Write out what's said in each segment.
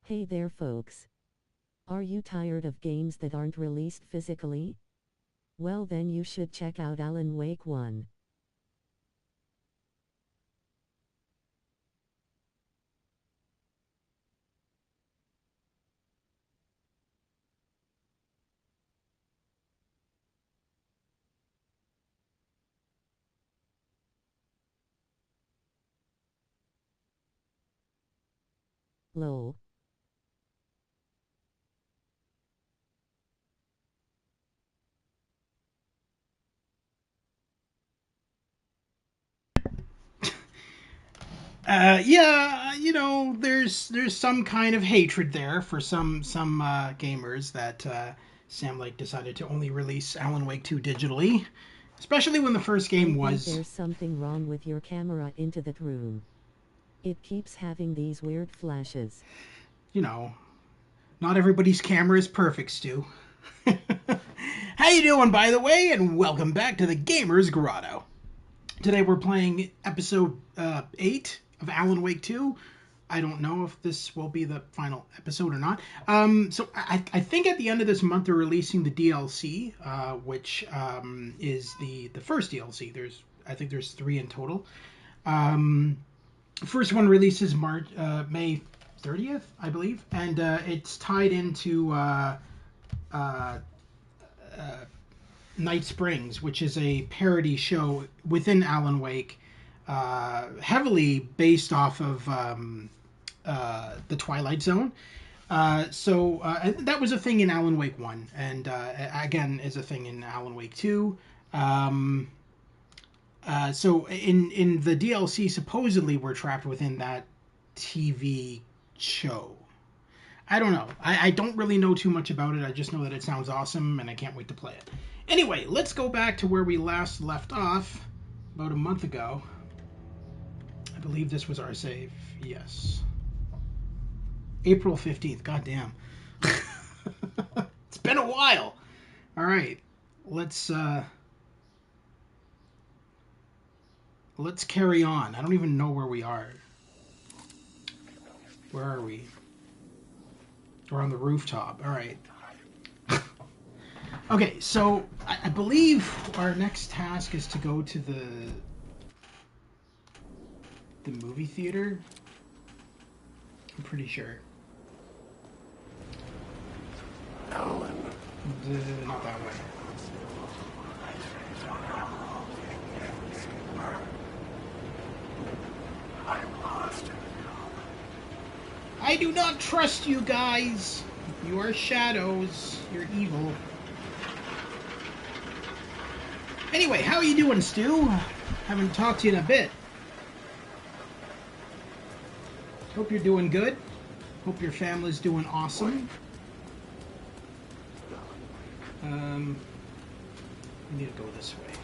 Hey there folks. Are you tired of games that aren't released physically? Well then you should check out Alan Wake 1. Lol. Yeah, there's some kind of hatred there for some gamers that Sam Lake decided to only release Alan Wake 2 digitally, especially when the first game I think was, there's something wrong with your camera into that room. It keeps having these weird flashes. you know, not everybody's camera is perfect, Stu. How you doing, by the way, and welcome back to the Gamer's Grotto. Today we're playing episode 8 of Alan Wake 2. I don't know if this will be the final episode or not. So I think at the end of this month they're releasing the DLC, which is the first DLC. I think there's 3 in total. First one releases May 30th, I believe, and it's tied into Night Springs, which is a parody show within Alan Wake, heavily based off of the Twilight Zone. That was a thing in Alan Wake 1, and again is a thing in Alan Wake 2. So in the DLC, supposedly we're trapped within that TV show. I don't know. I don't really know too much about it. I just know that it sounds awesome, and I can't wait to play it. Anyway, let's go back to where we last left off about a month ago. I believe this was our save. Yes. April 15th. Goddamn. It's been a while. All right. Let's carry on. I don't even know where we are. Where are we? We're on the rooftop. All right. Okay, so I believe our next task is to go to the movie theater. I'm pretty sure. Alan. Not that way. I'm lost. I do not trust you guys. You are shadows. You're evil. Anyway, how are you doing, Stu? Haven't talked to you in a bit. Hope you're doing good. Hope your family's doing awesome. We need to go this way.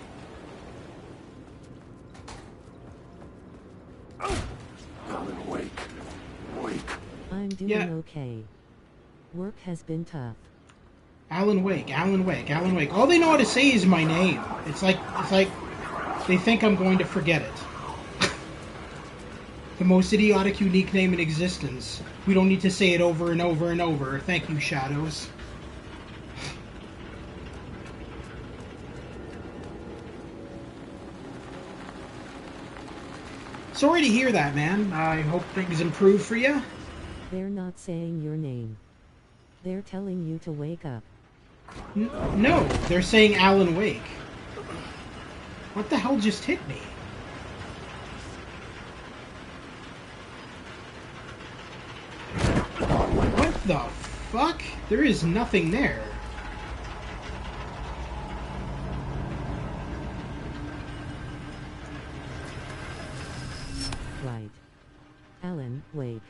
Alan Wake. I'm doing okay. Work has been tough. Alan Wake. All they know how to say is my name. It's like they think I'm going to forget it. The most idiotic, unique name in existence. We don't need to say it over and over and over. Thank you, Shadows. Sorry to hear that, man. I hope things improve for you. They're not saying your name. They're telling you to wake up. No, they're saying Alan Wake. What the hell just hit me? What the fuck? There is nothing there. Right. Alan Wake.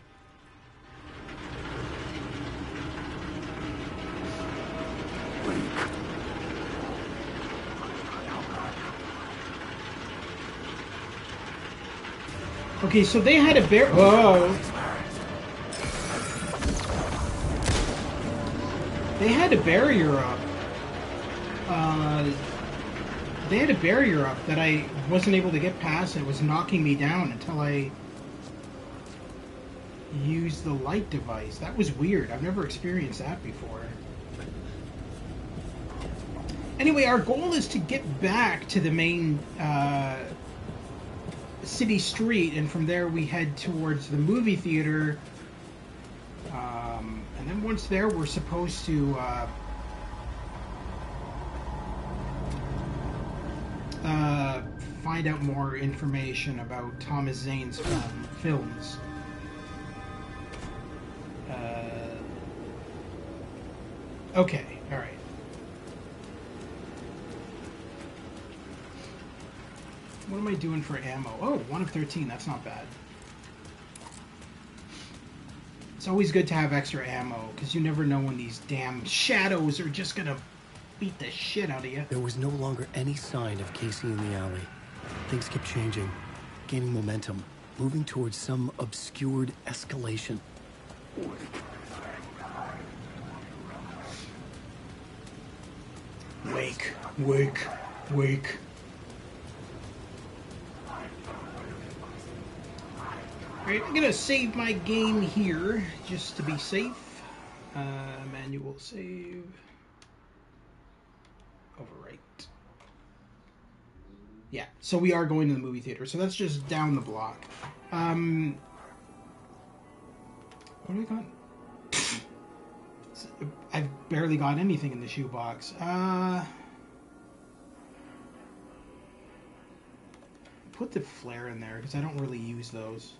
Okay, so they had a bear. Whoa. They had a barrier up. They had a barrier up that I wasn't able to get past, and it was knocking me down until I use the light device. That was weird. I've never experienced that before. Anyway, our goal is to get back to the main city street, and from there we head towards the movie theater. And then once there, we're supposed to find out more information about Thomas Zane's films. Okay, all right. What am I doing for ammo? Oh, 1 of 13. That's not bad. It's always good to have extra ammo, because you never know when these damn shadows are just gonna beat the shit out of you. There was no longer any sign of Casey in the alley. Things kept changing, gaining momentum, moving towards some obscured escalation. Wake, wake, wake. Alright, I'm gonna save my game here, just to be safe. Manual save. Overwrite. Yeah, so we are going to the movie theater, so that's just down the block. What do we got? I've barely got anything in the shoebox. Put the flare in there, because I don't really use those.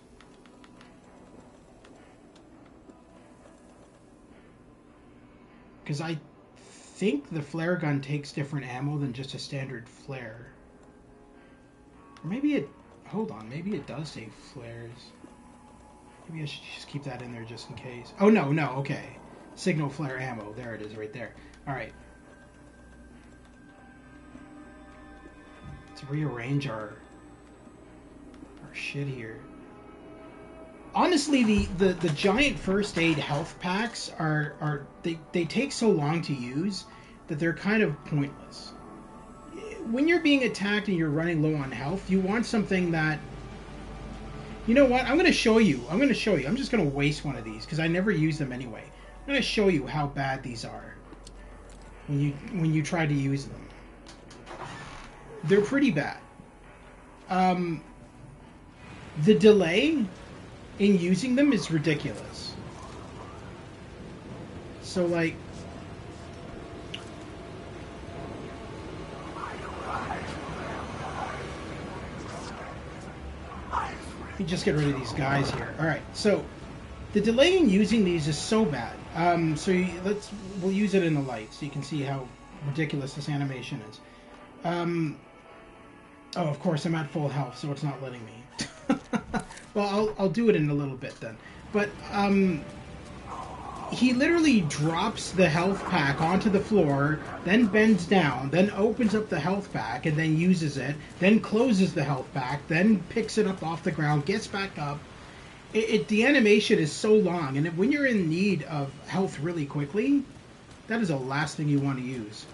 Because I think the flare gun takes different ammo than just a standard flare. Or maybe it... Hold on, maybe it does say flares. Maybe I should just keep that in there just in case. Oh, no, okay. Signal flare ammo. There it is, right there. Alright. Let's rearrange our shit here. Honestly, the giant first aid health packs are they take so long to use that they're kind of pointless. When you're being attacked and you're running low on health, you want something that... You know what? I'm going to show you. I'm just going to waste one of these because I never use them anyway. I'm going to show you how bad these are when you try to use them. They're pretty bad. The delay in using them is ridiculous. So, like... Let me just get rid of these guys here. Alright, so the delay in using these is so bad. We'll use it in the light so you can see how ridiculous this animation is. Oh, of course, I'm at full health, so it's not letting me. Well, I'll do it in a little bit then. But he literally drops the health pack onto the floor, then bends down, then opens up the health pack, and then uses it, then closes the health pack, then picks it up off the ground, gets back up. The animation is so long, and when you're in need of health really quickly, that is the last thing you want to use.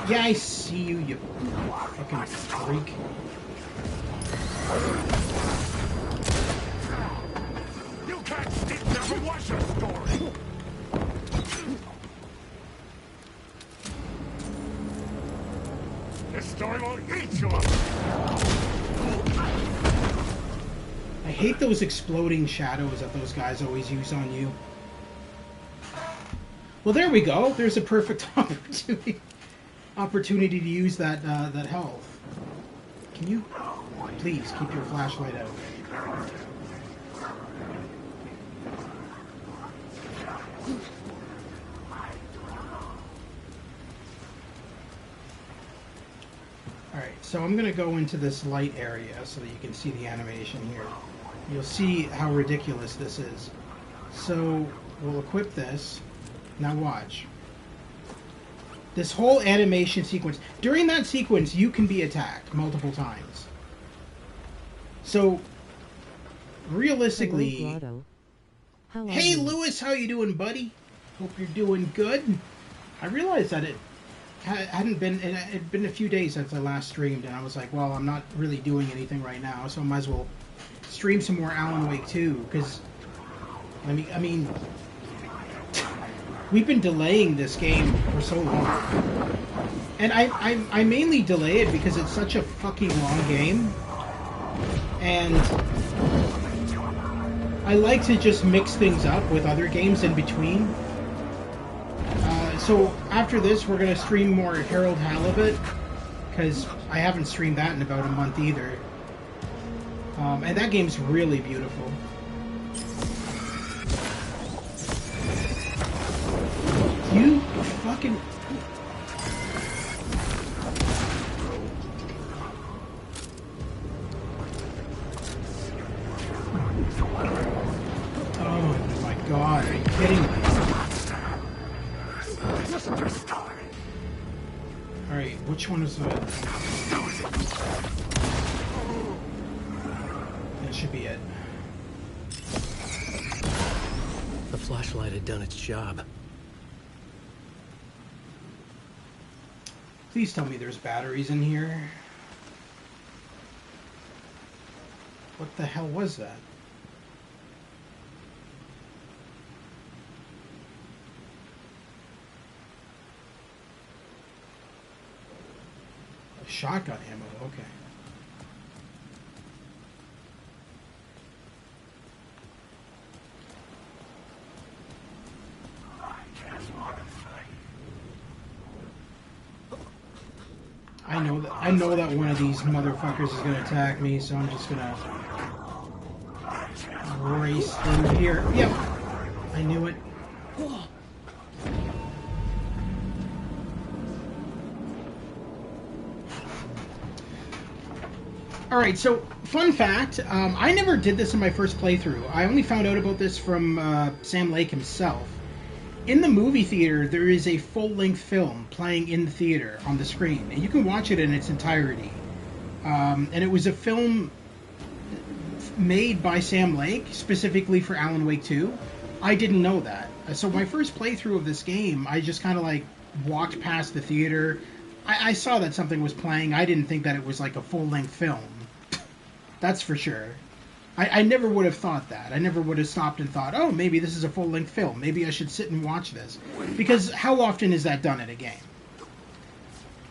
Yeah, I see you, you fucking freak. You can't never watch your story. This story will eat you up. I hate those exploding shadows that those guys always use on you. Well, there we go. There's a perfect opportunity to use that health. Can you please keep your flashlight out? Alright, so I'm going to go into this light area so that you can see the animation here. You'll see how ridiculous this is. So we'll equip this. Now watch. This whole animation sequence. During that sequence, you can be attacked multiple times. So, realistically... Hello, Hey, Lewis, how you doing, buddy? Hope you're doing good. I realized that it hadn't been, it had been a few days since I last streamed, and I was like, well, I'm not really doing anything right now, so I might as well stream some more Alan Wake 2, because, I mean, we've been delaying this game for so long. And I mainly delay it because it's such a fucking long game. And I like to just mix things up with other games in between. So after this, we're going to stream more Harold Halibut, because I haven't streamed that in about a month either. And that game's really beautiful. You fucking... Oh my god, are you kidding me? Alright, which one is the... That should be it. The flashlight had done its job. Please tell me there's batteries in here. What the hell was that? Shotgun ammo, okay. I know that one of these motherfuckers is gonna attack me, so I'm just gonna race through here. Yep, I knew it. Alright, so, fun fact, I never did this in my first playthrough. I only found out about this from Sam Lake himself. In the movie theater, there is a full-length film playing in the theater on the screen, and you can watch it in its entirety. And it was a film made by Sam Lake, specifically for Alan Wake 2. I didn't know that. So my first playthrough of this game, I just kind of like walked past the theater. I saw that something was playing. I didn't think that it was like a full-length film. That's for sure. I never would have thought that. I never would have stopped and thought, oh, maybe this is a full-length film. Maybe I should sit and watch this. Because how often is that done in a game?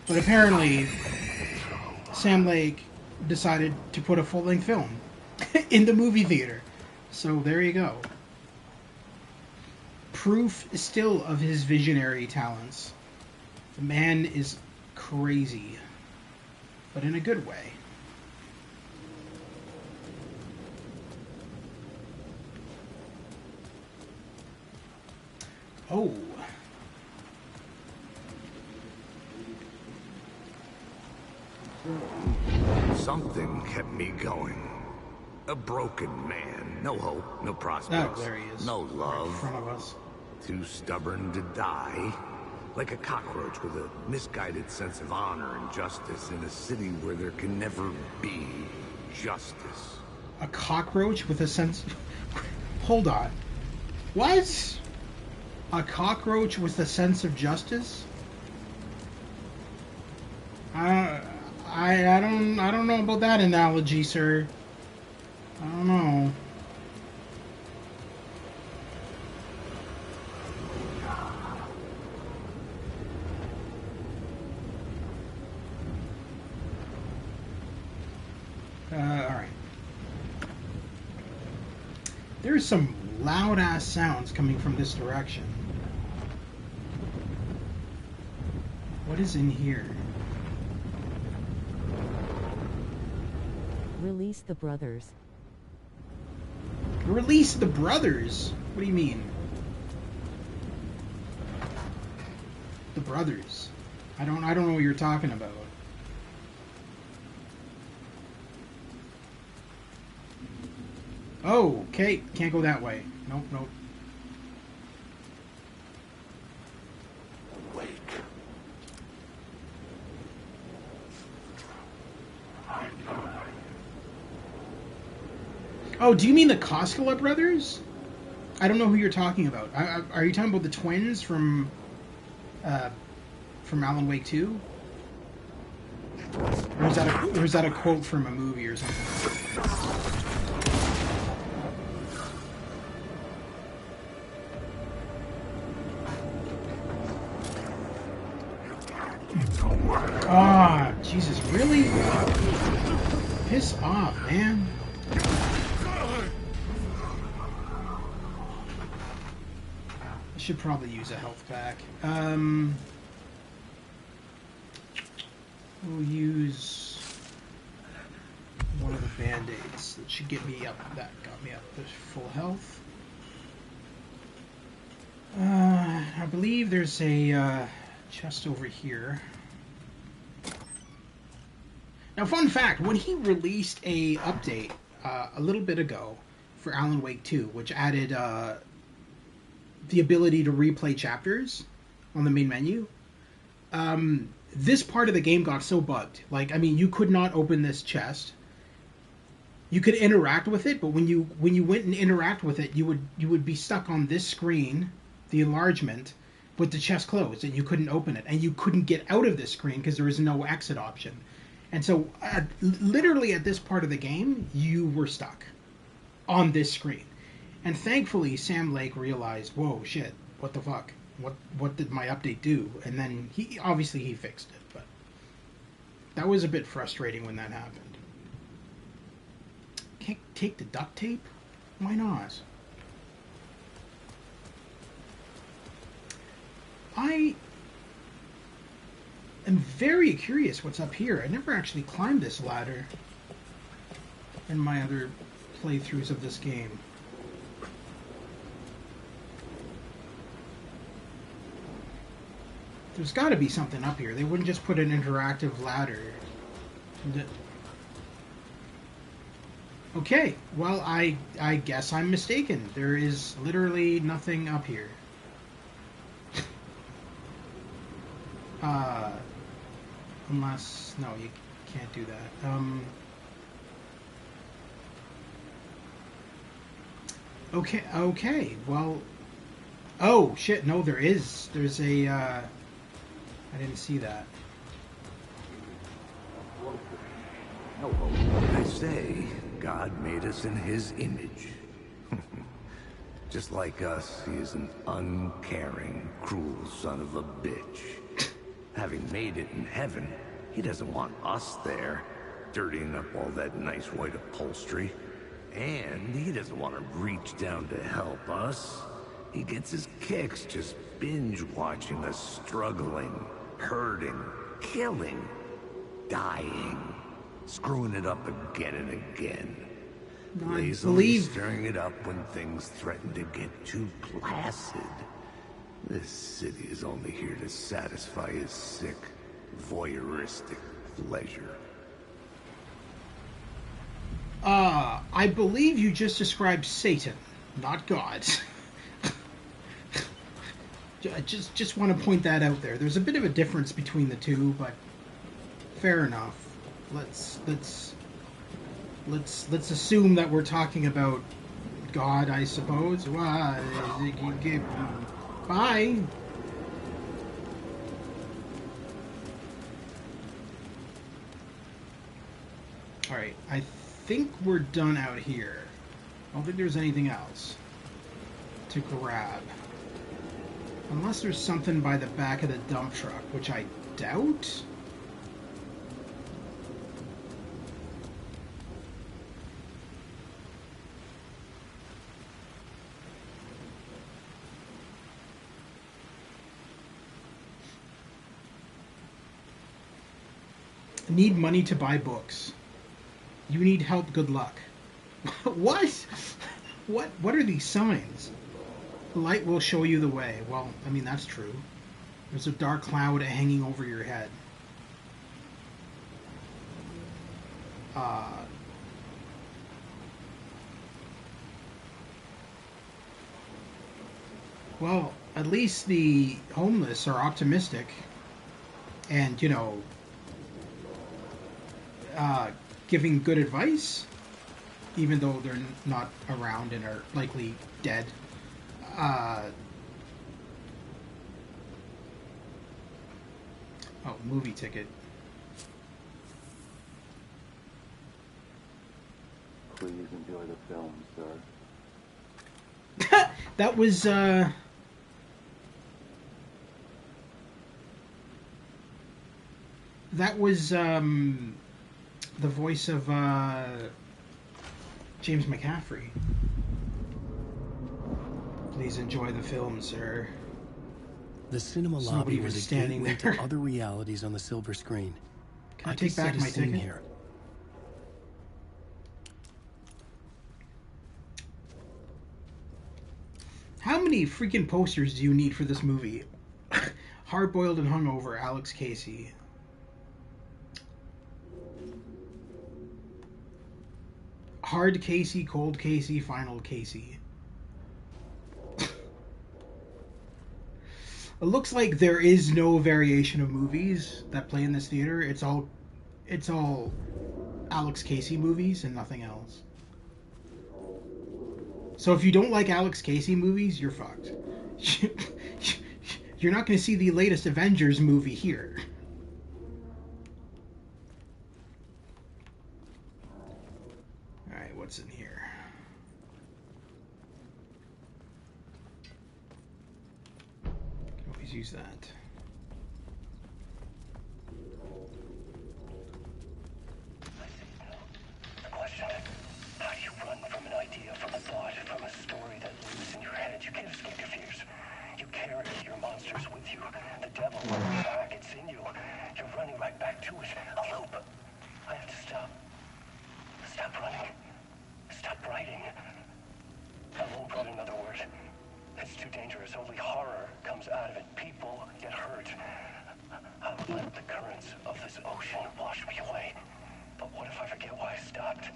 But apparently, Sam Lake decided to put a full-length film in the movie theater. So there you go. Proof still of his visionary talents. The man is crazy, but in a good way. Oh. Something kept me going. A broken man. No hope, no prospects. Oh, there he is. No love. Right in front of us. Too stubborn to die. Like a cockroach with a misguided sense of honor and justice in a city where there can never be justice. A cockroach with a sense... Hold on. What? A cockroach with a sense of justice? I don't know about that analogy, sir. I don't know. Alright. There's some loud-ass sounds coming from this direction. What is in here? Release the brothers. Release the brothers? What do you mean? The brothers. I don't know what you're talking about. Oh, okay. Can't go that way. Nope, nope. Wake. Oh, do you mean the Koskela brothers? I don't know who you're talking about. Are you talking about the twins from from Alan Wake 2? Or is that a quote from a movie or something? Ah, oh, Jesus, really? Piss off, man. I should probably use a health pack. We'll use one of the band-aids. That should get me up. That got me up to full health. I believe there's a chest over here. Now, fun fact, when he released a update a little bit ago for Alan Wake 2, which added the ability to replay chapters on the main menu, this part of the game got so bugged. Like, I mean, you could not open this chest. You could interact with it, but when you went and interact with it, you would be stuck on this screen, the enlargement, with the chest closed, and you couldn't open it, and you couldn't get out of this screen because there was no exit option. And so, literally at this part of the game, you were stuck on this screen. And thankfully, Sam Lake realized, whoa, shit, what the fuck? What did my update do? And then he fixed it, but that was a bit frustrating when that happened. Can't take the duct tape? Why not? I am very curious what's up here. I never actually climbed this ladder in my other playthroughs of this game. There's got to be something up here. They wouldn't just put an interactive ladder. Okay, well, I guess I'm mistaken. There is literally nothing up here. Unless... No, you can't do that. Okay, well... Oh, shit, no, there is. There's a, I didn't see that. They say God made us in his image. Just like us, he is an uncaring, cruel son of a bitch. Having made it in heaven, he doesn't want us there, dirtying up all that nice white upholstery. And he doesn't want to reach down to help us. He gets his kicks just binge-watching us struggling, hurting, killing, dying, screwing it up again and again. Lazily stirring it up when things threaten to get too placid. This city is only here to satisfy his sick, voyeuristic pleasure. I believe you just described Satan, not God. I just want to point that out there. There's a bit of a difference between the two, but fair enough. Let's assume that we're talking about God, I suppose. Bye. Alright, I think we're done out here. I don't think there's anything else to grab. Unless there's something by the back of the dump truck, which I doubt. Need money to buy books. You need help, good luck. What? What are these signs? The light will show you the way. Well, I mean, that's true. There's a dark cloud hanging over your head. Well, at least the homeless are optimistic and, you know, giving good advice, even though they're not around and are likely dead. Oh, movie ticket. Please enjoy the film, sir. That was, the voice of, James McCaffrey. Please enjoy the film, sir. The cinema So lobby nobody was was a standing gateway there. to other realities on the silver screen. Can I take could back set a my scene ticket? here. How many freaking posters do you need for this movie? Hard-boiled and hungover, Alex Casey. Hard Casey, cold Casey, final Casey. It looks like there is no variation of movies that play in this theater. It's all Alex Casey movies and nothing else. So if you don't like Alex Casey movies, you're fucked. You're not going to see the latest Avengers movie here. Alright, what's in here? Can always use that. Question. How do you run from an idea, from a thought, from a story that lives in your head? You can't escape your fears. You carry your monsters with you. The devil is back. It's in you. You're running right back to it. A loop. I have to stop. Stop running. Stop writing. I won't write another word. It's too dangerous. Only horror comes out of it. People get hurt. I would let the currents of this ocean wash me away. But what if I forget why I stopped?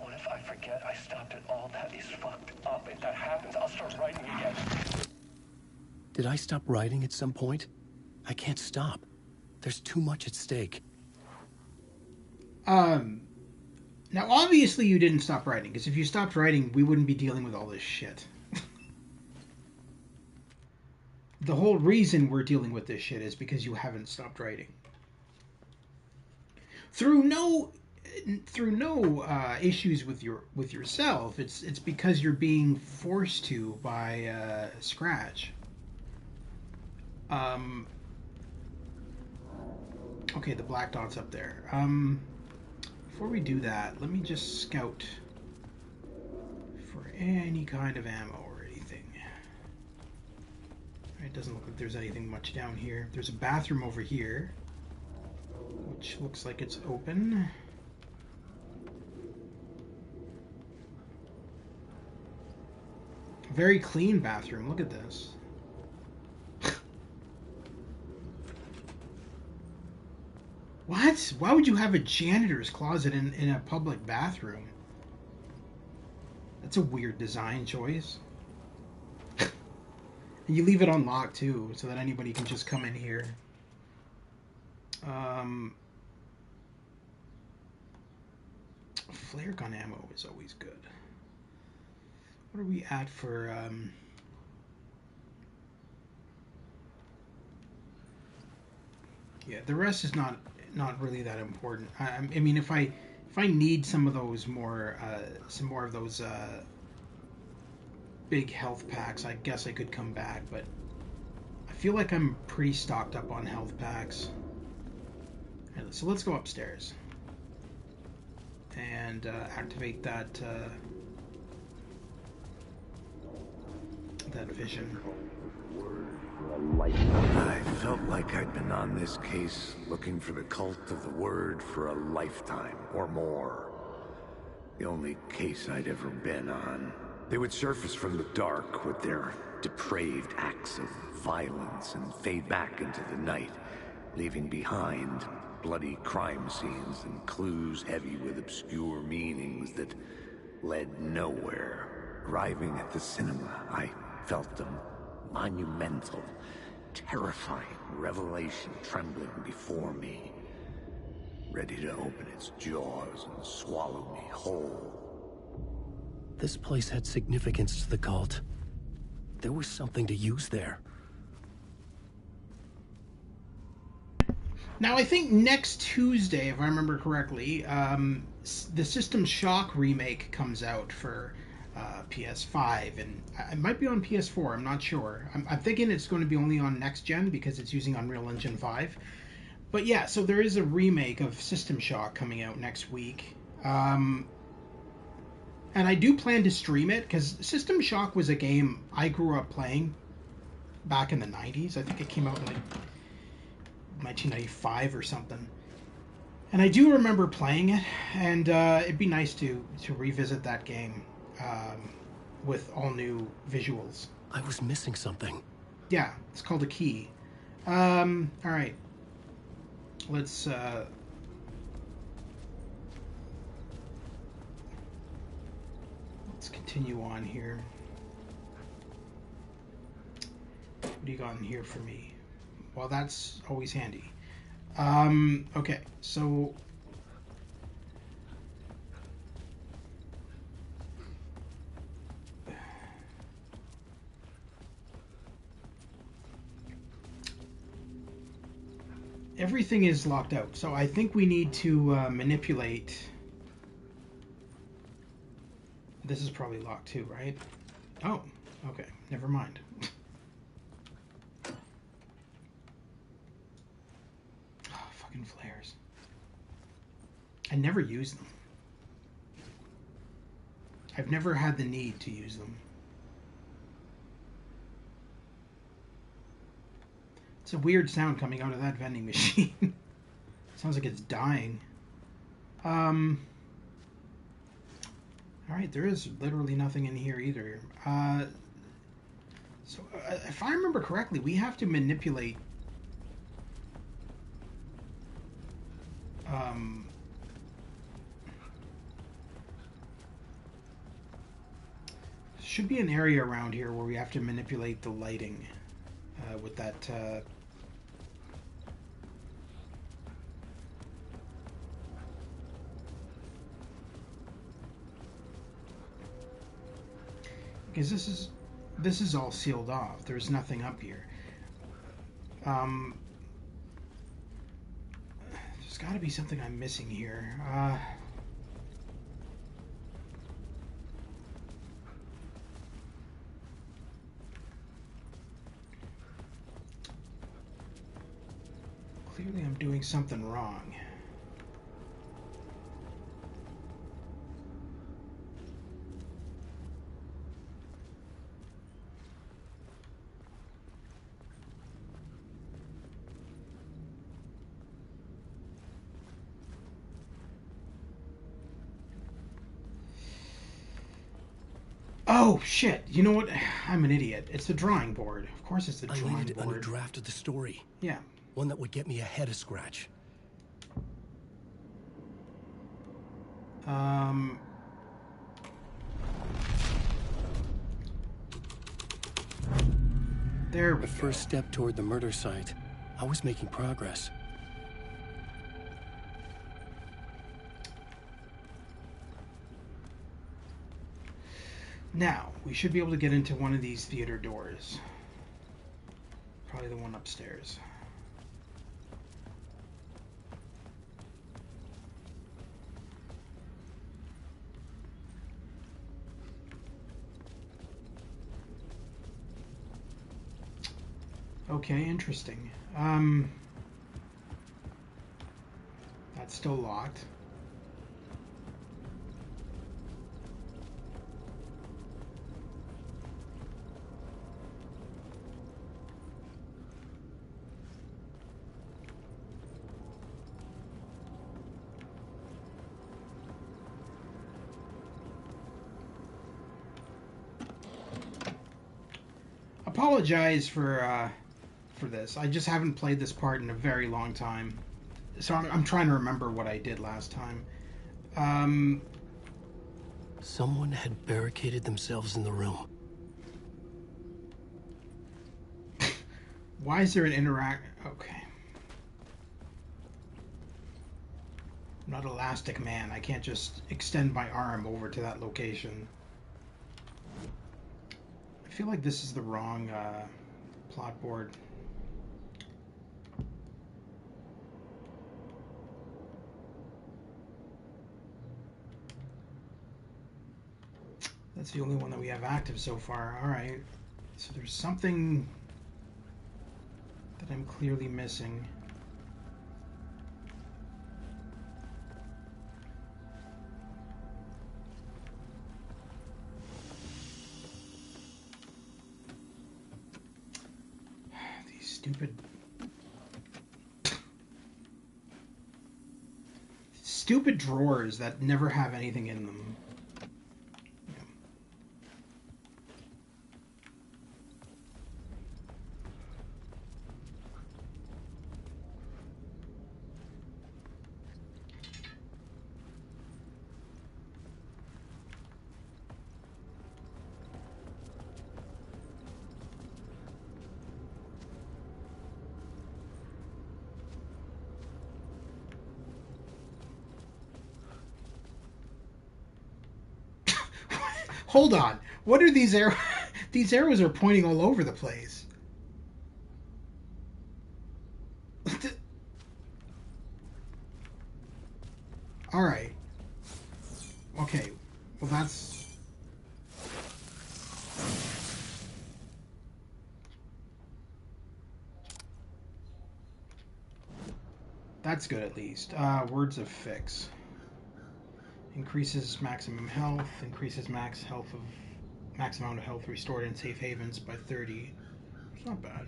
What if I forget I stopped it all? That is fucked up. If that happens, I'll start writing again. Did I stop writing at some point? I can't stop. There's too much at stake. Now obviously you didn't stop writing, because if you stopped writing, we wouldn't be dealing with all this shit. The whole reason we're dealing with this shit is because you haven't stopped writing. Through no issues with yourself. It's because you're being forced to by Scratch. Okay, the black dot's up there. Before we do that, let me just scout for any kind of ammo or anything. It doesn't look like there's anything much down here. There's a bathroom over here, which looks like it's open. Very clean bathroom. Look at this. What? Why would you have a janitor's closet in a public bathroom? That's a weird design choice. And you leave it unlocked too, so that anybody can just come in here. Flare gun ammo is always good. What are we at for... Yeah, the rest is not really that important. I mean, if I need some of those more of those big health packs, I guess I could come back, but I feel like I'm pretty stocked up on health packs. So let's go upstairs and activate that vision. I felt like I'd been on this case looking for the cult of the word for a lifetime or more. The only case I'd ever been on. They would surface from the dark with their depraved acts of violence and fade back into the night, leaving behind bloody crime scenes and clues heavy with obscure meanings that led nowhere. Arriving at the cinema, I felt a monumental, terrifying revelation trembling before me, ready to open its jaws and swallow me whole. This place had significance to the cult. There was something to use there. Now, I think next Tuesday, if I remember correctly, the System Shock remake comes out for PS5, and it might be on PS4. I'm not sure. I'm thinking it's going to be only on next gen because it's using Unreal Engine 5. But yeah, so there is a remake of System Shock coming out next week. And I do plan to stream it because System Shock was a game I grew up playing back in the 90s. I think it came out in like 1995 or something. And I do remember playing it, and it'd be nice to revisit that game with all new visuals. I was missing something. Yeah, it's called a key. All right. Let's continue on here. What do you got in here for me? Well, that's always handy. Okay, so everything is locked out. So I think we need to manipulate. This is probably locked too, right? Oh, okay. Never mind. Fucking flares. I never use them. I've never had the need to use them. It's a weird sound coming out of that vending machine. Sounds like it's dying. Alright, there is literally nothing in here either. So, if I remember correctly, we have to manipulate should be an area around here where we have to manipulate the lighting with that because this is all sealed off. There's nothing up here. There's got to be something I'm missing here. Clearly I'm doing something wrong. Oh, shit. You know what? I'm an idiot. It's the drawing board. Of course it's the drawing board. I laid it on a draft of the story. Yeah. One that would get me ahead of Scratch. There we go. The first step toward the murder site. I was making progress. Now, we should be able to get into one of these theater doors. Probably the one upstairs. Okay, interesting. That's still locked. Apologize for this. I just haven't played this part in a very long time, so I'm trying to remember what I did last time. Someone had barricaded themselves in the room. Why is there an Okay. I'm not Elastic Man. I can't just extend my arm over to that location. I feel like this is the wrong plot board. That's the only one that we have active so far. Alright. So there's something that I'm clearly missing. These stupid drawers that never have anything in them. Hold on. What are these arrows? These arrows are pointing all over the place. All right. Okay. Well, that's good at least. Words of fix. Increases maximum health. Increases max amount of health restored in safe havens by 30. It's not bad.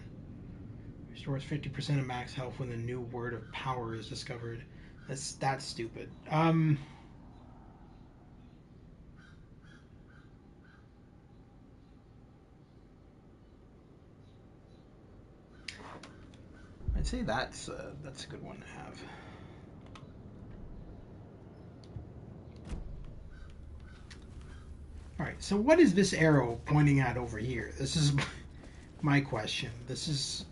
Restores 50% of max health when the new word of power is discovered. That's stupid. I'd say that's a good one to have. All right. So what is this arrow pointing at over here? This is my question. This is.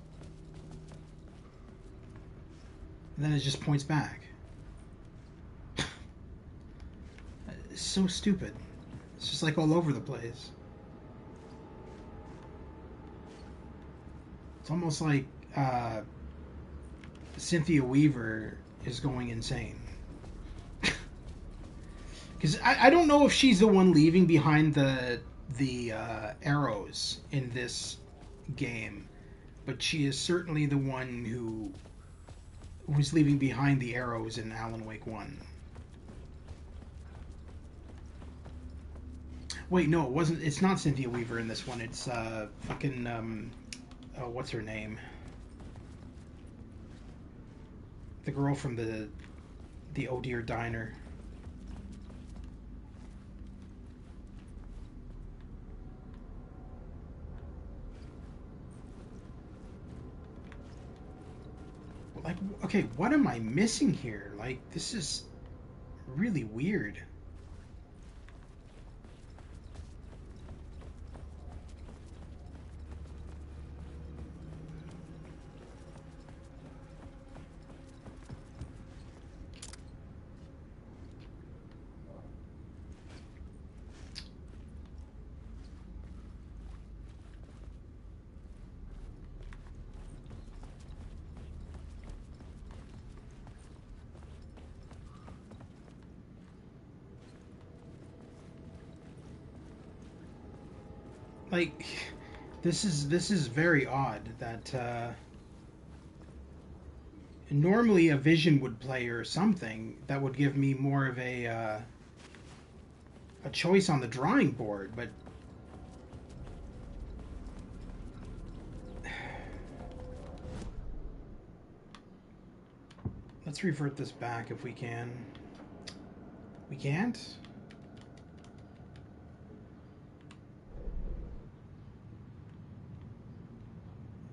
And then it just points back. It's so stupid. It's just like all over the place. It's almost like Cynthia Weaver is going insane. Because I don't know if she's the one leaving behind the arrows in this game, but she is certainly the one who was leaving behind the arrows in Alan Wake 1. Wait, no, it wasn't. It's not Cynthia Weaver in this one. It's fucking what's her name? The girl from the Oh Dear Diner. Like, okay, what am I missing here? Like, this is really weird. Like, this is very odd that normally a vision would play or something that would give me more of a choice on the drawing board, but let's revert this back if we can. We can't?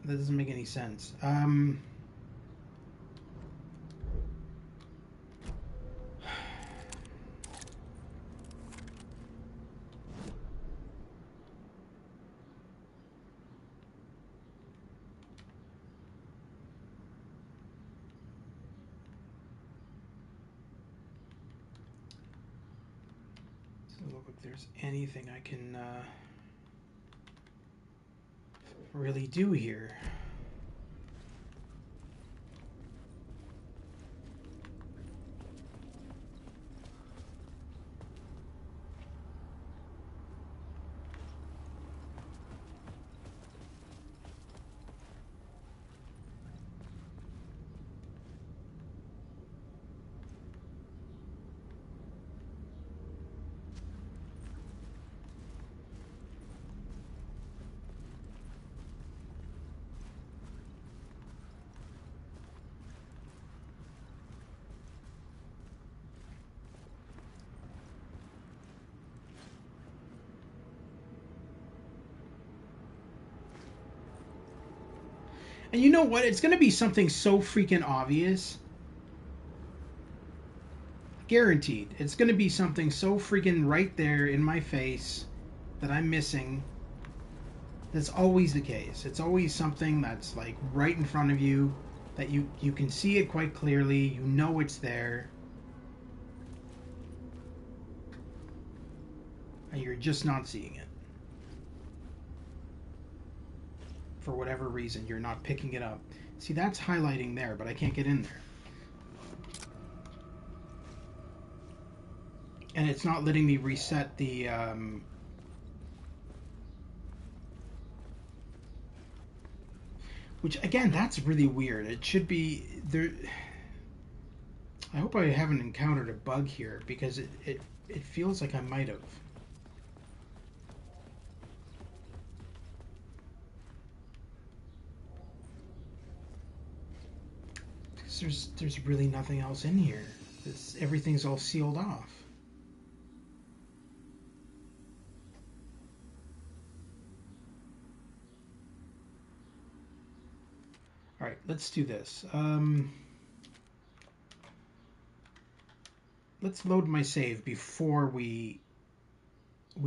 That doesn't make any sense. Look if there's anything I can really do here. And you know what? It's going to be something so freaking obvious. Guaranteed. It's going to be something so freaking right there in my face that I'm missing. That's always the case. It's always something that's like right in front of you, that you can see it quite clearly. You know it's there. And you're just not seeing it. For whatever reason, you're not picking it up. See, that's highlighting there, but I can't get in there. And it's not letting me reset the... Which, again, that's really weird. It should be... there. I hope I haven't encountered a bug here, because it feels like I might have. There's really nothing else in here. Everything's all sealed off. All right, let's do this. Let's load my save before we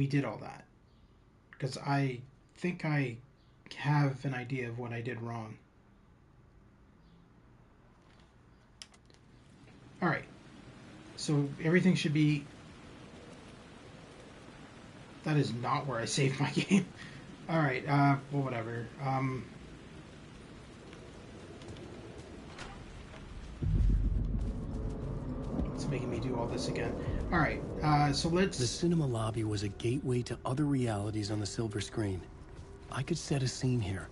did all that, because I think I have an idea of what I did wrong. All right, so everything should be... That is not where I saved my game. All right, well, whatever. It's making me do all this again. All right, so let's... The cinema lobby was a gateway to other realities on the silver screen. I could set a scene here.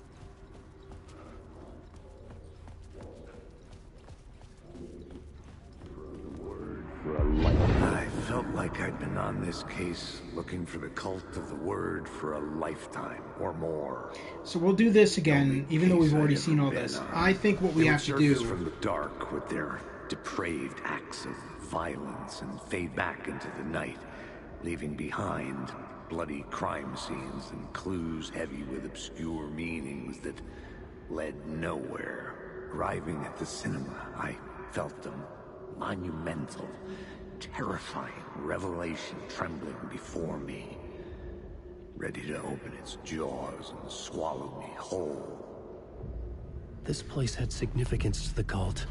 I felt like I'd been on this case looking for the cult of the word for a lifetime or more. So we'll do this again, even though we've already seen all this. I think what we have to do... from the dark with their depraved acts of violence and fade back into the night, leaving behind bloody crime scenes and clues heavy with obscure meanings that led nowhere. Arriving at the cinema, I felt them. Monumental, terrifying revelation trembling before me, ready to open its jaws and swallow me whole. This place had significance to the cult.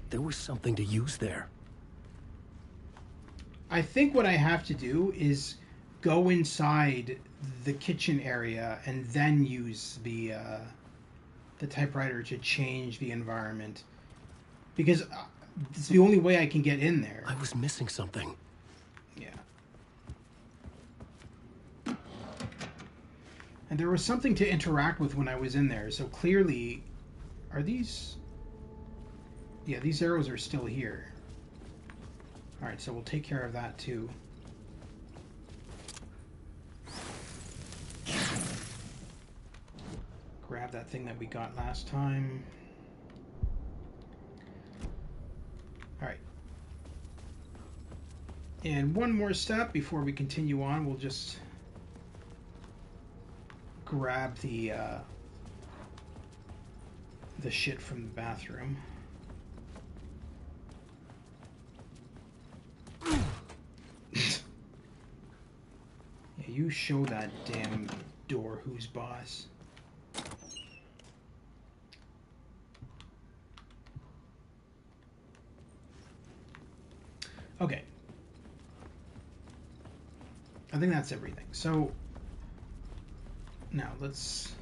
There was something to use there. I think what I have to do is go inside the kitchen area and then use the typewriter to change the environment, because it's the only way I can get in there. I was missing something. Yeah. And there was something to interact with when I was in there, so clearly... Are these... Yeah, these arrows are still here. Alright, so we'll take care of that too. Grab that thing that we got last time. Alright. And one more step before we continue on. We'll just grab the shit from the bathroom. Yeah, you show that damn door who's boss. Okay. I think that's everything. So now let's...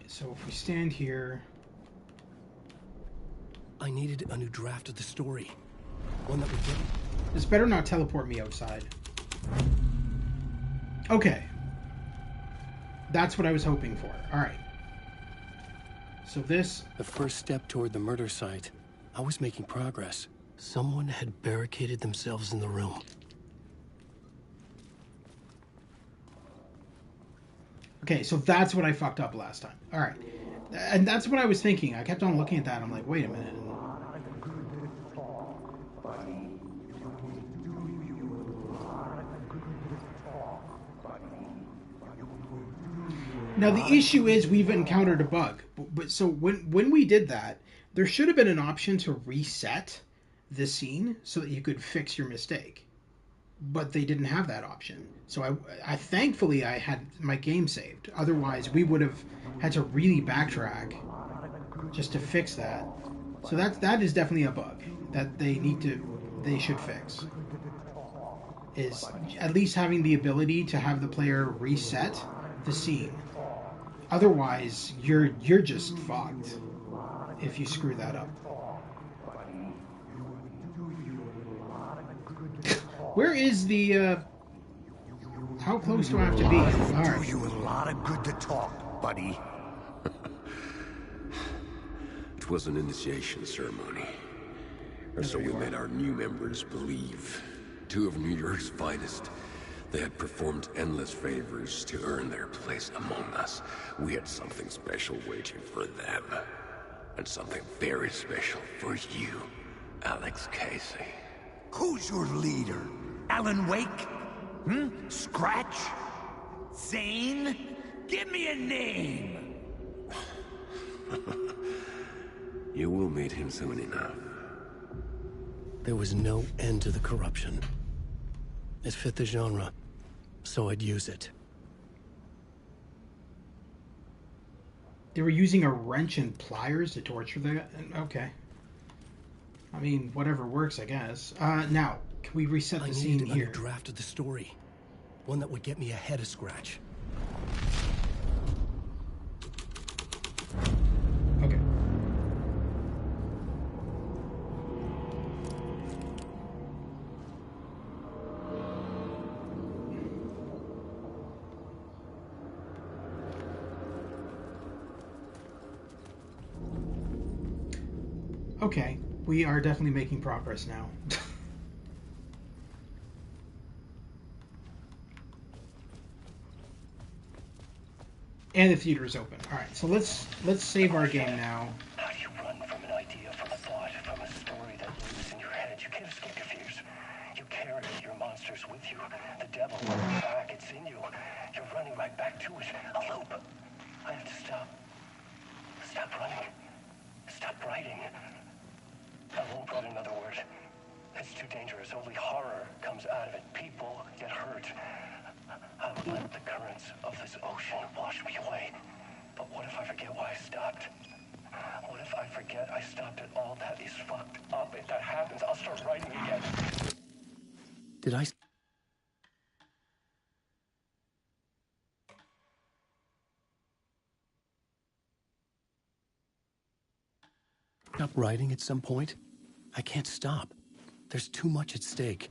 So if we stand here... I needed a new draft of the story. One that would get... This better not teleport me outside. Okay. That's what I was hoping for. Alright. So this... The first step toward the murder site. I was making progress. Someone had barricaded themselves in the room. Okay, so that's what I fucked up last time. All right. And that's what I was thinking. I kept on looking at that. I'm like, wait a minute. Now the issue is we've encountered a bug. But so when we did that, there should have been an option to reset the scene so that you could fix your mistake. But they didn't have that option. So I thankfully I had my game saved. Otherwise we would have had to really backtrack just to fix that. So that is definitely a bug that they should fix. Is at least having the ability to have the player reset the scene. Otherwise you're just fucked if you screw that up. Where is the, how close do I have to be? All right. Do you a lot of good to talk, buddy. It was an initiation ceremony. Or so we made our new members believe. 2 of New York's finest. They had performed endless favors to earn their place among us. We had something special waiting for them. And something very special for you, Alex Casey. Who's your leader? Alan Wake? Scratch? Zane? Give me a name! You will meet him soon enough. There was no end to the corruption. It fit the genre, so I'd use it. They were using a wrench and pliers to torture the... Okay. I mean, whatever works, I guess. Now, can we reset the scene here? I need a draft of the story. One that would get me ahead of Scratch. Okay. Okay, we are definitely making progress now. And the theater is open. All right, so let's save our game now. How do you run from an idea, from a thought, from a story that lives in your head? You can't escape your fears. You carry your monsters with you. The devil is back. It's in you. You're running right back to it. A loop. I have to stop. Stop running. Stop writing. I won't write another word. It's too dangerous. Only horror comes out of it. People get hurt. I would let the currents of this ocean wash me away. But what if I forget why I stopped? What if I forget I stopped at all that is fucked up? If that happens, I'll start writing again. Did I... stop writing at some point? I can't stop. There's too much at stake.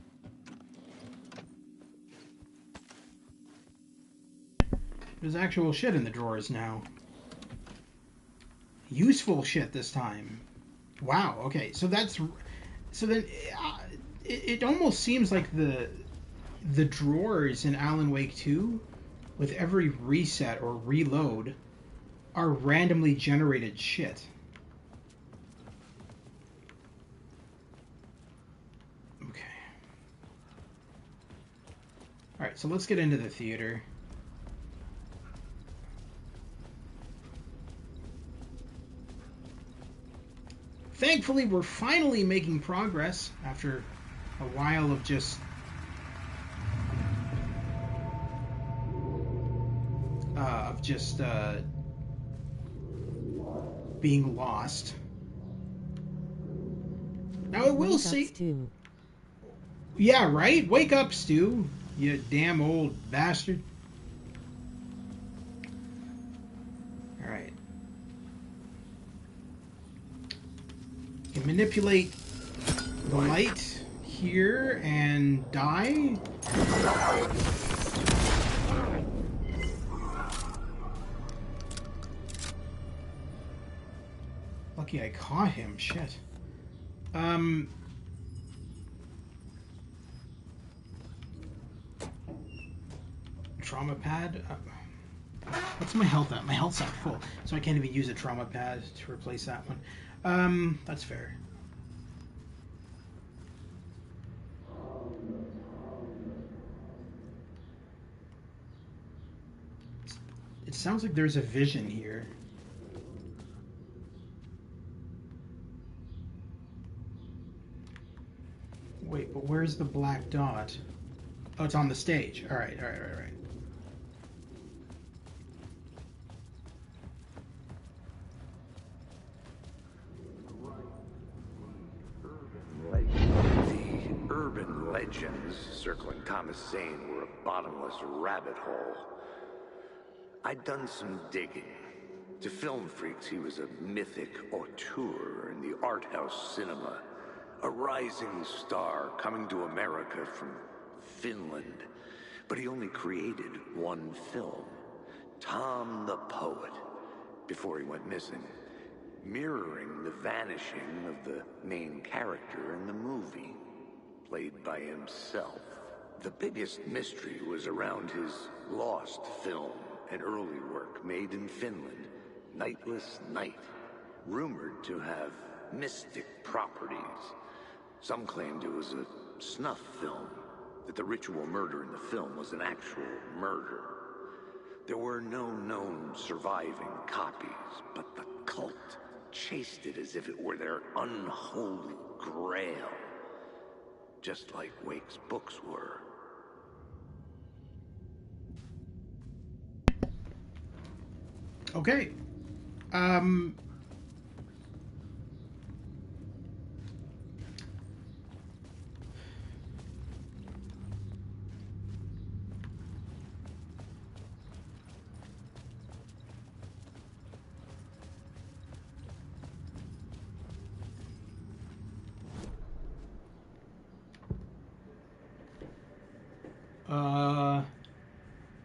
There's actual shit in the drawers now. Useful shit this time. Wow, okay, so that's... So then, it almost seems like the drawers in Alan Wake 2, with every reset or reload, are randomly generated shit. Okay. Alright, so let's get into the theater. Thankfully, we're finally making progress after a while of just being lost. Now I will say, yeah, right. Wake up, Stu. You damn old bastard. All right. You can manipulate the light here and die. Lucky I caught him. Shit. Trauma pad. What's my health at? My health's at full, so I can't even use a trauma pad to replace that one. That's fair. It sounds like there's a vision here. Wait, but where's the black dot? Oh, it's on the stage. All right. The urban legends circling Thomas Zane were a bottomless rabbit hole. I'd done some digging. To film freaks, he was a mythic auteur in the art house cinema. A rising star coming to America from Finland. But he only created one film, Tom the Poet, before he went missing, mirroring the vanishing of the main character in the movie, played by himself. The biggest mystery was around his lost film, an early work made in Finland, Nightless Night, rumored to have mystic properties. Some claimed it was a snuff film, that the ritual murder in the film was an actual murder. There were no known surviving copies, but the cult chased it as if it were their unholy grail, just like Wake's books were. Okay.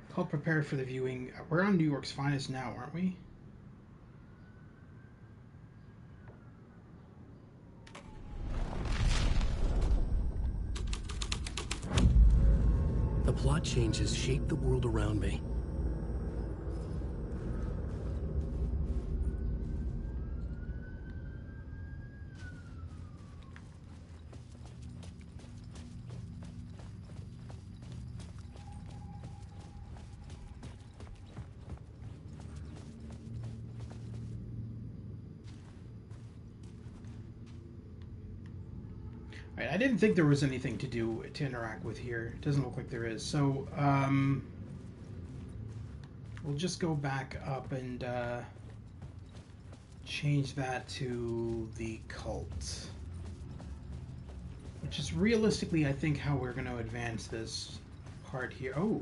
Called prepared for the viewing. We're on New York's finest now, aren't we? The plot changes shape the world around me. Right, I didn't think there was anything to interact with here. It doesn't look like there is. So, we'll just go back up and change that to the cult. Which is realistically, I think, how we're going to advance this part here. Oh.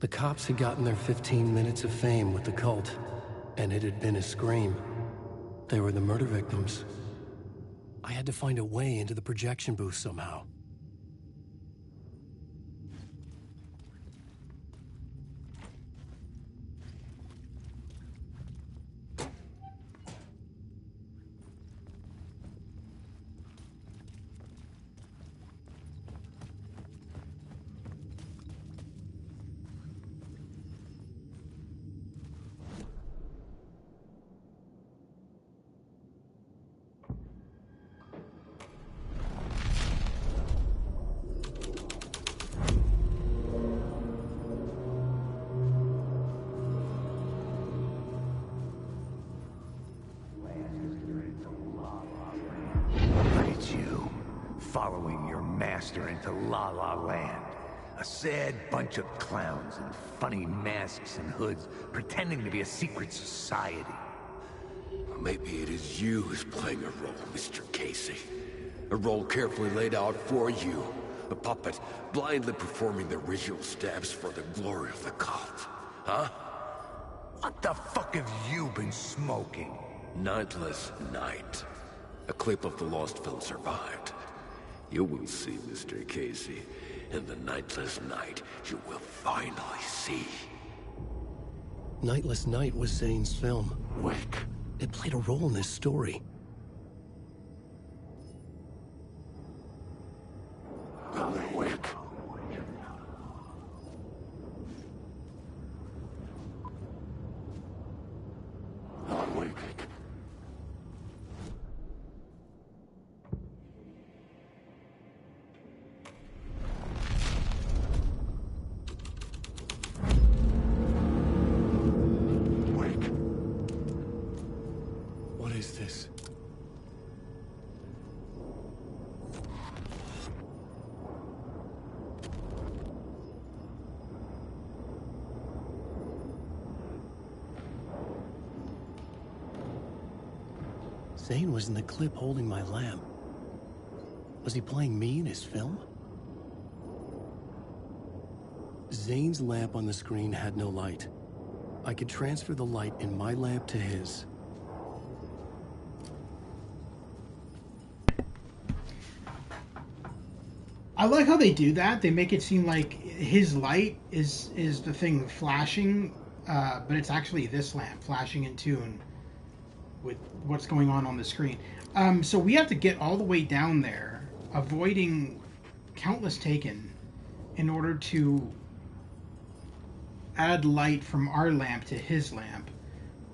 The cops had gotten their 15 minutes of fame with the cult, and it had been a scream. They were the murder victims. I had to find a way into the projection booth somehow. Following your master into La La Land. A sad bunch of clowns in funny masks and hoods pretending to be a secret society. Maybe it is you who's playing a role, Mr. Casey. A role carefully laid out for you. A puppet blindly performing the ritual steps for the glory of the cult. Huh? What the fuck have you been smoking? Nightless Night. A clip of the lost film survived. You will see, Mr. Casey. In the Nightless Night, you will finally see. Nightless Night was Zane's film. Wake. It played a role in this story. Alan, wake. Alan, wake. What is this? Zane was in the clip holding my lamp. Was he playing me in his film? Zane's lamp on the screen had no light. I could transfer the light in my lamp to his. I like how they do that. They make it seem like his light is the thing flashing, but it's actually this lamp flashing in tune with what's going on the screen. So we have to get all the way down there, avoiding countless taken, in order to add light from our lamp to his lamp,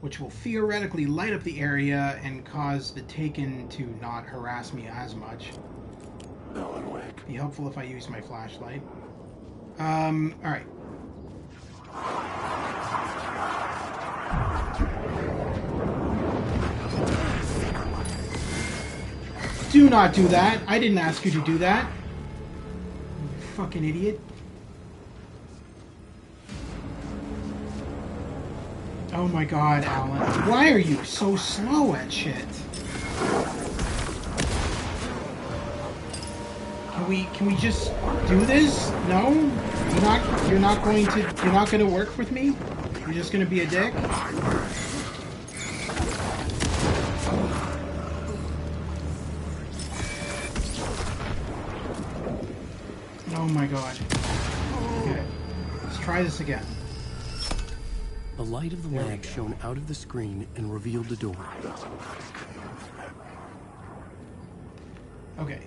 which will theoretically light up the area and cause the taken to not harass me as much. Alan, wake. Be helpful if I use my flashlight. Alright. Do not do that. I didn't ask you to do that. You fucking idiot. Oh my god, Alan. Why are you so slow at shit? Can we just do this? No? You're not going to work with me? You're just gonna be a dick? Oh my god. Okay. Let's try this again. The light of the lamp shone out of the screen and revealed the door. Okay.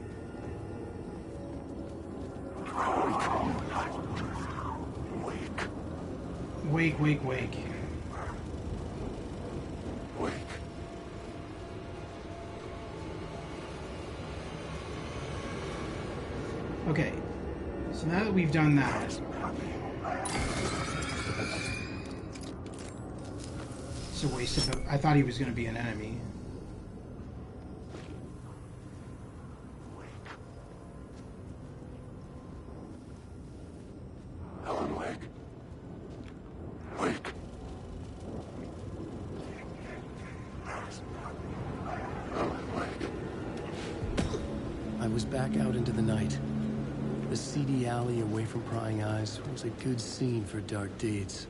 Wake. Wake. Okay. So now that we've done that, it's a waste of it. I thought he was going to be an enemy. Alan, wake. Wake. Alan, wake. I was back out into the night. The seedy alley away from prying eyes was a good scene for dark deeds.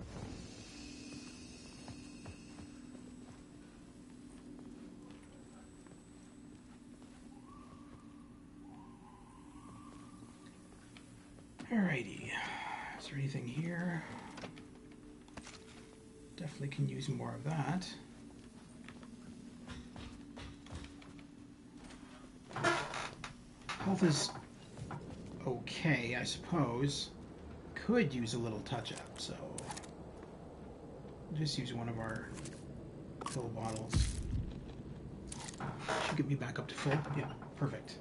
Alrighty. Is there anything here? Definitely can use more of that. Health is okay, I suppose. Could use a little touch-up, so just use one of our pill bottles. Should get me back up to full. Yeah, perfect.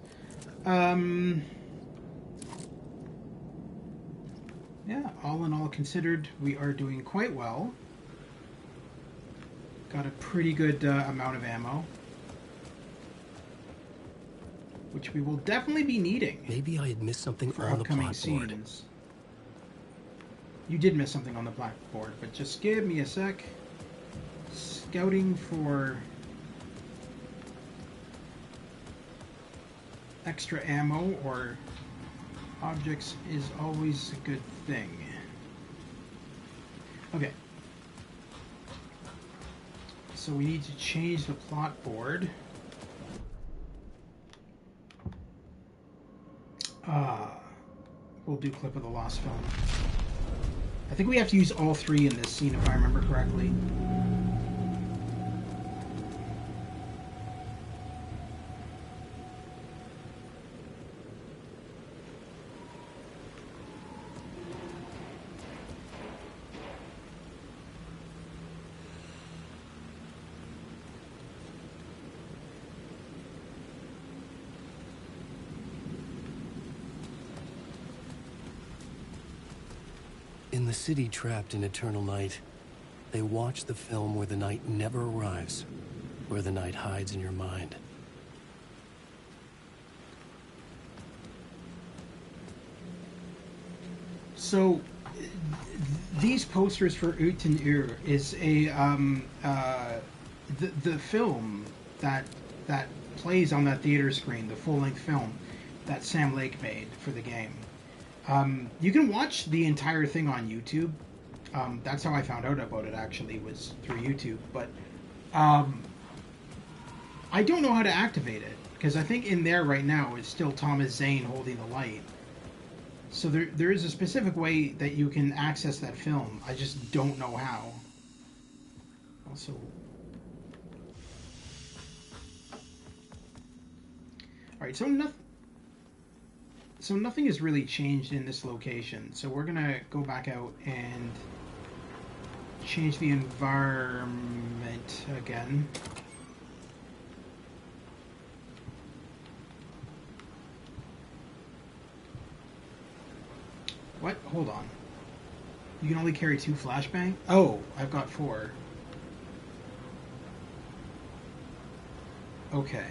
Yeah, all in all considered, we are doing quite well. Got a pretty good amount of ammo, which we will definitely be needing. Maybe I had missed something for on the upcoming plot board. scenes. You did miss something on the blackboard, but just give me a sec. Scouting for extra ammo or objects is always a good thing. Okay. So we need to change the plot board. We'll do clip of the lost film. I think we have to use all three in this scene, if I remember correctly. In the city trapped in eternal night, they watch the film where the night never arrives, where the night hides in your mind. So, these posters for Ut and Ur is a the film that plays on that theater screen, the full-length film that Sam Lake made for the game. You can watch the entire thing on YouTube. That's how I found out about it, actually, was through YouTube. But I don't know how to activate it, because I think in there right now is still Thomas Zane holding the light. So there is a specific way that you can access that film. I just don't know how. Also... Alright, so nothing has really changed in this location. So we're gonna go back out and change the environment again. What? Hold on. You can only carry 2 flashbang? Oh, I've got 4. Okay.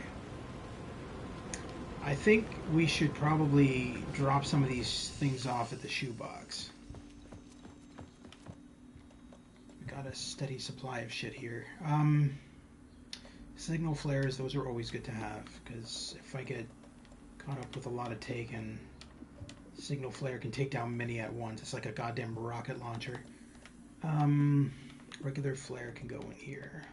I think we should probably drop some of these things off at the shoebox. We got a steady supply of shit here. Signal flares, those are always good to have, because if I get caught up with a lot of taken, signal flare can take down many at once. It's like a goddamn rocket launcher. Regular flare can go in here.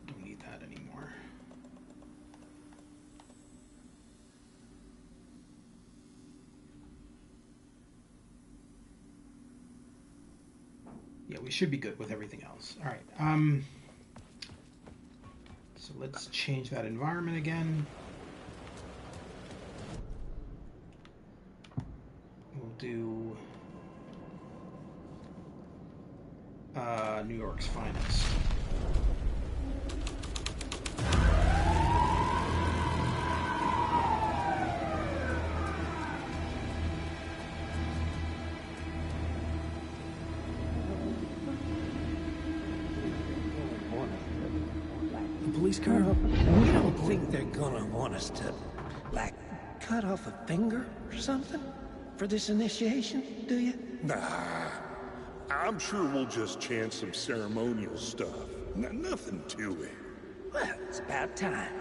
Don't need that anymore. Yeah, we should be good with everything else. All right. So let's change that environment again. We'll do New York's finest. Police car? You don't think they're gonna want us to, like, cut off a finger or something for this initiation, do you? Nah, I'm sure we'll just chant some ceremonial stuff. Nothing to it. Well, it's about time.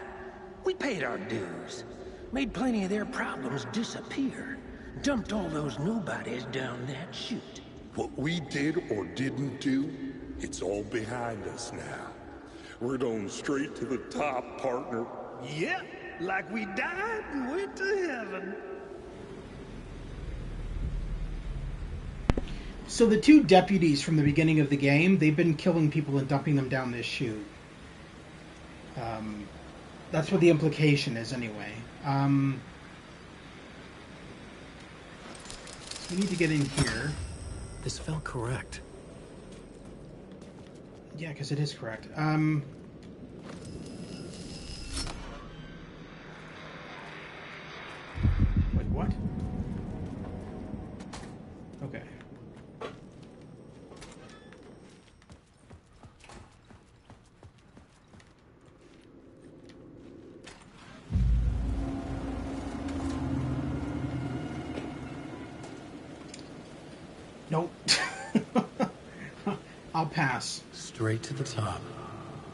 We paid our dues, made plenty of their problems disappear, dumped all those nobodies down that chute. What we did or didn't do, it's all behind us now. We're going straight to the top, partner. Yep, like we died and went to heaven. So the 2 deputies from the beginning of the game, they've been killing people and dumping them down this chute. That's what the implication is, anyway. So we need to get in here. This felt correct. Yeah, because it is correct. Wait, what? Okay. Nope. I'll pass. Straight to the top.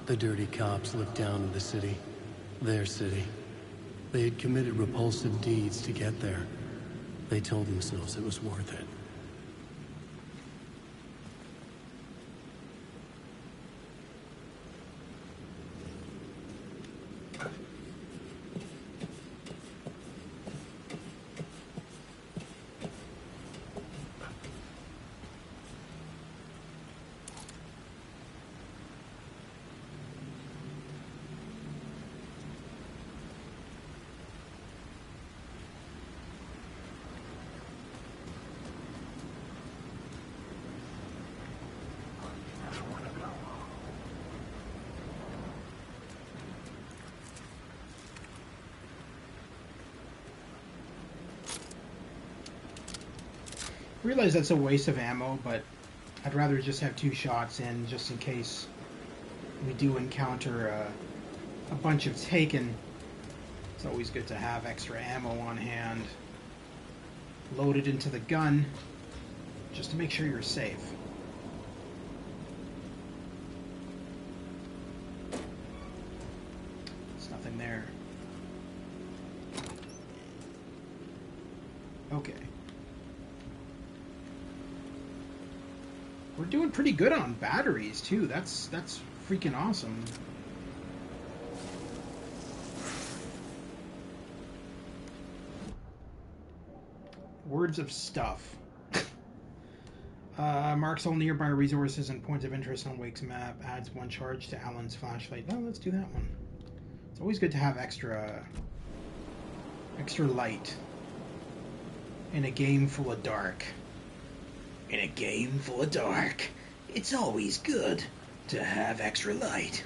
The dirty cops looked down at the city. Their city. They had committed repulsive deeds to get there. They told themselves it was worth it. realize that's a waste of ammo, but I'd rather just have 2 shots in, just in case we do encounter a bunch of taken. It's always good to have extra ammo on hand, loaded into the gun, just to make sure you're safe. There's nothing there. Okay. We're doing pretty good on batteries too. That's freaking awesome. Words of stuff. Marks all nearby resources and points of interest on Wake's map. Adds 1 charge to Alan's flashlight. No, let's do that one. It's always good to have extra light in a game full of dark. In a game full of dark, it's always good to have extra light.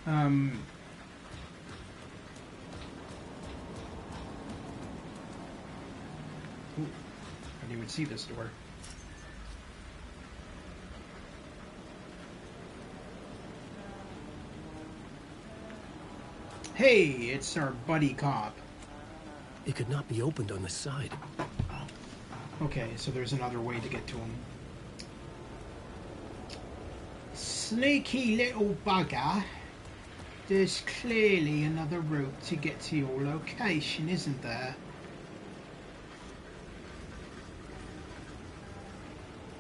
Ooh, I didn't even see this door. Hey, it's our buddy cop. It could not be opened on the side. Okay, so there's another way to get to him. Sneaky little bugger. There's clearly another route to get to your location, isn't there?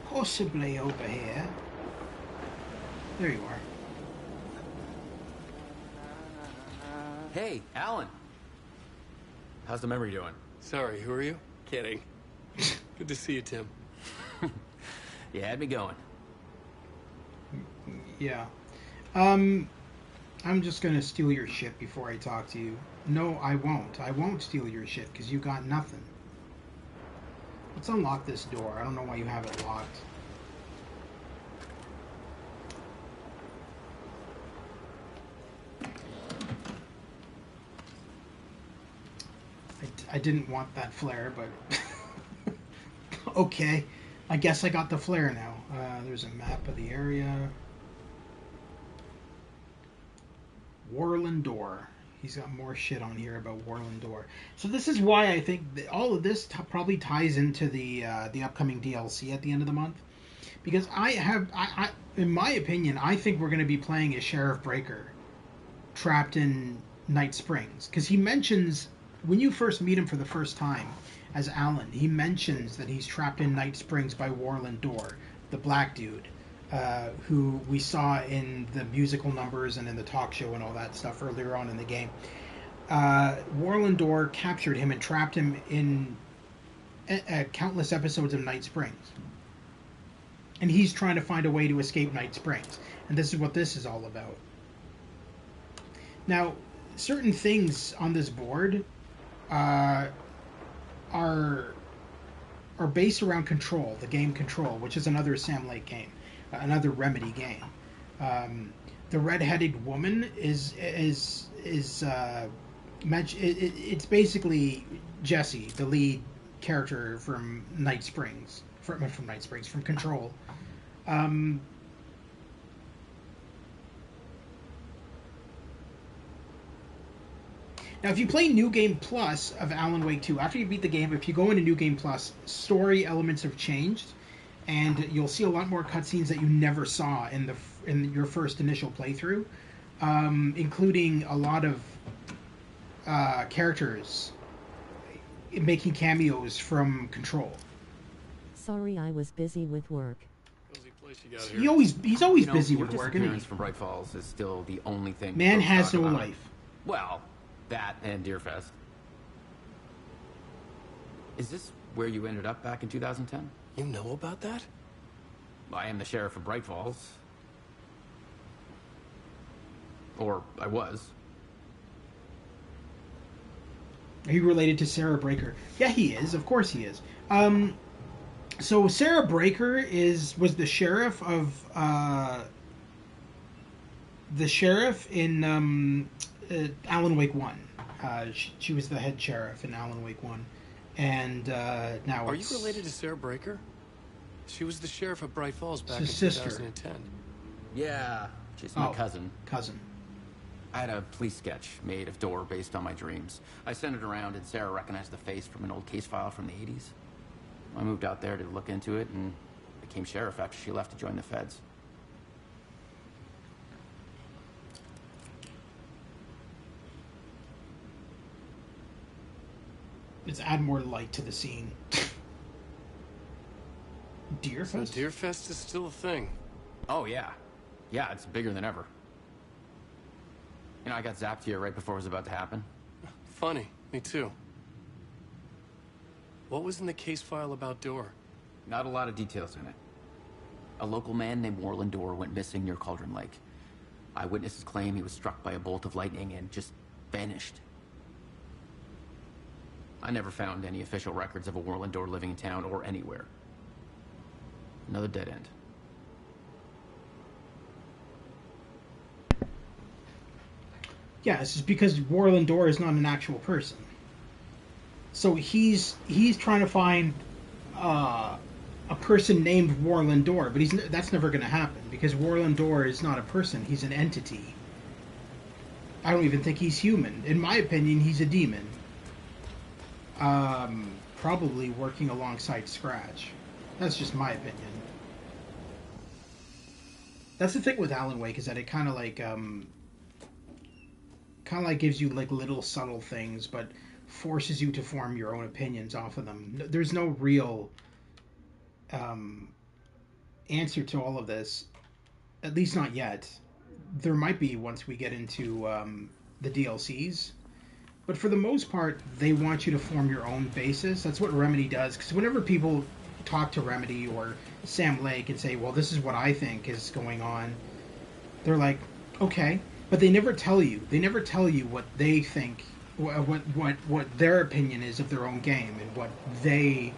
Possibly over here. There you are. Hey, Alan. How's the memory doing? Sorry, who are you? Kidding. Good to see you, Tim. You had me going. Yeah. I'm just gonna steal your shit before I talk to you. No, I won't. I won't steal your shit, because you got nothing. Let's unlock this door. I don't know why you have it locked. I didn't want that flare, but okay. I guess I got the flare now. There's a map of the area. Warland Door. He's got more shit on here about Warland Door. So this is why I think that all of this probably ties into the upcoming DLC at the end of the month. Because I in my opinion, I think we're going to be playing as Sheriff Breaker trapped in Night Springs. Because he mentions, when you first meet him for the first time as Alan, he mentions that he's trapped in Night Springs by Warland Door, the black dude, who we saw in the musical numbers and in the talk show and all that stuff earlier on in the game. Warland Door captured him and trapped him in countless episodes of Night Springs. And he's trying to find a way to escape Night Springs. And this is what this is all about. Now, certain things on this board are based around Control, the game Control, which is another Sam Lake game, another Remedy game. The red-headed woman it's basically Jesse, the lead character from Night Springs, from Control. Now, if you play New Game Plus of Alan Wake 2, after you beat the game, if you go into New Game Plus, story elements have changed, and you'll see a lot more cutscenes that you never saw in your first initial playthrough, including a lot of characters making cameos from Control. Sorry, I was busy with work. He's always busy with work, isn't he? From Bright Falls is still the only thing. Man has no about. life. Well, that and Deerfest. Is this where you ended up back in 2010? You know about that? I am the sheriff of Bright Falls. Or I was. Are you related to Sarah Breaker? Yeah, he is. Of course he is. So Sarah Breaker was the sheriff of the sheriff in Alan Wake 1. She was the head sheriff in Alan Wake 1. And now Are you related to Sarah Breaker? She was the sheriff of Bright Falls back in sister. 2010. Yeah, she's my cousin. Cousin. I had a police sketch made of Door based on my dreams. I sent it around, and Sarah recognized the face from an old case file from the 80s. I moved out there to look into it and became sheriff after she left to join the feds. Let's add more light to the scene. Deerfest? So Deerfest is still a thing. Oh, yeah. Yeah, it's bigger than ever. You know, I got zapped here right before it was about to happen. Funny, me too. What was in the case file about Door? Not a lot of details in it. A local man named Warland Door went missing near Cauldron Lake. Eyewitnesses claim he was struck by a bolt of lightning and just vanished. I never found any official records of a Warland Door living in town or anywhere. Another dead end. Yeah, it's just because Warland Door is not an actual person. So he's trying to find a person named Warland Door, but that's never going to happen because Warland Door is not a person; he's an entity. I don't even think he's human. In my opinion, he's a demon. Probably working alongside Scratch. That's just my opinion. That's the thing with Alan Wake is that it kind of like gives you like little subtle things, but forces you to form your own opinions off of them. There's no real answer to all of this, at least not yet. There might be once we get into the DLCs, but for the most part, they want you to form your own basis. That's what Remedy does, because whenever people talk to Remedy or Sam Lake and say, well, this is what I think is going on, they're like, okay, but they never tell you. They never tell you what they think, what their opinion is of their own game and what they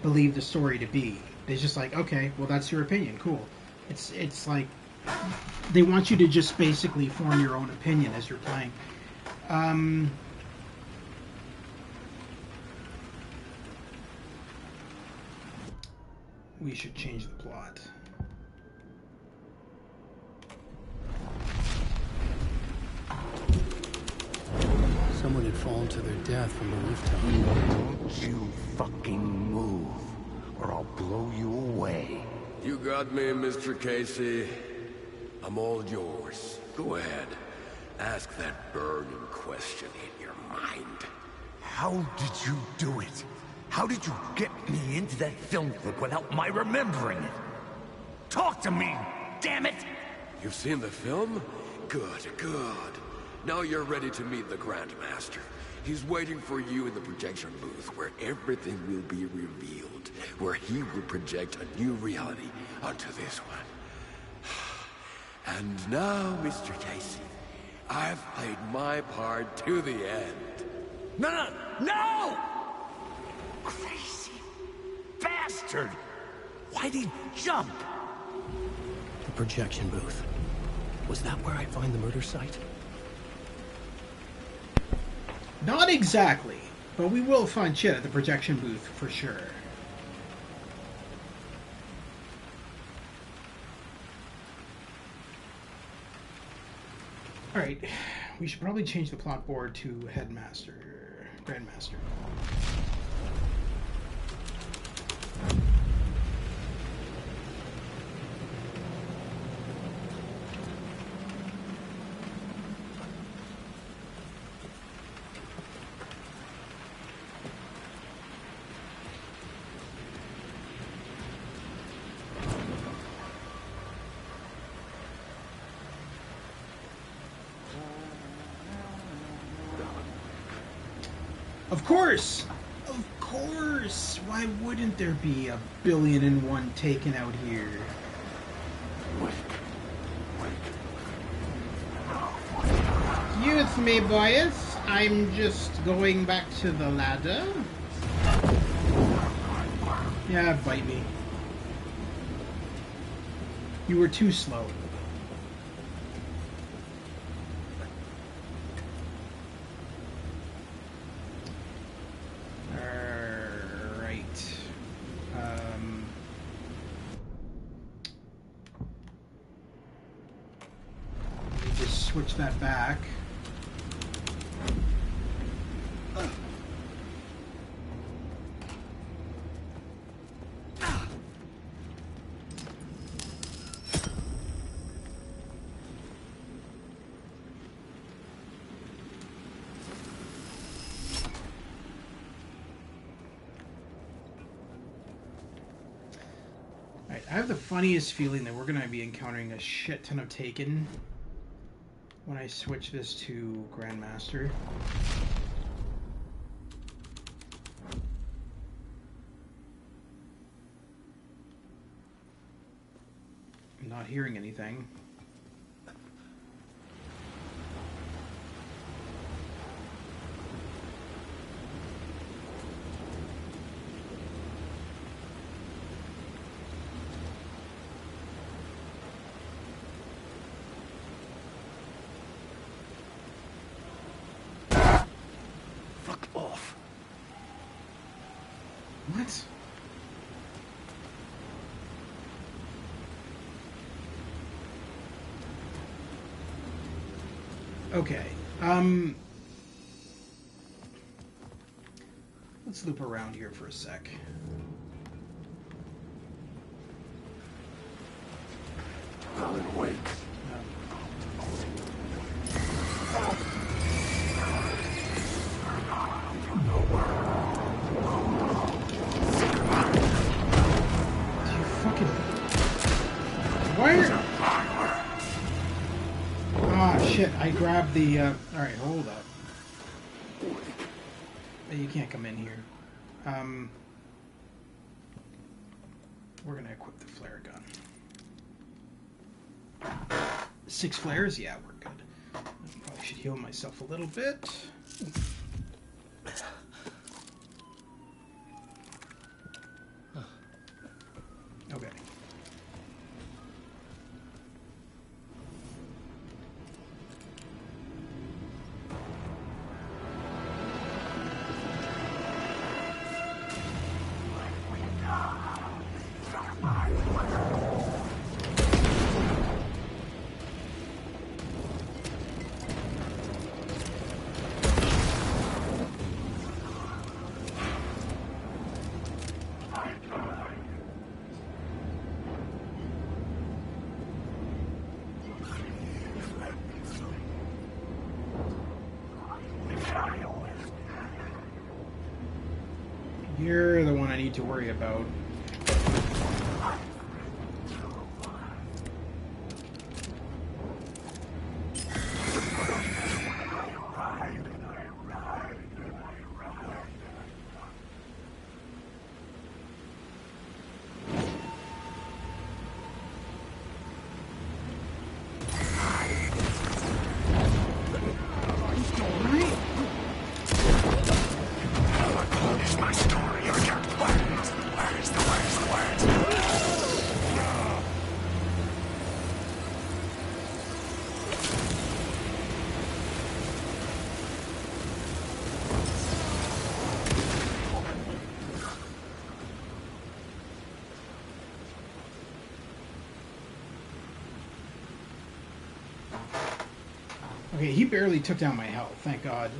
believe the story to be. They're just like, okay, well, that's your opinion, cool. It's like they want you to just basically form your own opinion as you're playing. We should change the plot. Someone had fallen to their death from the rooftop. Don't you fucking move, or I'll blow you away. You got me, Mr. Casey. I'm all yours. Go ahead. Ask that burning question in your mind. How did you do it? How did you get me into that film clip without my remembering it? Talk to me, damn it! You've seen the film? Good, good. Now you're ready to meet the Grandmaster. He's waiting for you in the projection booth where everything will be revealed, where he will project a new reality onto this one. And now, Mr. Casey, I've played my part to the end. No! No! Crazy bastard! Why'd he jump? The projection booth. Was that where I'd find the murder site? Not exactly, but we will find shit at the projection booth for sure. Alright, we should probably change the plot board to Grandmaster. Of course! Why wouldn't there be 1,000,000,001 taken out here? Excuse me, boys. I'm just going back to the ladder. Yeah, bite me. You were too slow. switch that back. I have the funniest feeling that we're going to be encountering a shit ton of Taken when I switch this to Grandmaster. I'm not hearing anything. What? Okay. Let's loop around here for a sec. Alan, wait. I grabbed the, alright, hold up. You can't come in here. We're gonna equip the flare gun. 6 flares? Yeah, we're good. I probably should heal myself a little bit. Okay. You're the one I need to worry about. Okay, he barely took down my health, thank God.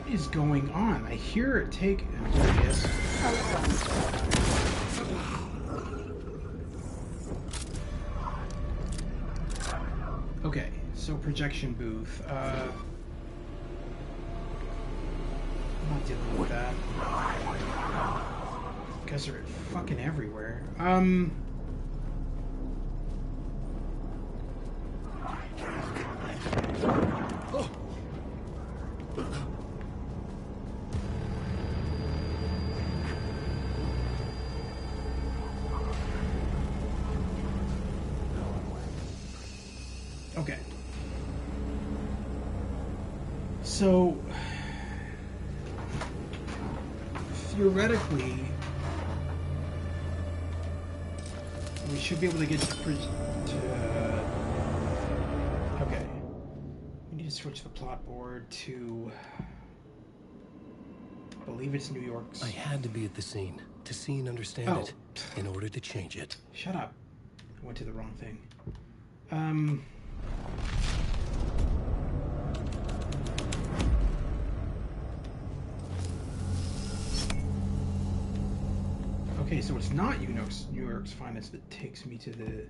Is going on? I hear it take. Oh, there it is. Okay, so projection booth. I'm not dealing with that. Guys are fucking everywhere. Okay. So, theoretically, we should be able to get to okay. We need to switch the plot board to, I believe it's New York's. I had to be at the scene to see and understand it in order to change it. Shut up. I went to the wrong thing. Okay, so it's not New York's Finest that takes me to the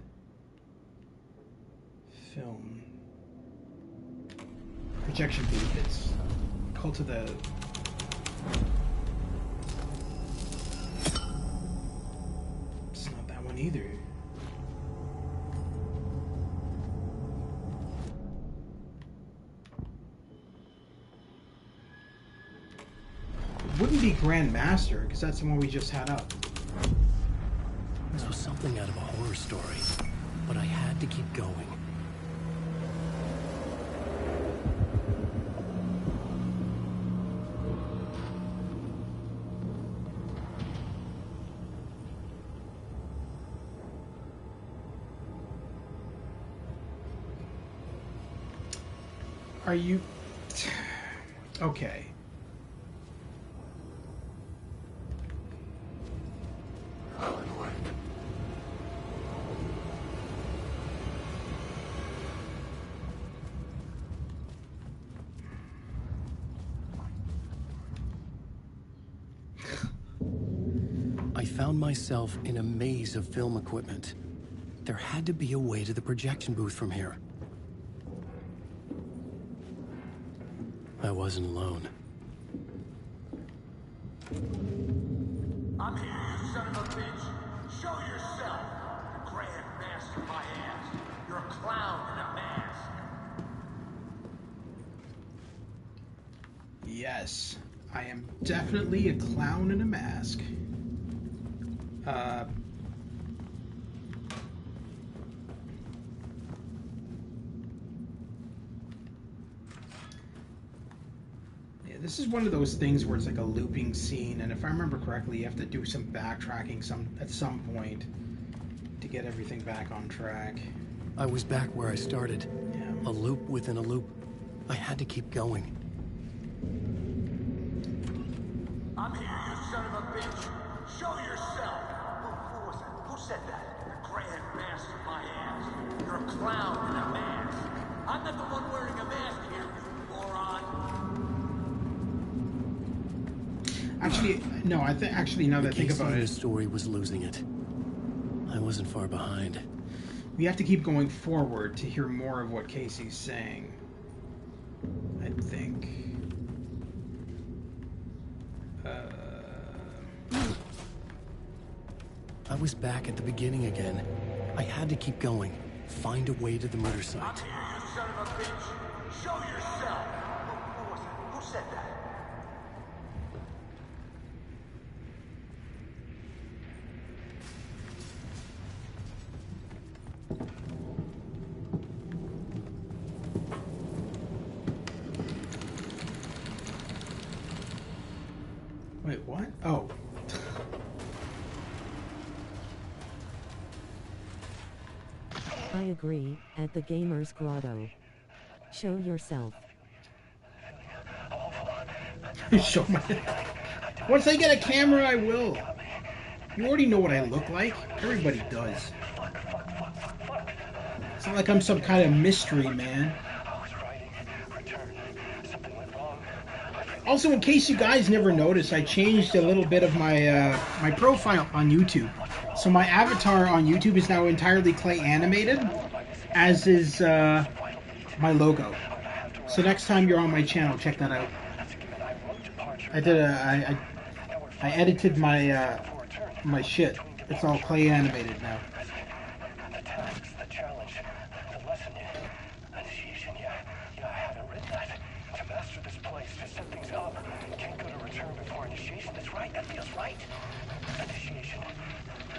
film. Projection booth. It's Cult of the... It's not that one either. It wouldn't be Grand Master, because that's the one we just had up. This was something out of a horror story, but I had to keep going. Are you... Okay. I found myself in a maze of film equipment. There had to be a way to the projection booth from here. I wasn't alone. I'm here, you son of a bitch. Show yourself. The Grand Master, my ass. You're a clown in a mask. Yes, I am definitely a clown in a mask. This is one of those things where it's like a looping scene, and if I remember correctly, you have to do some backtracking at some point to get everything back on track. I was back where I started. Yeah. A loop within a loop. I had to keep going. I'm here, you son of a bitch. Show yourself. Who was it? Who said that? The Grand Master, my ass. You're a clown in a mask. I'm not the one wearing a mask here, you moron. Actually, no. Actually, now that I think about it, this story was losing it. I wasn't far behind. we have to keep going forward to hear more of what Casey's saying. I think. I was back at the beginning again. I had to keep going. Find a way to the murder site. I'm here, you son of a bitch. Show yourself. Who was it? Who said that? Wait, what? Oh. I agree, at the Gamer's Grotto. Show yourself. Show my... Once I get a camera, I will. You already know what I look like. Everybody does. It's not like I'm some kind of mystery man. Also, in case you guys never noticed, I changed a little bit of my my profile on YouTube. So my avatar on YouTube is now entirely clay animated, as is my logo. So next time you're on my channel, check that out. I edited my My shit. It's all clay animated now. The tasks, the challenge, the lesson, initiation, yeah, I haven't written that. To master this place, to set things up, can't go to return before initiation. That's right, that feels right. Initiation.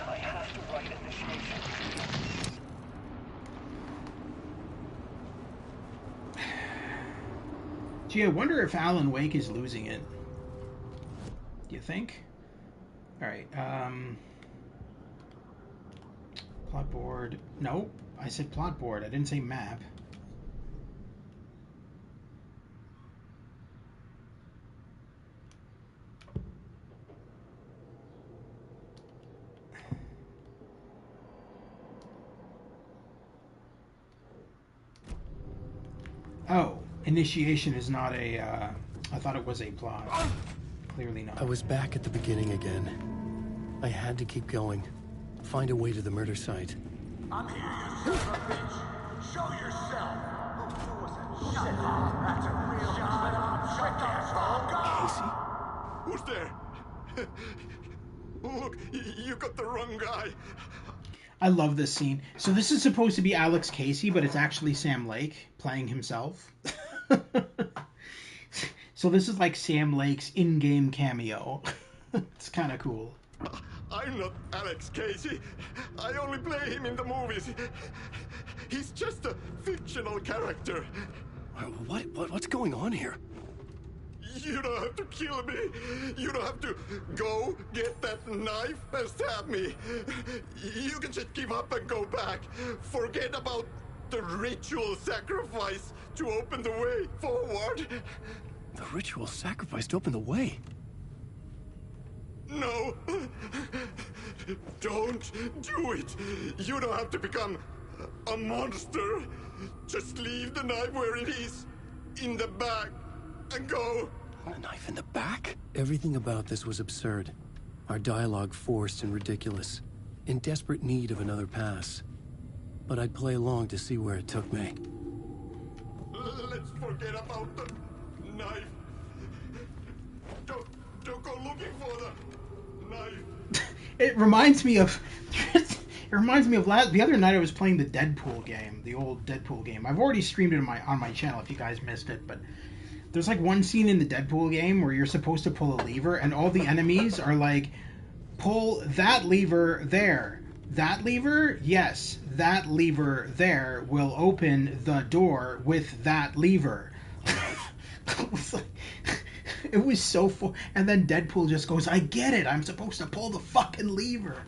I have to write initiation. Gee, I wonder if Alan Wake is losing it. Do you think? Alright, plot board. No, I said plot board. I didn't say map. Oh, initiation is not a, I thought it was a plot. Clearly not. I was back at the beginning again. I had to keep going. Find a way to the murder site. I'm here, you son of a bitch. Show yourself. Who was it? Who said that? That's a real shut up. Shut up. Casey? Who's there? Look, you got the wrong guy. I love this scene. So this is supposed to be Alex Casey, but it's actually Sam Lake playing himself. So this is like Sam Lake's in-game cameo. It's kind of cool. I'm not Alex Casey. I only play him in the movies. He's just a fictional character. What's going on here? You don't have to kill me. You don't have to go get that knife and stab me. You can just give up and go back. Forget about the ritual sacrifice to open the way forward. The ritual sacrifice to open the way? No. Don't do it. You don't have to become a monster. Just leave the knife where it is, in the back, and go. A knife in the back? Everything about this was absurd. Our dialogue forced and ridiculous. In desperate need of another pass. But I'd play along to see where it took me. Let's forget about the knife. Don't go looking for the knife. It reminds me of... the other night I was playing the Deadpool game, the old Deadpool game. I've already streamed it on my channel if you guys missed it, but there's like one scene in the Deadpool game where you're supposed to pull a lever and all the enemies are like, pull that lever there. That lever? Yes, that lever there will open the door with that lever. It was so full. And then Deadpool just goes, I get it. I'm supposed to pull the fucking lever.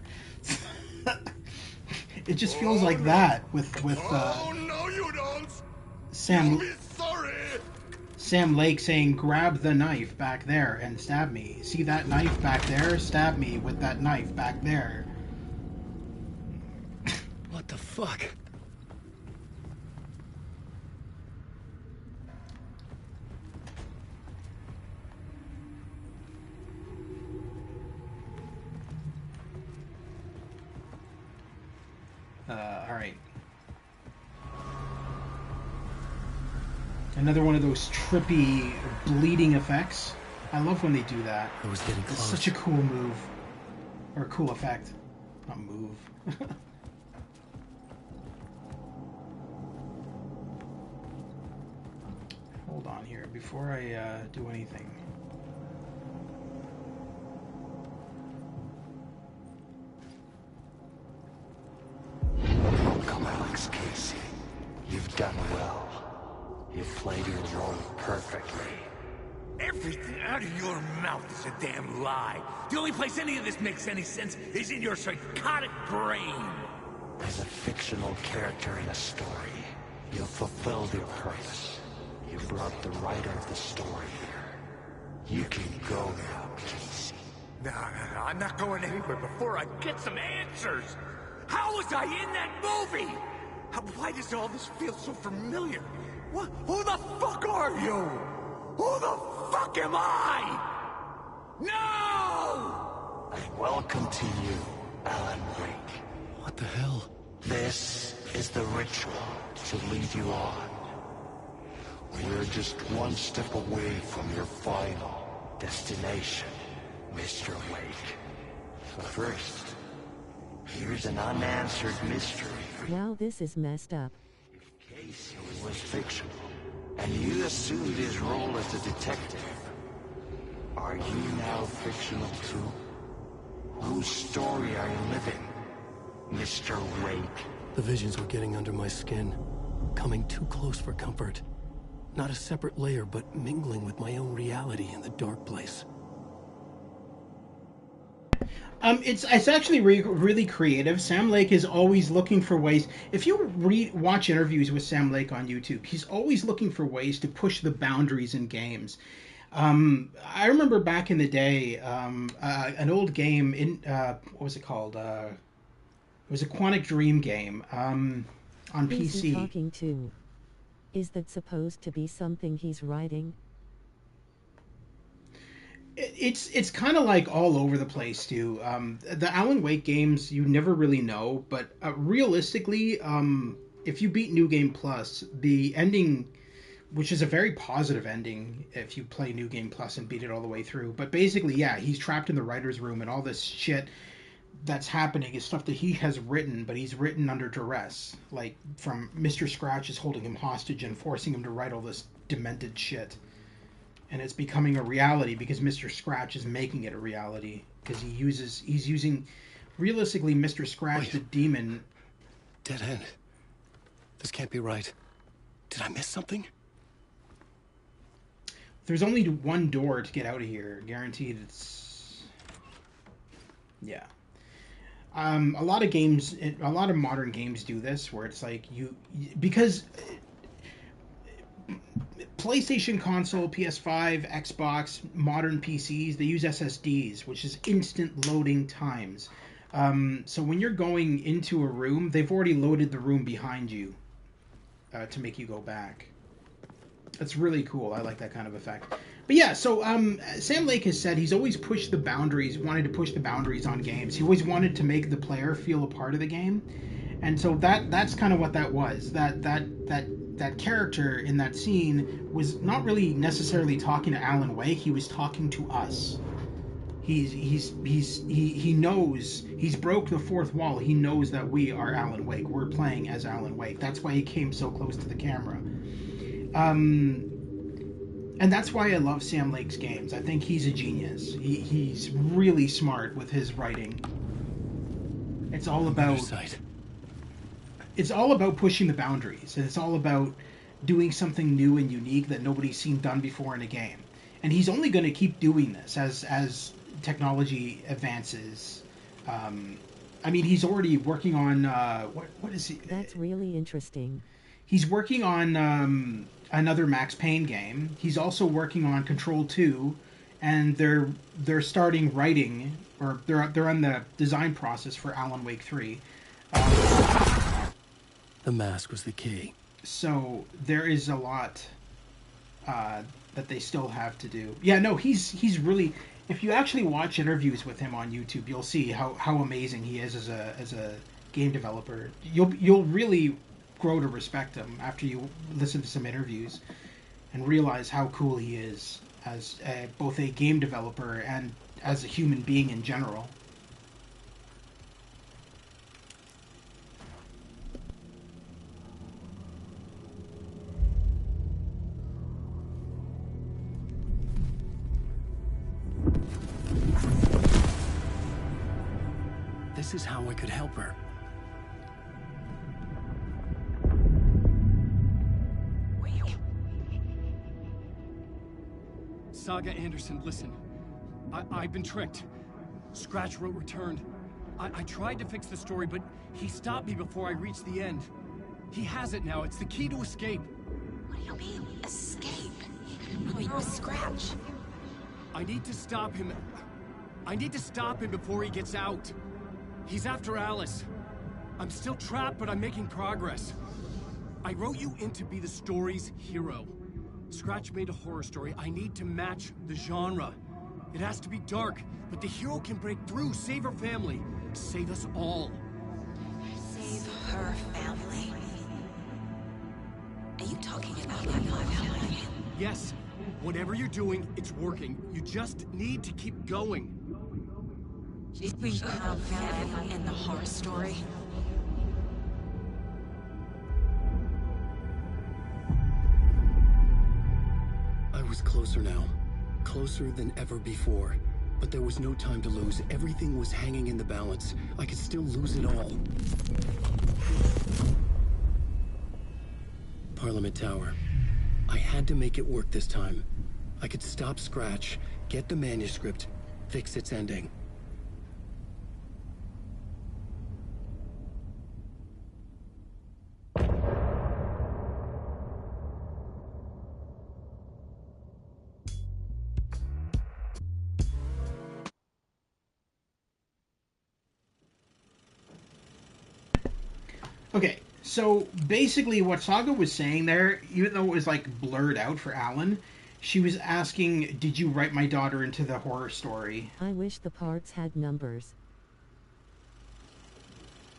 It just feels like that with Oh, no, you don't. Sam. You'll be sorry. Sam Lake saying, grab the knife back there and stab me. See that knife back there? Stab me with that knife back there. What the fuck? Alright. Another one of those trippy bleeding effects. I love when they do that. I was getting close. It's such a cool move. Or a cool effect. Not move. Hold on here before I do anything. Welcome, Alex Casey. You've done well. You've played your role perfectly. Everything out of your mouth is a damn lie. The only place any of this makes any sense is in your psychotic brain. As a fictional character in a story, you've fulfilled your purpose. You brought the writer of the story here. You can go now, Casey. No, I'm not going anywhere before I get some answers. How was I in that movie? Why does all this feel so familiar? What? Who the fuck are you? Who the fuck am I? No! And welcome to you, Alan Wake. What the hell? This is the ritual to lead you on. We're just one step away from your final destination, Mr. Wake. But first, here's an unanswered mystery. Wow, this is messed up. Casey was fictional, and you assumed his role as a detective. Are you now fictional too? Whose story are you living, Mr. Wake? The visions were getting under my skin, coming too close for comfort. Not a separate layer, but mingling with my own reality in the dark place. It's actually really creative. Sam Lake is always looking for ways. If you watch interviews with Sam Lake on YouTube, he's always looking for ways to push the boundaries in games. I remember back in the day, an old game in what was it called? It was a Quantic Dream game on PC. Who's he talking to? Is that supposed to be something he's writing? It's kind of like all over the place too. The Alan Wake games, you never really know, but realistically, if you beat New Game Plus, the ending, which is a very positive ending if you play New Game Plus and beat it all the way through. But basically, yeah, he's trapped in the writer's room, and all this shit that's happening is stuff that he has written, but he's written under duress. Like, from Mr. Scratch is holding him hostage and forcing him to write all this demented shit. And it's becoming a reality because Mr. Scratch is making it a reality. Because he's using, realistically, Mr. Scratch, the demon. Dead end. This can't be right. Did I miss something? There's only one door to get out of here. Guaranteed it's... Yeah. A lot of modern games do this, where it's like because PlayStation console, PS5, Xbox, modern PCs, they use SSDs, which is instant loading times. So when you're going into a room, they've already loaded the room behind you to make you go back. That's really cool. I like that kind of effect. But yeah, so Sam Lake has said he's always pushed the boundaries, wanted to push the boundaries on games. He always wanted to make the player feel a part of the game. And so that's kind of what that was. That character in that scene was not really necessarily talking to Alan Wake. He was talking to us. He knows, he's broke the fourth wall. He knows that we are Alan Wake. We're playing as Alan Wake. That's why he came so close to the camera. And that's why I love Sam Lake's games. I think he's a genius. He's really smart with his writing. It's all about pushing the boundaries, and it's all about doing something new and unique that nobody's seen done before in a game. And he's only going to keep doing this as technology advances. I mean, he's already working on what is he? That's really interesting. He's working on another Max Payne game. He's also working on Control 2, and they're starting writing, or they're on the design process for Alan Wake 3. The mask was the key. So there is a lot that they still have to do. Yeah, no, he's really. If you actually watch interviews with him on YouTube, you'll see how amazing he is as a game developer. You'll really grow to respect him after you listen to some interviews and realize how cool he is as both a game developer and as a human being in general. This is how I could help her. Saga Anderson, listen. I've been tricked. Scratch wrote returned. I tried to fix the story, but he stopped me before I reached the end. He has it now. It's the key to escape. What do you mean, escape? I mean, Scratch. I need to stop him. I need to stop him before he gets out. He's after Alice. I'm still trapped, but I'm making progress. I wrote you in to be the story's hero. Scratch made a horror story. I need to match the genre. It has to be dark, but the hero can break through, save her family, save us all. Save her family? Are you talking about my family? Yes. Whatever you're doing, it's working. You just need to keep going. We cannot fail in the horror story. I was closer now. Closer than ever before. But there was no time to lose. Everything was hanging in the balance. I could still lose it all. Parliament Tower. I had to make it work this time. I could stop Scratch, get the manuscript, fix its ending. Okay, so basically what Saga was saying there, even though it was like blurred out for Alan, she was asking, did you write my daughter into the horror story? I wish the parts had numbers.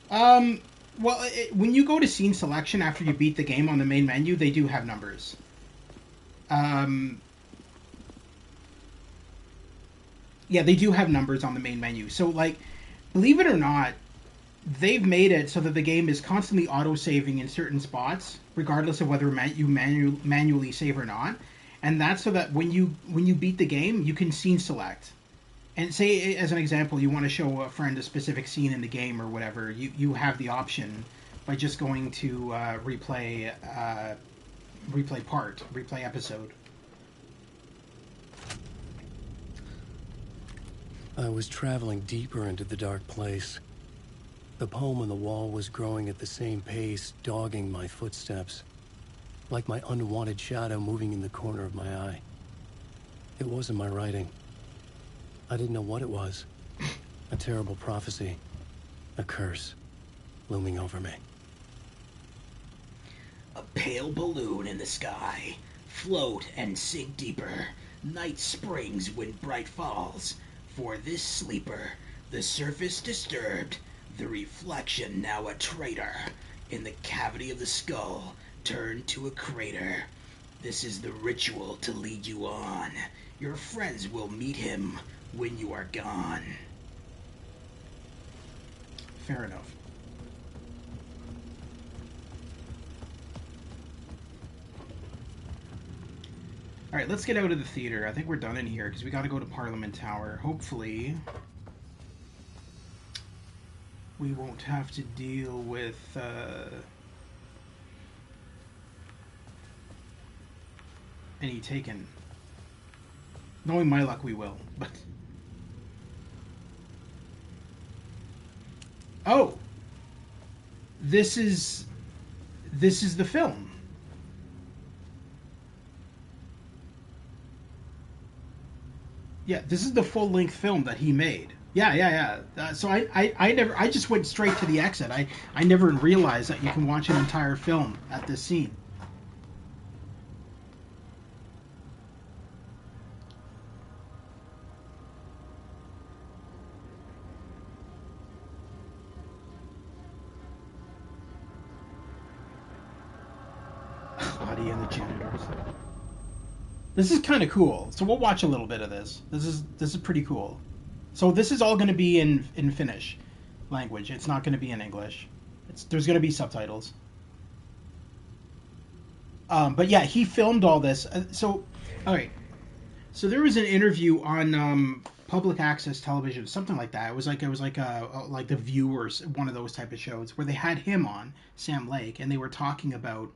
Well, when you go to scene selection after you beat the game on the main menu, they do have numbers. Yeah, they do have numbers on the main menu. So, like, believe it or not, they've made it so that the game is constantly auto-saving in certain spots, regardless of whether you manually save or not. And that's so that when you beat the game, you can scene select. And say, as an example, you want to show a friend a specific scene in the game or whatever, you have the option by just going to replay episode. I was traveling deeper into the dark place. The poem on the wall was growing at the same pace, dogging my footsteps, like my unwanted shadow moving in the corner of my eye. It wasn't my writing. I didn't know what it was. A terrible prophecy. A curse looming over me. A pale balloon in the sky. Float and sink deeper. Night springs when bright falls. For this sleeper, the surface disturbed, the reflection now a traitor. In the cavity of the skull, turned to a crater. This is the ritual to lead you on. Your friends will meet him when you are gone. Fair enough. Alright, let's get out of the theater. I think we're done in here because we got to go to Parliament Tower. Hopefully we won't have to deal with any taken. Knowing my luck, we will. But oh, this is the film. Yeah, this is the full-length film that he made. Yeah. So I just went straight to the exit. I never realized that you can watch an entire film at this scene. Buddy and the janitors. This is kind of cool. So we'll watch a little bit of this. This is pretty cool. So this is all going to be in Finnish language. It's not going to be in English. There's going to be subtitles. But yeah, he filmed all this. All right. So there was an interview on public access television, something like that. It was like The View or one of those type of shows where they had him on, Sam Lake, and they were talking about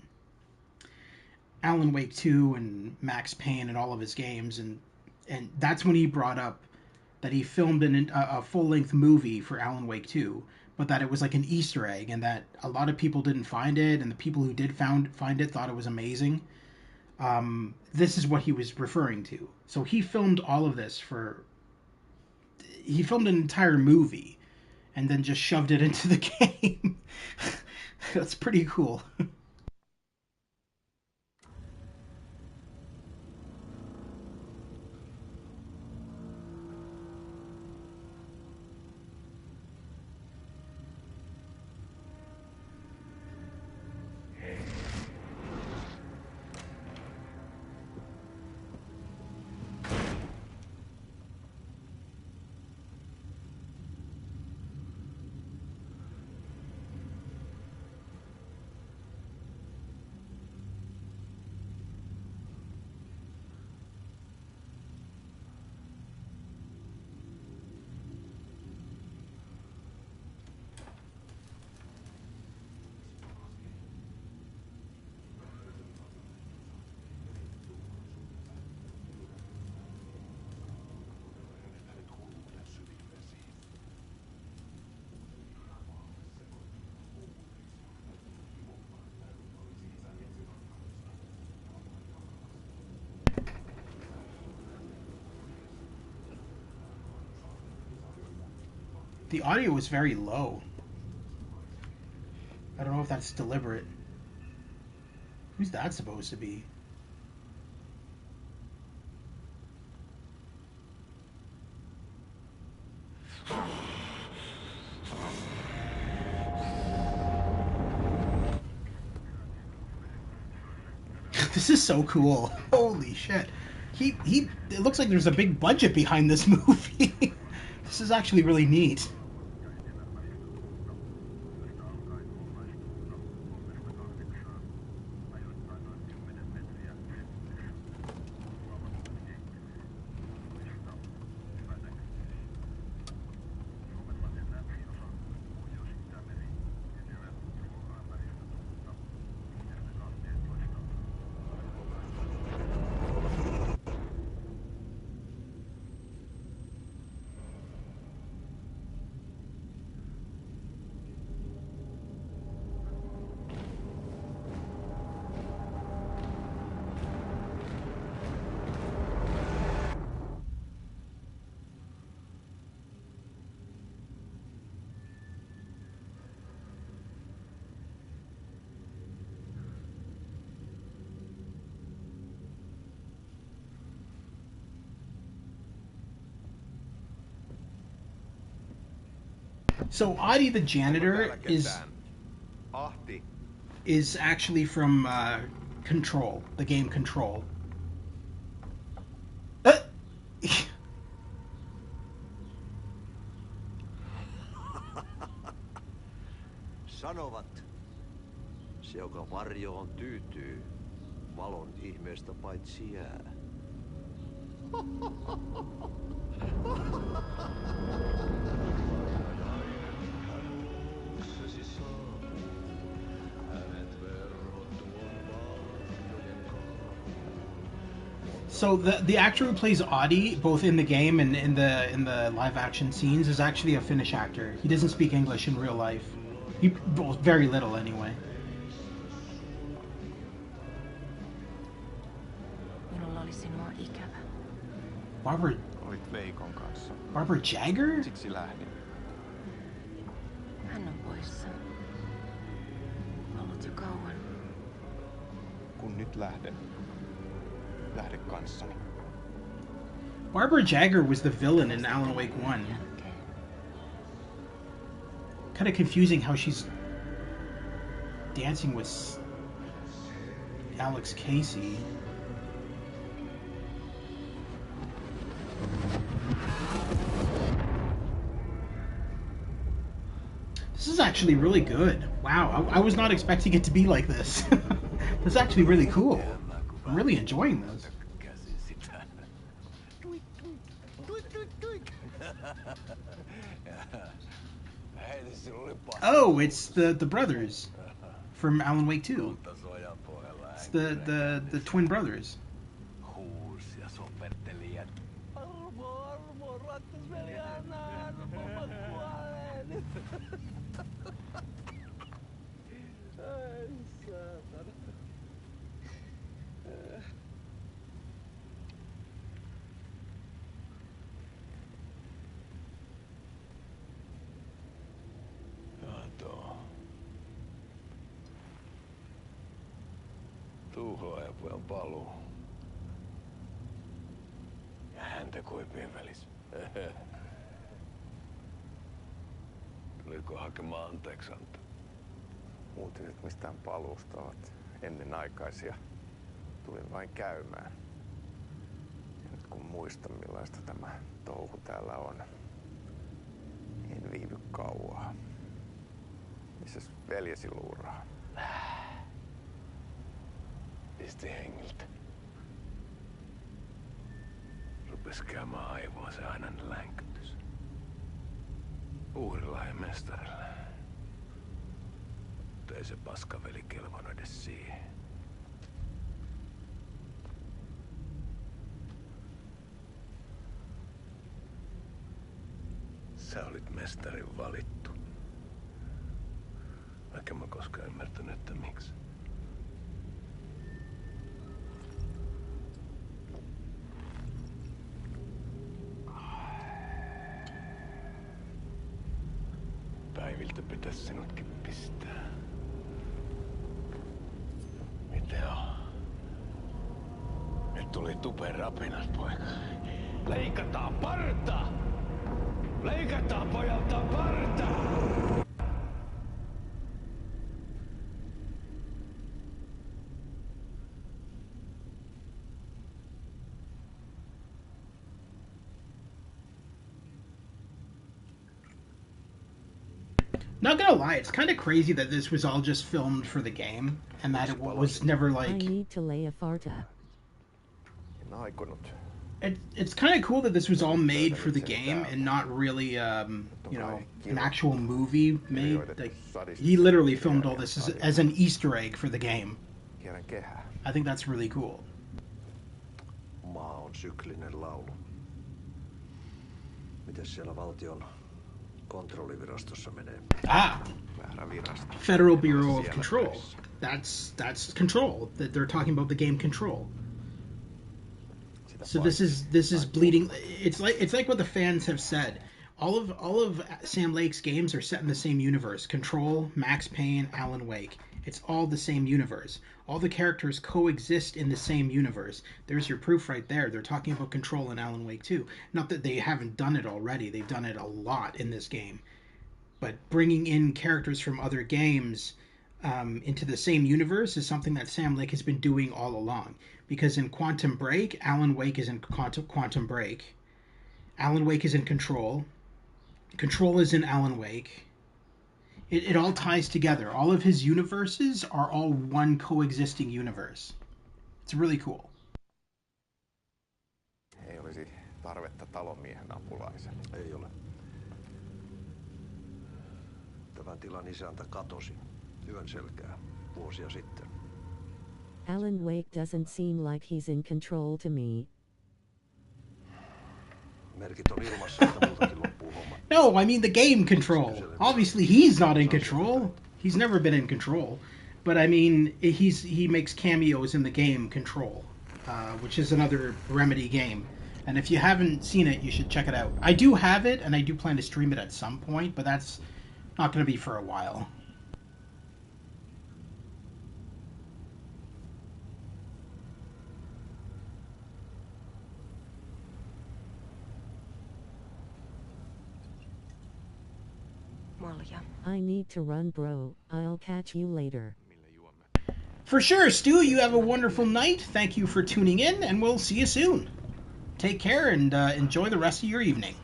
Alan Wake 2 and Max Payne and all of his games, and that's when he brought up that he filmed a full-length movie for Alan Wake 2, but that it was like an Easter egg, and that a lot of people didn't find it, and the people who did find it thought it was amazing. This is what he was referring to. So he filmed all of this he filmed an entire movie, and then just shoved it into the game. That's pretty cool. The audio was very low. I don't know if that's deliberate. Who's that supposed to be? This is so cool. Holy shit. It looks like there's a big budget behind this movie. This is actually really neat. So Adi the janitor is actually from Control, the game Control. Sanovat, se joka varjoon tyytyy, valon ihmeestä paitsi jää. So the actor who plays Adi, both in the game and in the live action scenes, is actually a Finnish actor. He doesn't speak English in real life. Well, very little anyway. Minulla oli sinua ikävä. Barbara. Olit Veikon kanssa. Barbara Jagger? Siksi lähdin. Hän on poissa. Ollut jo kauan. Kun nyt lähden. Lähde kanssani. Barbara Jagger was the villain in Alan Wake 1. Kind of confusing how she's dancing with Alex Casey. This is actually really good. Wow, I was not expecting it to be like this. This is actually really cool. I'm really enjoying this. Oh, it's the brothers from Alan Wake 2. It's the twin brothers. Tuhlaajapojan paluu. Ja häntä koipien välis. Tuliko hakemaan anteeksiantoa? Uutiset mistään paluusta ovat ennenaikaisia. Tulin vain käymään. Ja nyt kun muistan millaista tämä touhu täällä on, en viivy kauaa. Missäs veljesi luuraa? Pisti hengiltä. Rupes käymään aivoa se aina länkytys. Uhrilla ja mestarilla. Mutta ei se paskaveli kelvannut edes siihen. Sä olit mestarin valittu. Vaikka mä koskaan ymmärtänyt, että miksi. päiviltä pitäisi sinutkin pistää. Mitä on? Nyt tuli tuperapinat, poika. Leikataan parta! Leikataan pojalta parta! Not gonna lie, it's kind of crazy that this was all just filmed for the game, and that it was never I like... need to lay a farta. It's kind of cool that this was all made for the game and not really, you know, an actual movie made. Like, he literally filmed all this as an Easter egg for the game. I think that's really cool. Maa on syklinen laulu. Mites siellä valtion kontrollivirastossa menee? Federal Bureau of Control. That's Control. That they're talking about the game Control. So this is bleeding. It's like what the fans have said. All of Sam Lake's games are set in the same universe. Control, Max Payne, Alan Wake. It's all the same universe. All the characters coexist in the same universe. There's your proof right there. They're talking about Control and Alan Wake 2. Not that they haven't done it already. They've done it a lot in this game. But bringing in characters from other games into the same universe is something that Sam Lake has been doing all along. Because in Quantum Break, Alan Wake is in Quantum Break. Alan Wake is in Control. Control is in Alan Wake. It all ties together. All of his universes are all one coexisting universe. It's really cool. Ei olisi tarvetta talonmiehen apulaisen. Ei ole. Tämän tilan isäntä katosi yön selkää vuosia sitten. Alan Wake doesn't seem like he's in control to me. Merkit on ilmassa, että multakin loppuu homma. No, I mean the game Control. Obviously he's not in control. He's never been in control. But I mean, he makes cameos in the game Control, which is another Remedy game. And if you haven't seen it, you should check it out. I do have it, and I do plan to stream it at some point, but that's not going to be for a while. I need to run, bro. I'll catch you later. For sure, Stu, you have a wonderful night. Thank you for tuning in, and we'll see you soon. Take care and enjoy the rest of your evening.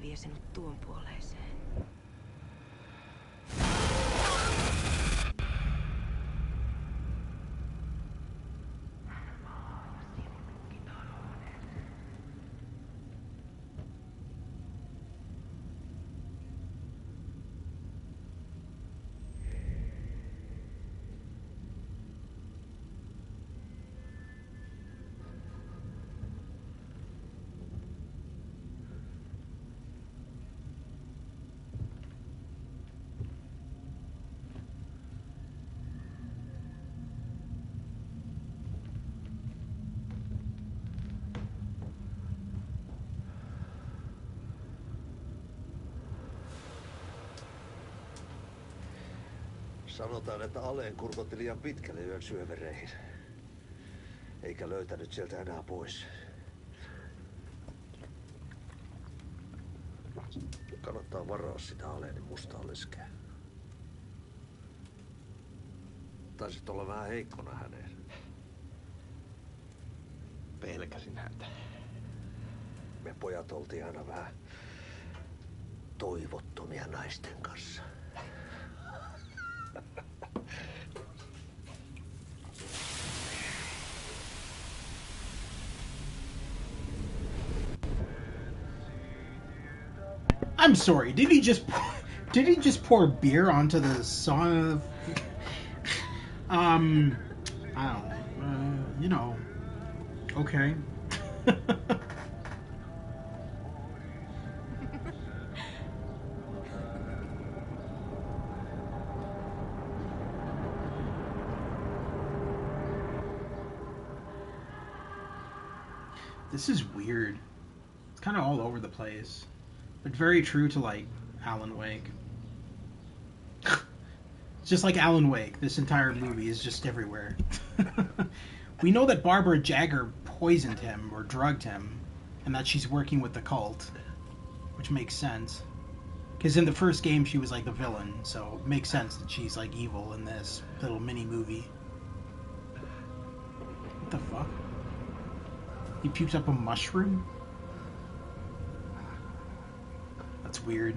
Vie sinut tuon puoleiseen. Sanotaan, että Aleen kurkotti liian pitkälle yön syövereihin. Eikä löytänyt sieltä enää pois. Kannattaa varaa sitä Aleenin mustaa leskeä. Taisit olla vähän heikkona häneen. Pelkäsin häntä. Me pojat oltiin aina vähän toivottomia naisten kanssa. I'm sorry, did he just Did he just pour beer onto the sauna? I don't know. You know. Okay. This is weird. It's kind of all over the place, but very true to like Alan Wake. It's just like Alan Wake. This entire movie is just everywhere. We know that Barbara Jagger poisoned him or drugged him, and that she's working with the cult, which makes sense. Because in the first game she was like the villain, so it makes sense that she's like evil in this little mini movie. What the fuck? He pukes up a mushroom? That's weird.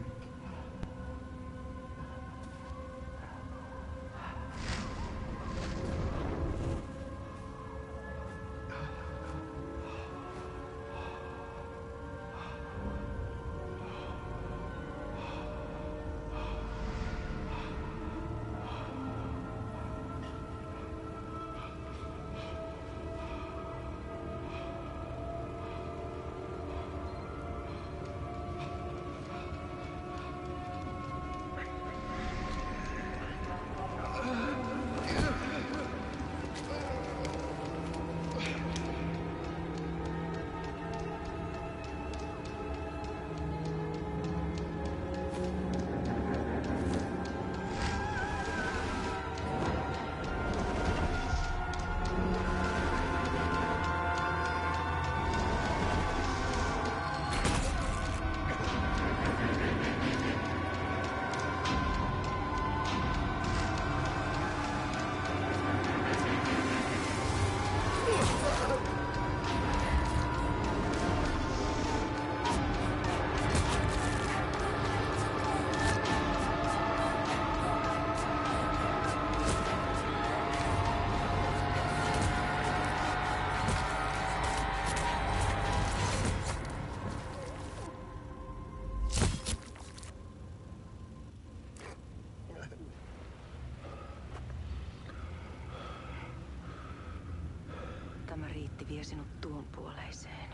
Tämä riitti vie sinut tuon puoleiseen.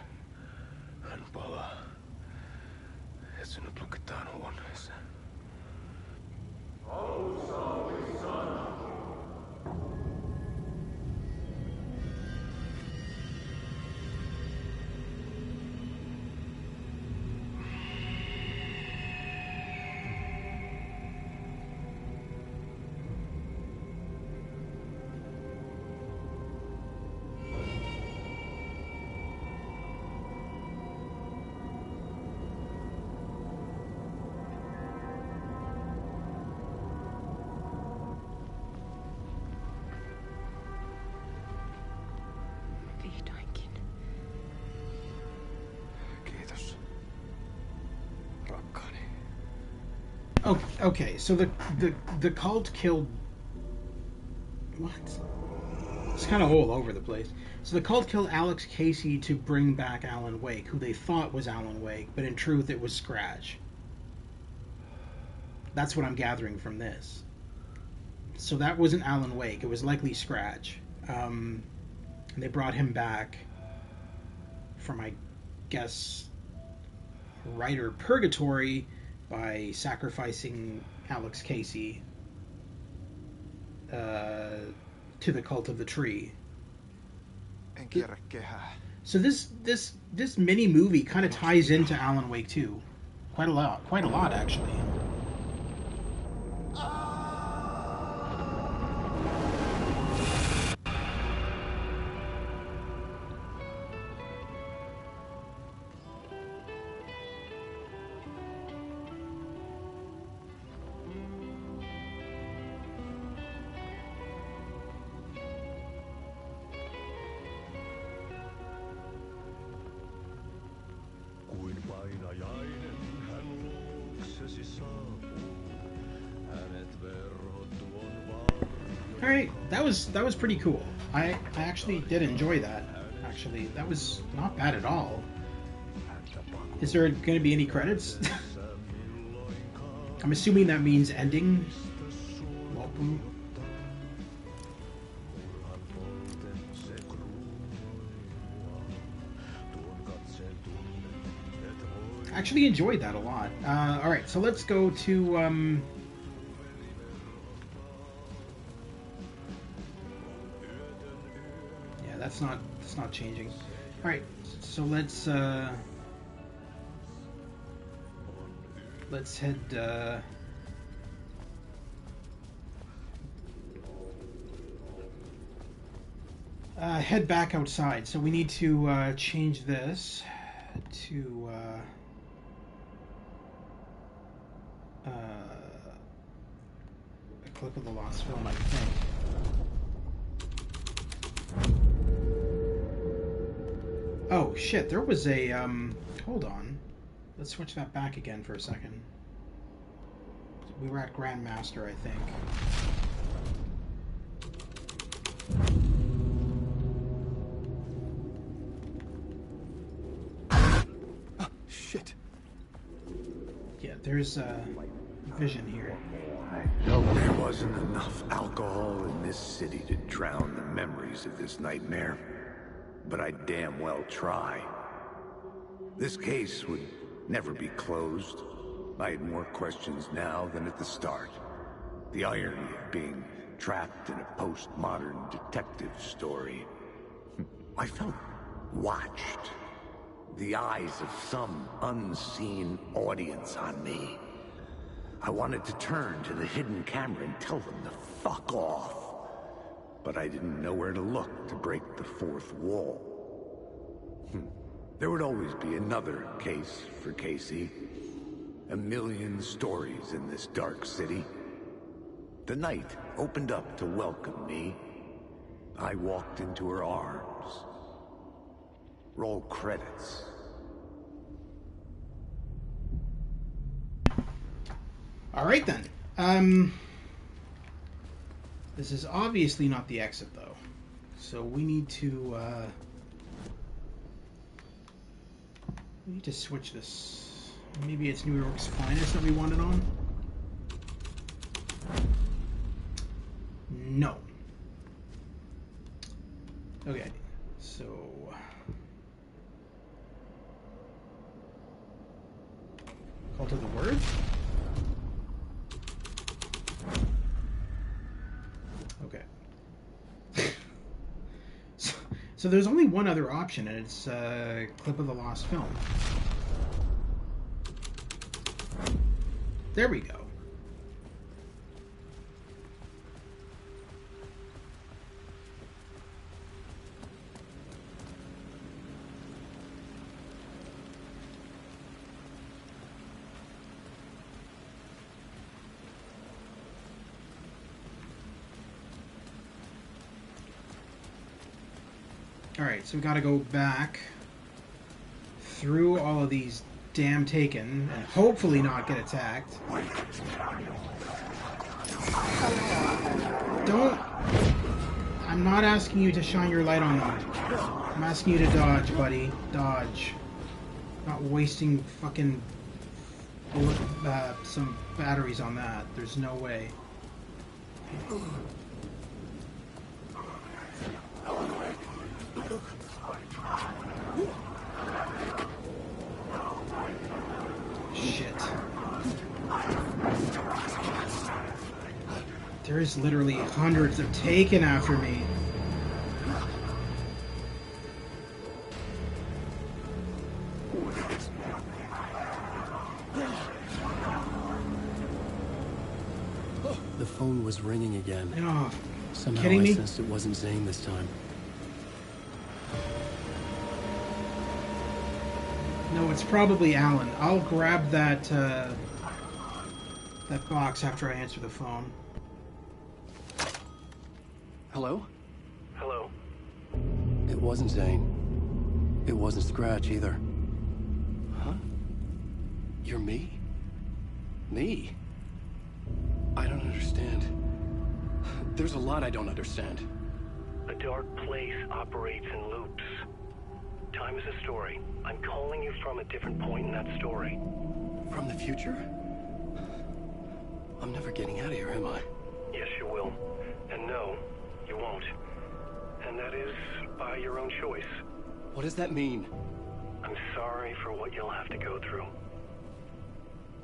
Hän palaa. Ja sinut lukitaan huoneeseen. Alussa oli sana. Okay, so the cult killed... What? It's kind of all over the place. So the cult killed Alex Casey to bring back Alan Wake, who they thought was Alan Wake, but in truth it was Scratch. That's what I'm gathering from this. So that wasn't Alan Wake, it was likely Scratch. And they brought him back from, I guess, writer purgatory by sacrificing Alex Casey to the cult of the tree. So this mini movie kind of ties into Alan Wake 2 quite a lot actually. Alright, that was pretty cool. I actually did enjoy that. Actually, that was not bad at all. Is there going to be any credits? I'm assuming that means ending. Welcome. I actually enjoyed that a lot. Alright, so let's go to... Yeah, that's not changing. Alright, so let's head... head back outside. So we need to change this to... a clip of the lost film, I think. Oh shit, there was a hold on. Let's switch that back again for a second. We were at Grandmaster, I think. Shit. Yeah, there's vision here. There wasn't enough alcohol in this city to drown the memories of this nightmare, but I damn well try. This case would never be closed. I had more questions now than at the start. The irony of being trapped in a postmodern detective story. I felt watched. The eyes of some unseen audience on me. I wanted to turn to the hidden camera and tell them to fuck off. But I didn't know where to look to break the fourth wall. There would always be another case for Casey. A million stories in this dark city. The night opened up to welcome me. I walked into her arms. Roll credits. All right then. This is obviously not the exit though, so we need to switch this. Maybe it's New York's Finest that we want it on. No. Okay, so Cult of the Word. Okay. So there's only one other option, and it's clip of the lost film. There we go. Alright, so we gotta go back through all of these damn Taken and hopefully not get attacked. Don't... I'm not asking you to shine your light on them. I'm asking you to dodge, buddy. Dodge. Not wasting fucking some batteries on that. There's no way. Shit. There's literally hundreds of Taken after me. The phone was ringing again. Oh, somehow kidding I me? sensed it wasn't Zane this time. No, it's probably Alan. I'll grab that that box after I answer the phone. Hello? Hello? It wasn't Zane. It wasn't Scratch either. Huh? You're me? Me? I don't understand. There's a lot I don't understand. A dark place operates in loops. Time is a story. I'm calling you from a different point in that story. From the future? I'm never getting out of here, am I? Yes, you will. And no, you won't. And that is by your own choice. What does that mean? I'm sorry for what you'll have to go through.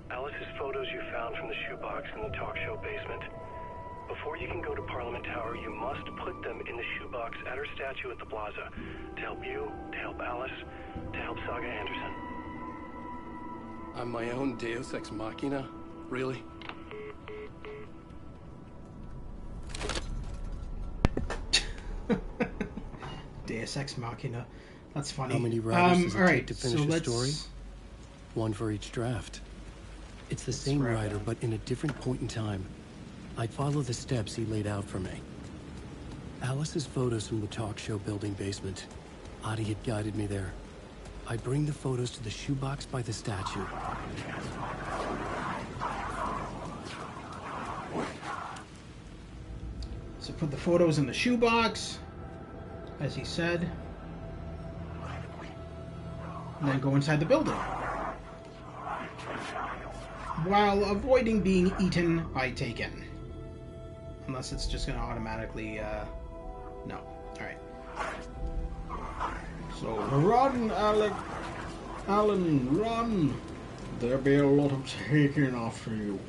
Alice's photos you found from the shoebox in the talk show basement. Before you can go to Parliament Tower, you must put them in the shoebox at her statue at the plaza. To help you, to help Alice, to help Saga Anderson. I'm my own Deus Ex Machina? Really? Deus Ex Machina. That's funny. How many writers does it all take right, to finish so a story? One for each draft. It's the same writer, but in a different point in time. I'd follow the steps he laid out for me. Alice's photos from the talk show building basement. Adi had guided me there. I'd bring the photos to the shoebox by the statue. So put the photos in the shoebox, as he said, and then go inside the building, while avoiding being eaten by Taken. Unless it's just going to automatically, no. Alright. So, run, Alan, run! There'll be a lot of Taken after you.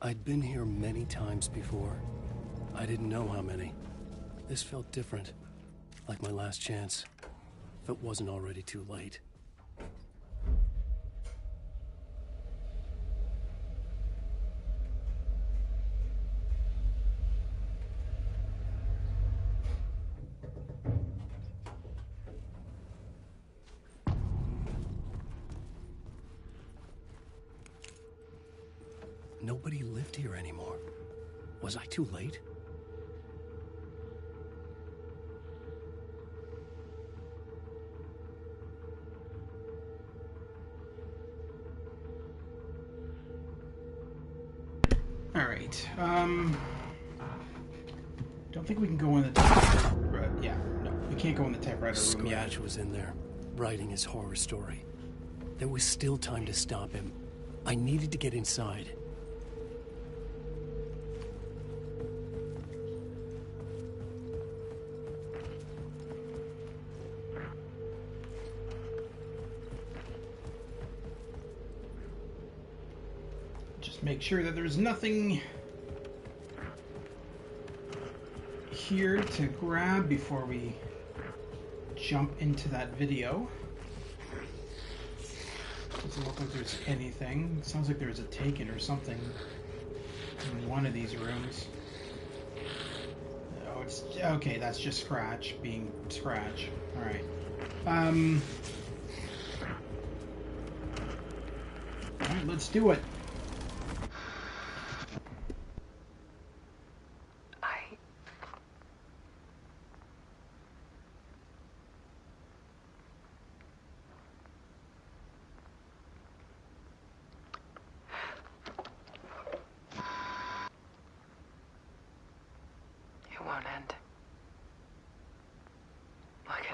I'd been here many times before. I didn't know how many. This felt different. Like my last chance. If it wasn't already too late. Nobody lived here anymore. Was I too late? Alright, don't think we can go in the typewriter. Yeah, no, we can't go in the typewriter room yet. Scratch was in there, writing his horror story. There was still time to stop him. I needed to get inside. Just make sure that there's nothing here to grab before we jump into that video. Doesn't look like there's anything. It sounds like there's a Taken or something in one of these rooms. Oh, it's okay. That's just Scratch being Scratch. All right. All right. Let's do it.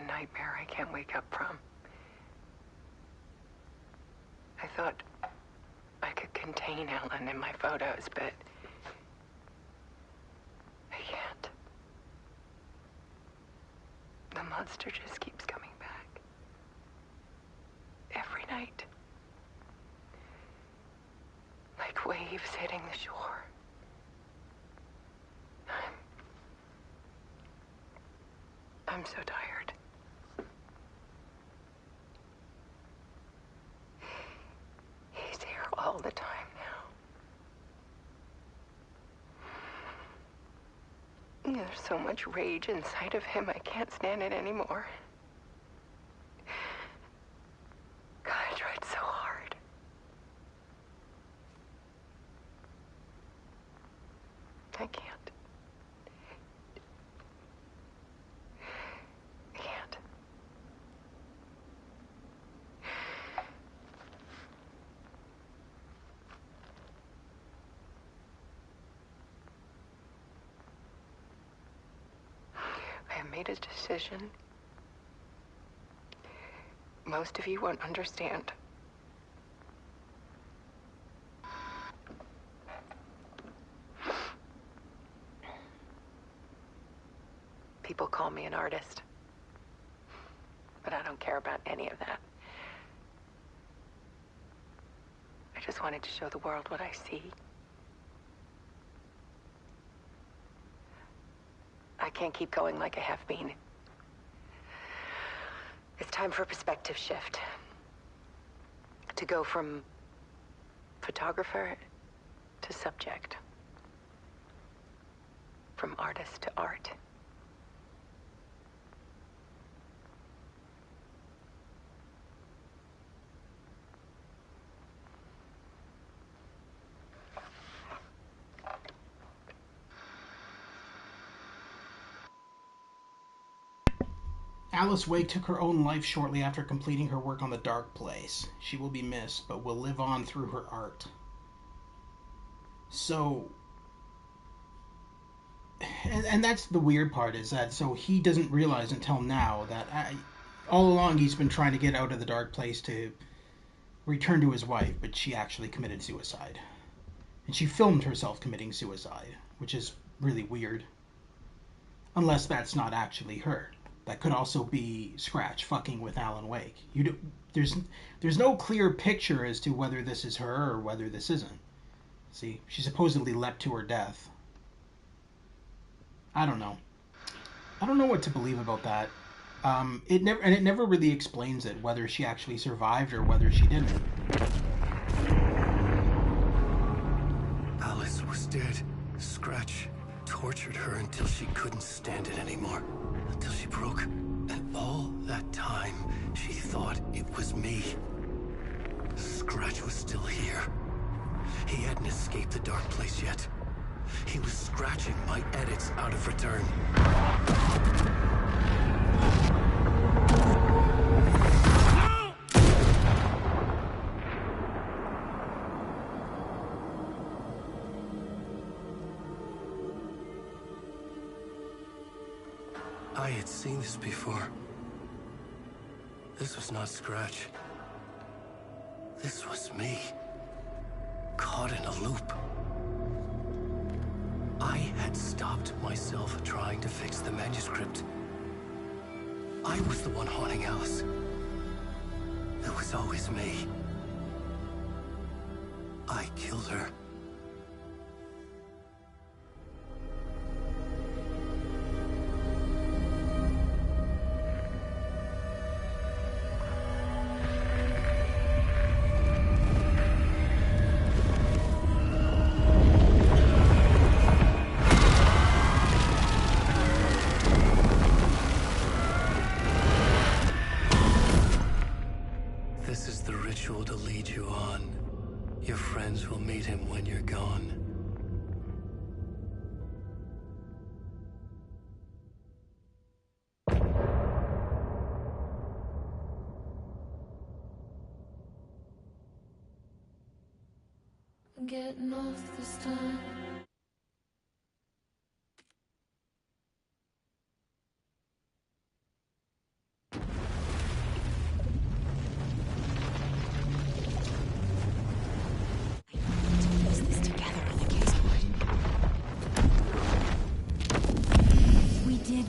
Nightmare I can't wake up from. I thought I could contain Alan in my photos, but I can't. The monster just keeps coming back. Every night. Like waves hitting the shore. I'm so tired. He's here all the time now. There's so much rage inside of him, I can't stand it anymore. God, I tried so hard. I can't. I made a decision. most of you won't understand. People call me an artist, but I don't care about any of that. I just wanted to show the world what I see. I can't keep going like I have been. It's time for a perspective shift. To go from photographer to subject. From artist to art. Alice Wake took her own life shortly after completing her work on The Dark Place. She will be missed, but will live on through her art. So... And that's the weird part, is that so he doesn't realize until now that all along he's been trying to get out of The Dark Place to return to his wife, but she actually committed suicide. And she filmed herself committing suicide, which is really weird. Unless that's not actually her. That could also be Scratch fucking with Alan Wake. There's no clear picture as to whether this is her or whether this isn't. See, she supposedly leapt to her death. I don't know. I don't know what to believe about that. It never really explains it, whether she actually survived or whether she didn't. Alice was dead. Scratch tortured her until she couldn't stand it anymore. Until she broke. And all that time, she thought it was me. Scratch was still here. He hadn't escaped the Dark Place yet. He was scratching my edits out of return. No! I had seen this before. This was not Scratch. This was me. Caught in a loop. I had stopped myself trying to fix the manuscript. I was the one haunting Alice. It was always me. I killed her. This is the ritual to lead you on. Your friends will meet him when you're gone. Getting off this time.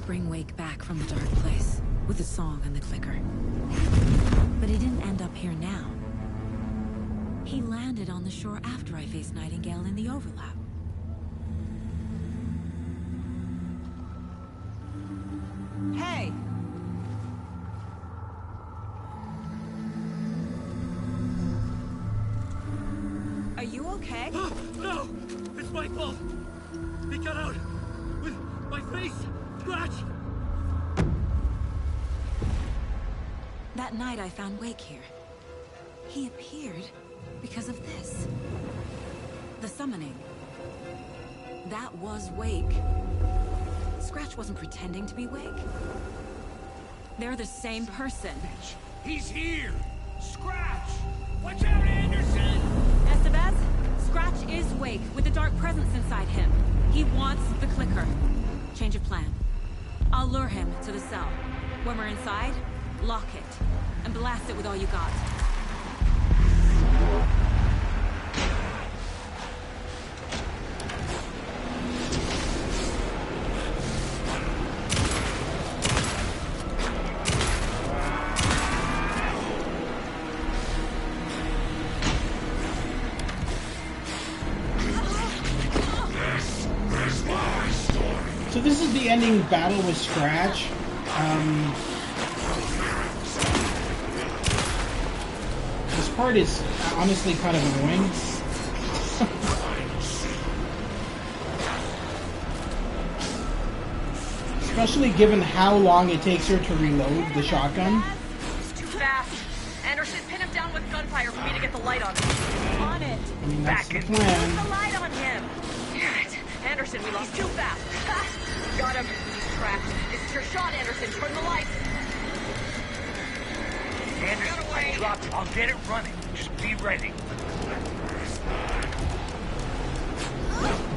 Bring Wake back from the Dark Place with the song and the clicker. But he didn't end up here now. He landed on the shore after I faced Nightingale in the overlap. Hey! Are you okay? No! It's my fault! He got out with my face! Scratch! That night I found Wake here. He appeared because of this. The summoning. That was Wake. Scratch wasn't pretending to be Wake. They're the same person. He's here! Scratch! Watch out, Anderson! Estevez, Scratch is Wake with the dark presence inside him. He wants the clicker. Change of plan. I'll lure him to the cell. When we're inside, Lock it. And blast it with all you got. So this is the ending battle with Scratch. This part is honestly kind of annoying. Especially given how long it takes her to reload the shotgun. It's too fast. Anderson, pin him down with gunfire for me to get the light on him. On it. I mean, that's the Put plan. the light on him. Damn it. Anderson, we lost too fast. Ha! Got him. He's trapped. This is your shot, Anderson. Turn the lights. Anderson, I dropped it. I'll get it running. Just be ready.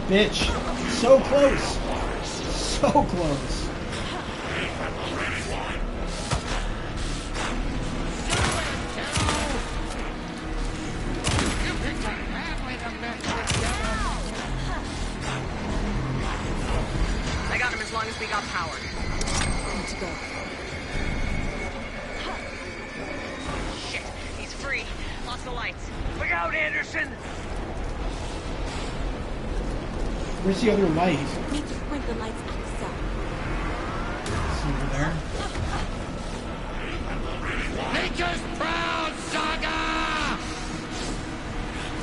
Bitch. So close. So close. I got him as long as we got power. Let's go. Shit. He's free. Lost the lights. Look out, Anderson! Where's the other light? Need to point the lights at the cell. It's over there. Make us proud, Saga!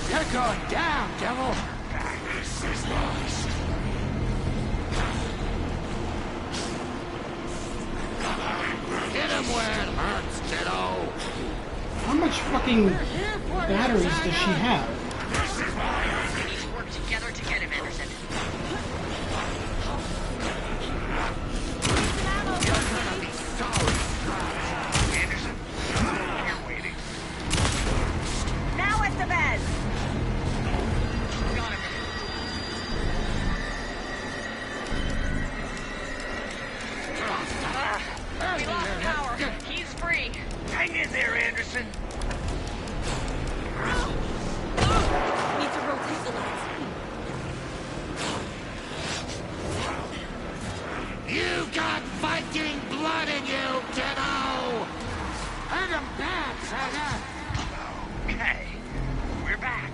You're going down, devil! This is lost. Get him where it hurts, kiddo! How much fucking batteries does she have? We need to work together to get him, Anderson. You're gonna be sorry, Anderson. You're waiting. Now at the bed! Got him. We lost power. He's free. Hang in there, Anderson. Need to rotate the lights. You got Viking blood in you, kiddo! Hurt him bad, Saga! Okay, we're back.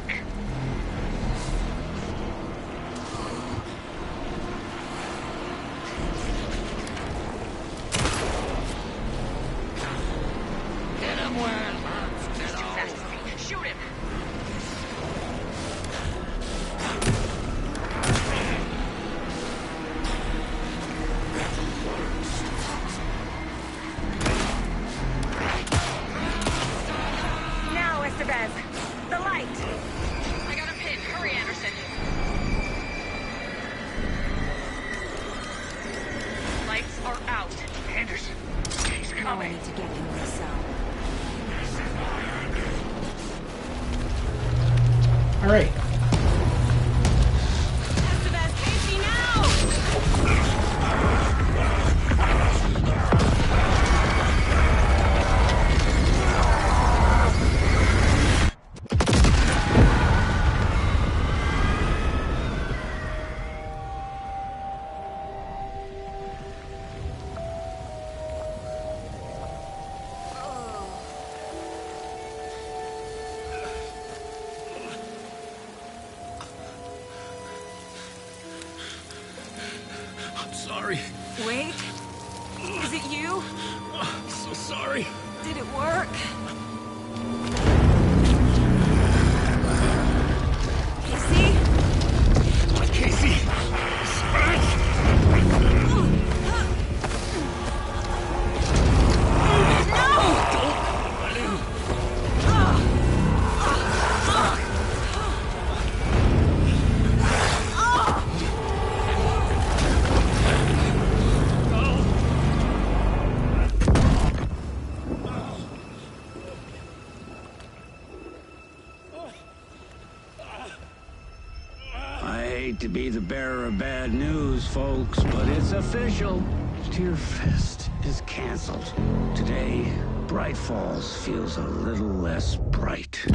Get him where it hurts, kiddo! Shoot him! Now, Estevez! The light! I got a pin. Hurry, Anderson. Lights are out. Anderson, he's Now I coming. need to get him in the cell. All right. Estevez, Casey, now! I'm sorry. Wait. Is it you? I'm so sorry. Did it work? Casey? Casey! I hate to be the bearer of bad news, folks, but it's official. Tear Fest is canceled. Today, Bright Falls feels a little less bright.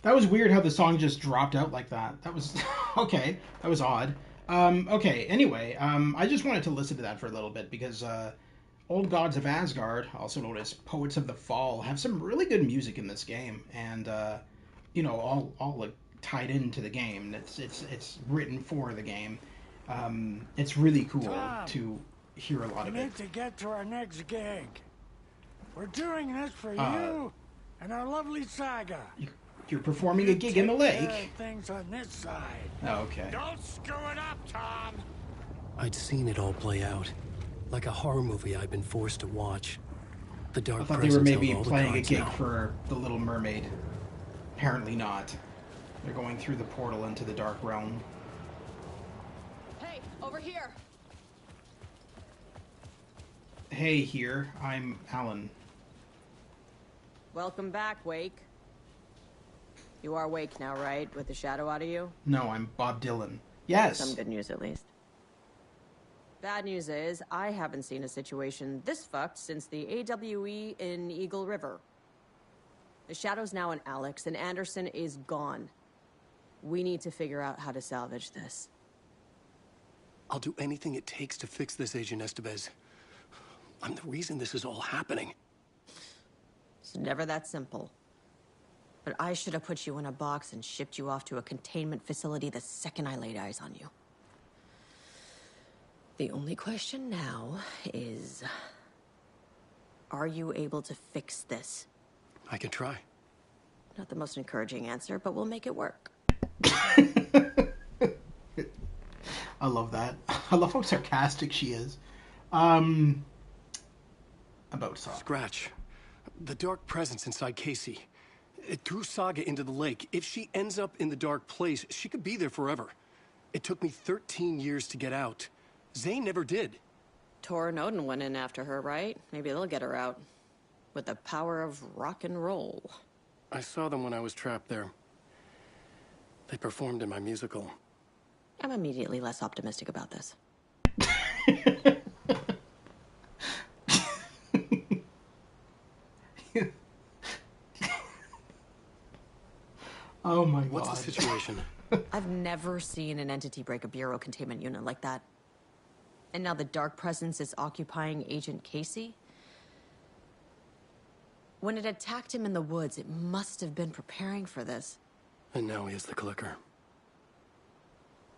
That was weird how the song just dropped out like that. That was okay. That was odd. Okay. Anyway, I just wanted to listen to that for a little bit because Old Gods of Asgard, also known as Poets of the Fall, have some really good music in this game, and you know, all like tied into the game. It's written for the game. It's really cool to hear a lot of it. We need to get to our next gig. We're doing this for you and our lovely Saga. You're performing a gig in the lake. Things on this side. Oh, okay. Don't screw it up, Tom. I'd seen it all play out, like a horror movie I'd been forced to watch. The dark I thought they presence were maybe held all the playing a cards gig now. for The Little Mermaid. Apparently not. They're going through the portal into the Dark Realm. Hey, over here. Hey, here. I'm Alan. Welcome back, Wake. You are Wake now, right? With the shadow out of you? No, I'm Bob Dylan. Yes. Some good news, at least. Bad news is, I haven't seen a situation this fucked since the AWE in Eagle River. The shadow's now in Alex, and Anderson is gone. We need to figure out how to salvage this. I'll do anything it takes to fix this, Agent Estevez. I'm the reason this is all happening. It's never that simple. But I should have put you in a box and shipped you off to a containment facility the second I laid eyes on you. The only question now is... are you able to fix this? I can try. Not the most encouraging answer, but we'll make it work. I love that. I love how sarcastic she is. About Saga. Scratch. The dark presence inside Casey. It threw Saga into the lake. If she ends up in the dark place, she could be there forever. It took me 13 years to get out. Zane never did. Tor and Odin went in after her, right? Maybe they'll get her out. With the power of rock and roll. I saw them when I was trapped there. They performed in my musical. I'm immediately less optimistic about this. Oh my god. What's the situation? I've never seen an entity break a bureau containment unit like that. And now the dark presence is occupying Agent Casey? When it attacked him in the woods, it must have been preparing for this. And now he has the clicker.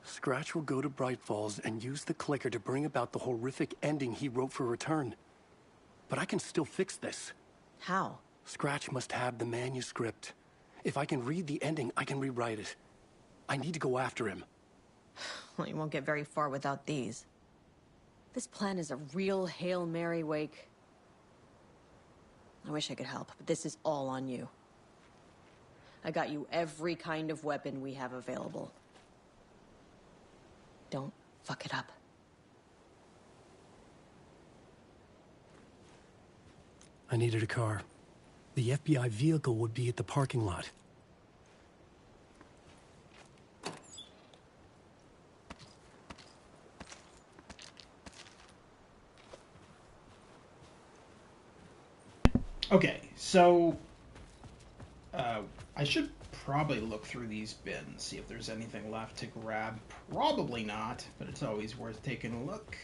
Scratch will go to Bright Falls and use the clicker to bring about the horrific ending he wrote for Return. But I can still fix this. How? Scratch must have the manuscript. If I can read the ending, I can rewrite it. I need to go after him. Well, you won't get very far without these. This plan is a real Hail Mary, Wake. I wish I could help, but this is all on you. I got you every kind of weapon we have available. Don't fuck it up. I needed a car. The FBI vehicle would be at the parking lot. Okay, so I should probably look through these bins, see if there's anything left to grab. Probably not, but it's always worth taking a look.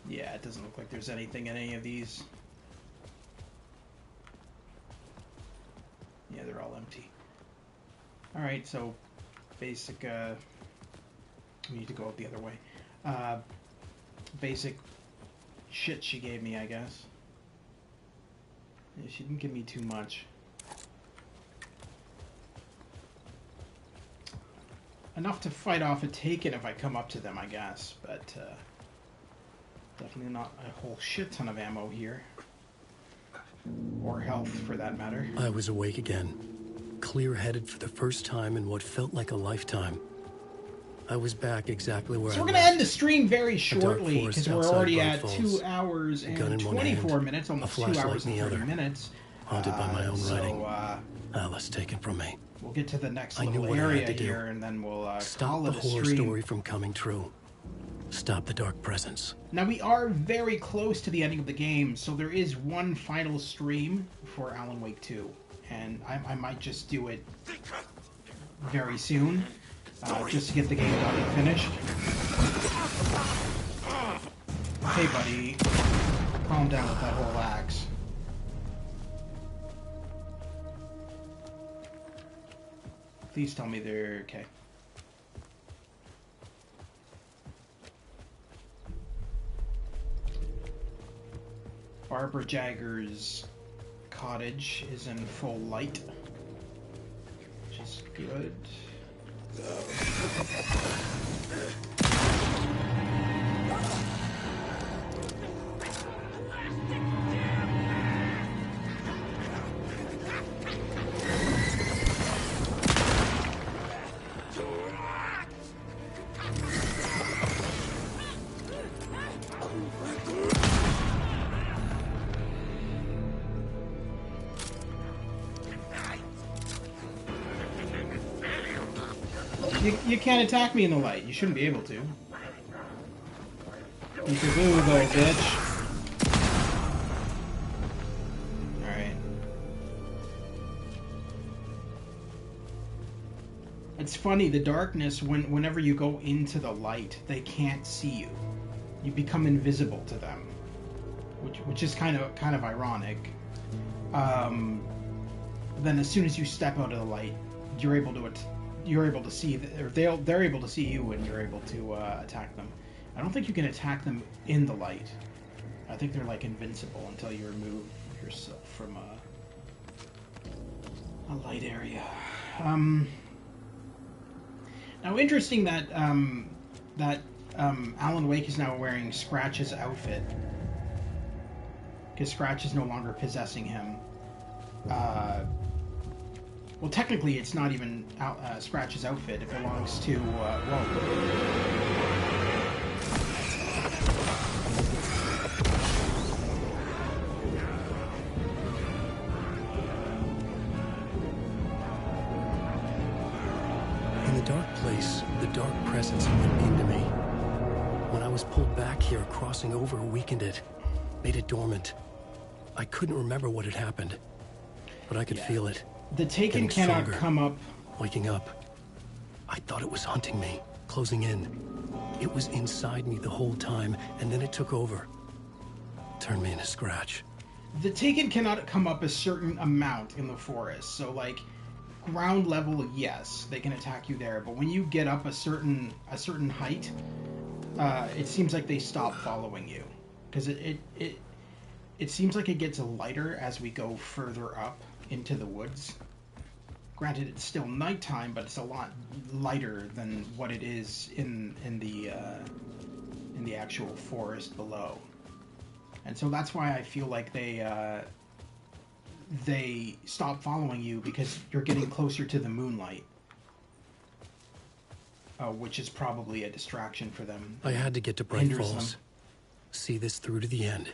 Yeah, it doesn't look like there's anything in any of these. Yeah, they're all empty. Alright, so basic, we need to go out the other way. Basic shit she gave me, I guess. Yeah, she didn't give me too much. Enough to fight off a Taken if I come up to them, I guess, but definitely not a whole shit ton of ammo here. Or health, for that matter. I was awake again, clear-headed for the first time in what felt like a lifetime. I was back exactly where I was. So we're going to end the stream very shortly, because we're already at 2 hours and 24 minutes, almost 2 hours and 30 minutes. Haunted by my own writing. Alice taken from me. We'll get to the next little area here, and then we'll stop call the it a horror stream. story from coming true. Stop the dark presence. Now, we are very close to the ending of the game, so there is one final stream for Alan Wake 2. And I might just do it very soon, just to get the game done and finished. Hey, buddy. Calm down with that whole axe. Please tell me they're okay. Barbara Jagger's cottage is in full light, which is good. You can't attack me in the light. You shouldn't be able to. You can move, little bitch. Alright. It's funny, the darkness, whenever you go into the light, they can't see you. You become invisible to them. Which is kind of ironic. Then as soon as you step out of the light, you're able to see, or they're able to see you, and you're able to attack them. I don't think you can attack them in the light. I think they're like invincible until you remove yourself from a light area. Now, interesting that Alan Wake is now wearing Scratch's outfit, because Scratch is no longer possessing him. Well, technically, it's not even Scratch's outfit. It belongs to, In the dark place, the dark presence went into me. When I was pulled back here, crossing over weakened it, made it dormant. I couldn't remember what had happened, but I could feel it. The Taken cannot come up. Waking up. I thought it was hunting me, closing in. It was inside me the whole time, and then it took over. Turned me into Scratch. The Taken cannot come up a certain amount in the forest. So, like, ground level, yes, they can attack you there. But when you get up a certain height, it seems like they stop following you. Because it seems like it gets lighter as we go further up into the woods. Granted, it's still nighttime, but it's a lot lighter than what it is in the actual forest below. And so that's why I feel like they stop following you, because you're getting closer to the moonlight, which is probably a distraction for them. I had to get to Bright Falls. See this through to the end.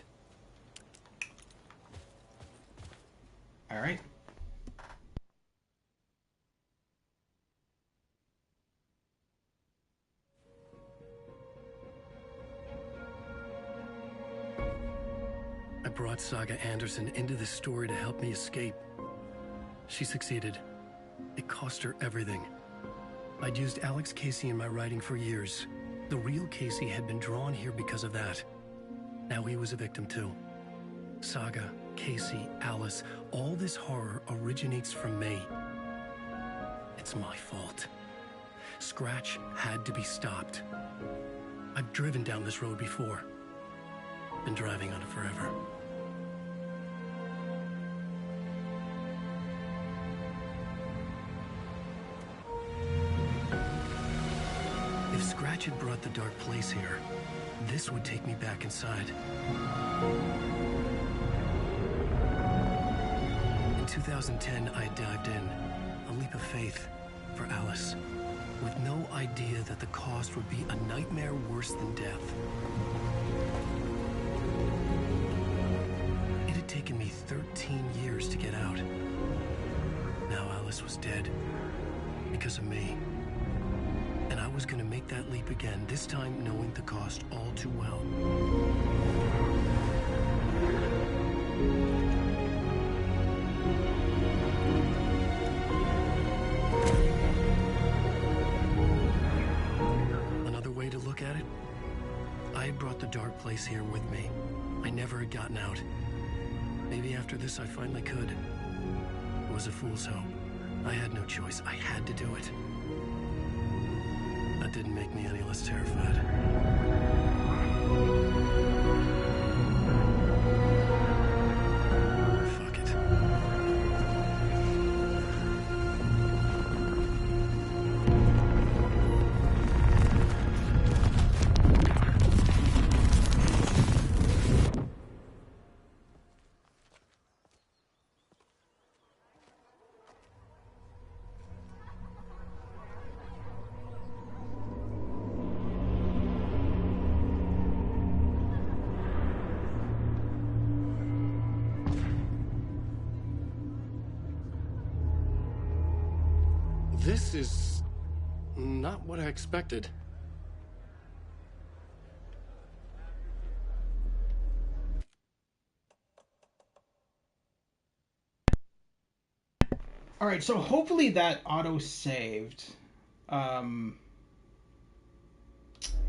All right. I brought Saga Anderson into this story to help me escape. She succeeded. It cost her everything. I'd used Alex Casey in my writing for years. The real Casey had been drawn here because of that. Now he was a victim too. Saga, Casey, Alice, all this horror originates from me. It's my fault. Scratch had to be stopped. I've driven down this road before. Been driving on it forever. If Scratch had brought the dark place here, this would take me back inside. In 2010, I dived in, a leap of faith for Alice, with no idea that the cost would be a nightmare worse than death. It had taken me 13 years to get out. Now Alice was dead, because of me. And I was going to make that leap again, this time knowing the cost all too well. Another way to look at it, I had brought the dark place here with me. I never had gotten out. Maybe after this I finally could. It was a fool's hope. I had no choice. I had to do it. That didn't make me any less terrified. Fuck it. This is not what I expected. All right, so hopefully that auto-saved.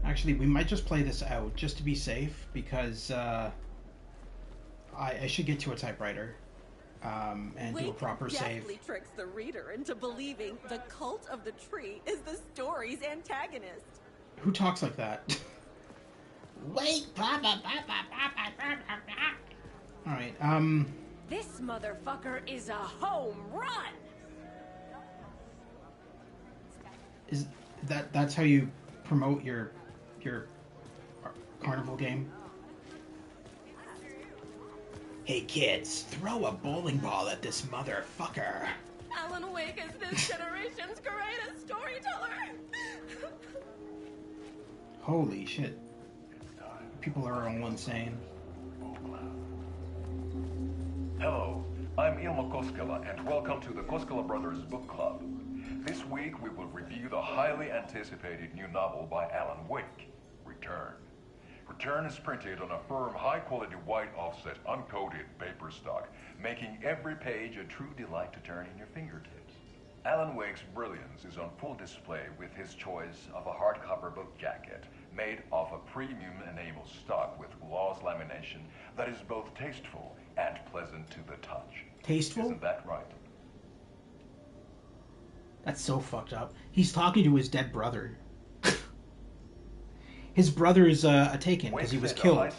Actually, we might just play this out just to be safe, because I should get to a typewriter and do a proper save. Deftly tricks the reader into believing the cult of the tree is the story's antagonist. Who talks like that? Wait, all right. This motherfucker is a home run. Is that's how you promote your carnival game? Hey kids, throw a bowling ball at this motherfucker. Alan Wake is this generation's greatest storyteller. Holy shit. People are all insane. Hello, I'm Ilmo Koskela, and welcome to the Koskela Brothers Book Club. This week we will review the highly anticipated new novel by Alan Wake, Return. Return is printed on a firm, high-quality white offset, uncoated paper stock, making every page a true delight to turn in your fingertips. Alan Wake's brilliance is on full display with his choice of a hardcover book jacket made of a premium enamel stock with gloss lamination that is both tasteful and pleasant to the touch. Tasteful? Isn't that right? That's so fucked up. He's talking to his dead brother. His brother is a taken because he was killed by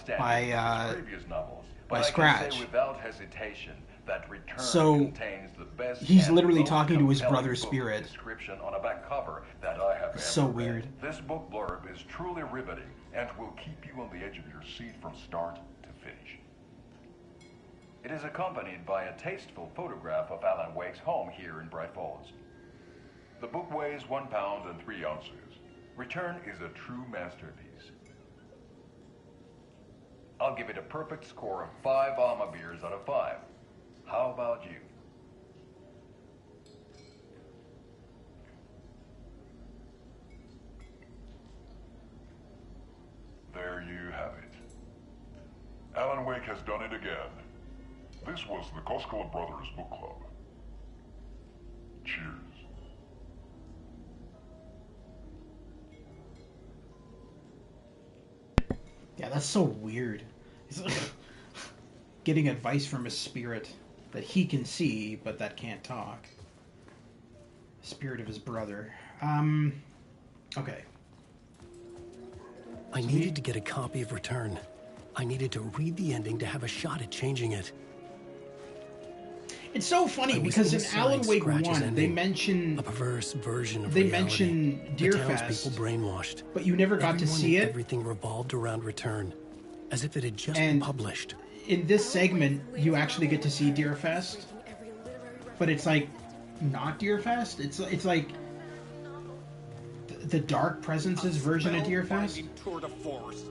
Scratch. I can say without hesitation that Return So contains the best he's and literally most talking to his compelling brother's book spirit. description on a back cover that I have So ever read. weird. This book blurb is truly riveting and will keep you on the edge of your seat from start to finish. It is accompanied by a tasteful photograph of Alan Wake's home here in Bright Falls. The book weighs 1 pound and 3 ounces. Return is a true masterpiece. I'll give it a perfect score of 5 Alma beers out of 5. How about you? There you have it. Alan Wake has done it again. This was the Koskela Brothers Book Club. Cheers. Yeah, that's so weird. Getting advice from a spirit that he can see, but that can't talk. Spirit of his brother. Okay. I needed to get a copy of Return. I needed to read the ending to have a shot at changing it. It's so funny because in Alan Wake 1, they mention a perverse version of they reality. mention The Deerfest, townspeople brainwashed, but you never got to Everyone see and it. Everything revolved around Return, as if it had just And been published. In this segment, you actually get to see Deerfest, but it's like not Deerfest. It's like the Dark Presence's version of Deerfest. Tour de force.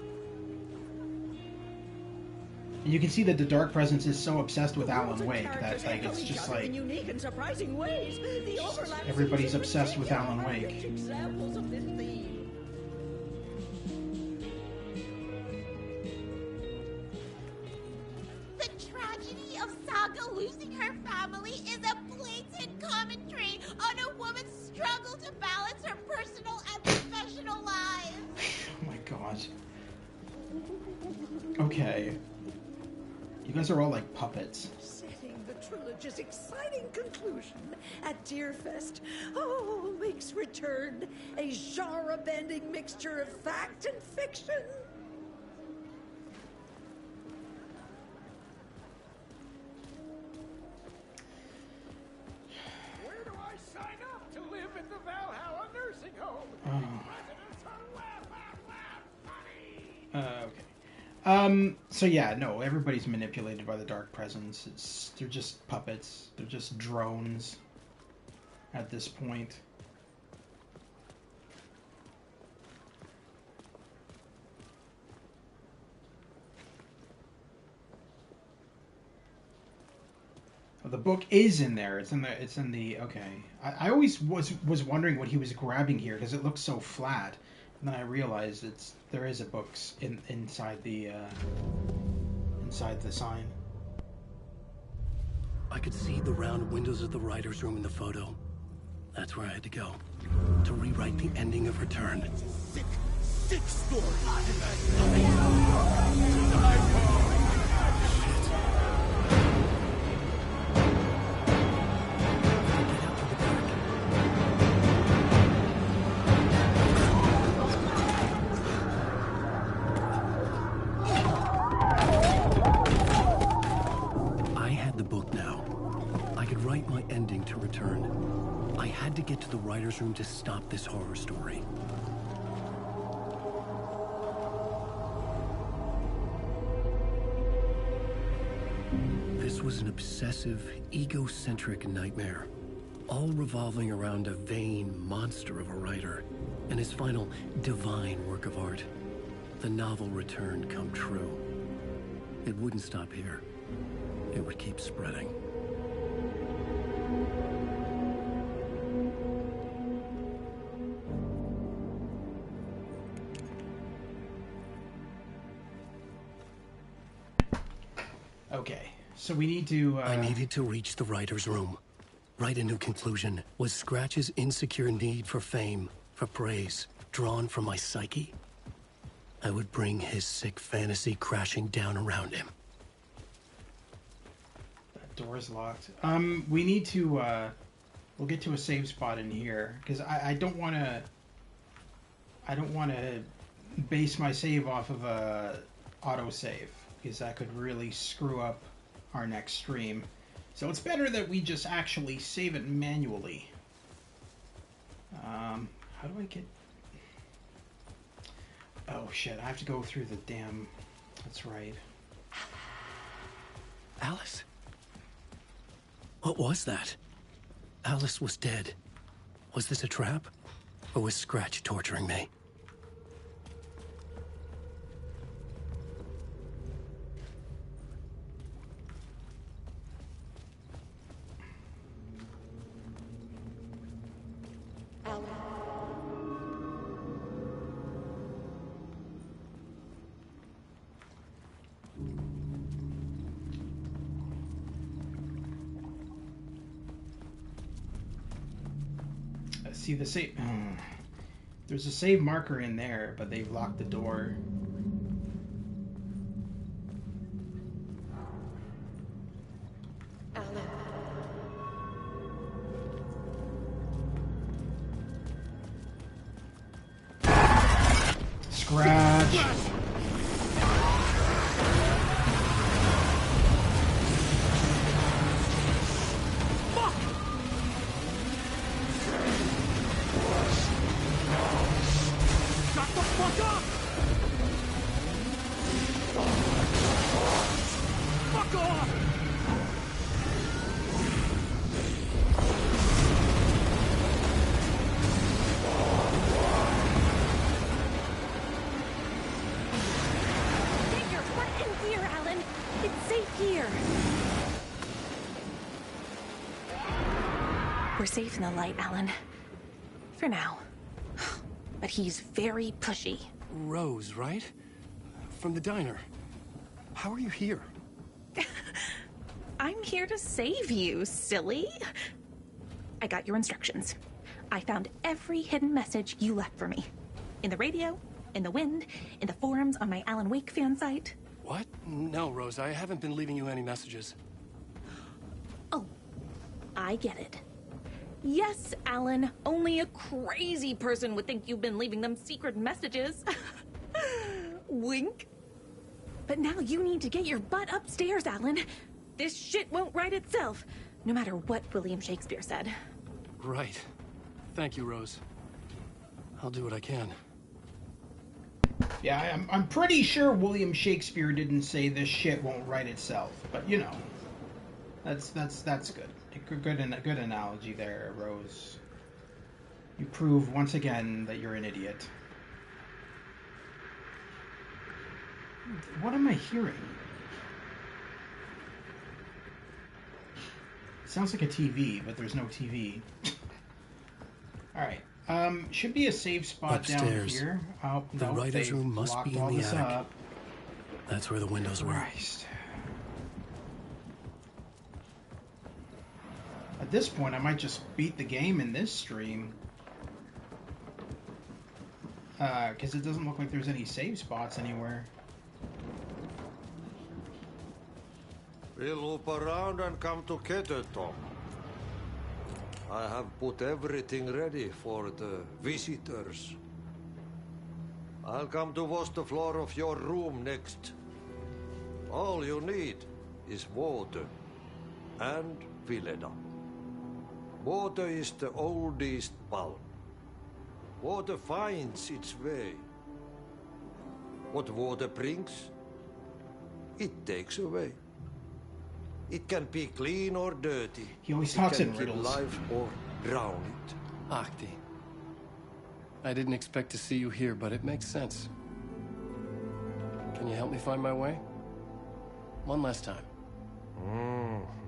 And you can see that the Dark Presence is so obsessed with Alan Worlds and Wake that characters like echo it's each just other like in unique and surprising ways. The overlap everybody's seems obsessed with ridiculous. Alan Wake. Examples of this theme. The tragedy of Saga losing her family is a blatant commentary on a woman's struggle to balance her personal and professional lives. Oh my god. Okay. You guys are all like puppets. Setting the trilogy's exciting conclusion at Deerfest. Oh, makes return a genre-bending mixture of fact and fiction. Where do I sign up to live in the Valhalla nursing home? Residents are Okay. So yeah, no, everybody's manipulated by the Dark Presence. They're just puppets. They're just drones at this point. The book is in there. It's in the okay. I always was wondering what he was grabbing here because it looks so flat. And then I realized there is a book inside the sign. I could see the round windows of the writer's room in the photo. That's where I had to go. To rewrite the ending of Return. Sick story. To get to the writer's room to stop this horror story. This was an obsessive, egocentric nightmare, all revolving around a vain monster of a writer and his final divine work of art, the novel Return come true. It wouldn't stop here. It would keep spreading. Okay, so we need to... I needed to reach the writer's room. Write a new conclusion. Was Scratch's insecure need for fame, for praise, drawn from my psyche? I would bring his sick fantasy crashing down around him. That door's locked. We need to, we'll get to a save spot in here, because I don't want to base my save off of a autosave, because that could really screw up our next stream. So it's better that we just actually save it manually. How do I get... Oh shit, I have to go through the damn... That's right. Alice? What was that? Alice was dead. Was this a trap? Or was Scratch torturing me? See the save... There's a save marker in there, but they've locked the door. Scratch! We're safe in the light, Alan. For now. But he's very pushy. Rose, right? From the diner. How are you here? I'm here to save you, silly. I got your instructions. I found every hidden message you left for me. In the radio, in the wind, in the forums on my Alan Wake fan site. What? No, Rose, I haven't been leaving you any messages. Oh, I get it. Yes, Alan, only a crazy person would think you've been leaving them secret messages. Wink. But now you need to get your butt upstairs, Alan. This shit won't right itself, no matter what William Shakespeare said. Right. Thank you, Rose. I'll do what I can. Yeah, I'm pretty sure William Shakespeare didn't say this shit won't right itself, but you know, that's good. Good analogy there, Rose. You prove once again that you're an idiot. What am I hearing? It sounds like a TV, but there's no TV. Alright. Should be a safe spot upstairs. Down here. Oh, the no, writer's room must be in the attic. Up. That's where the windows were. Christ. At this point, I might just beat the game in this stream. Because it doesn't look like there's any save spots anywhere. We'll loop around and come together, Tom. I have put everything ready for the visitors. I'll come to wash the floor of your room next. All you need is water and Vileda. Water is the oldest bulb. Water finds its way. What water brings, it takes away. It can be clean or dirty. He always talks in riddles. It can riddles. keep life or drown it. Ahti. I didn't expect to see you here, but it makes sense. Can you help me find my way? One last time.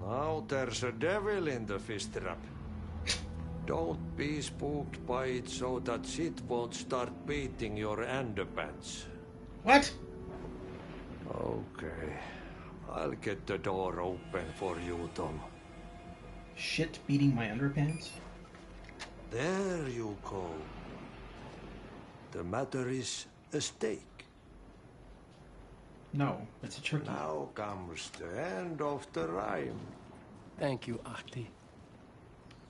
Now there's a devil in the fish trap. Don't be spooked by it so that shit won't start beating your underpants. What? Okay. I'll get the door open for you, Tom. Shit beating my underpants? There you go. The matter is a steak. No, it's a turkey. Now comes the end of the rhyme. Thank you, Ahti.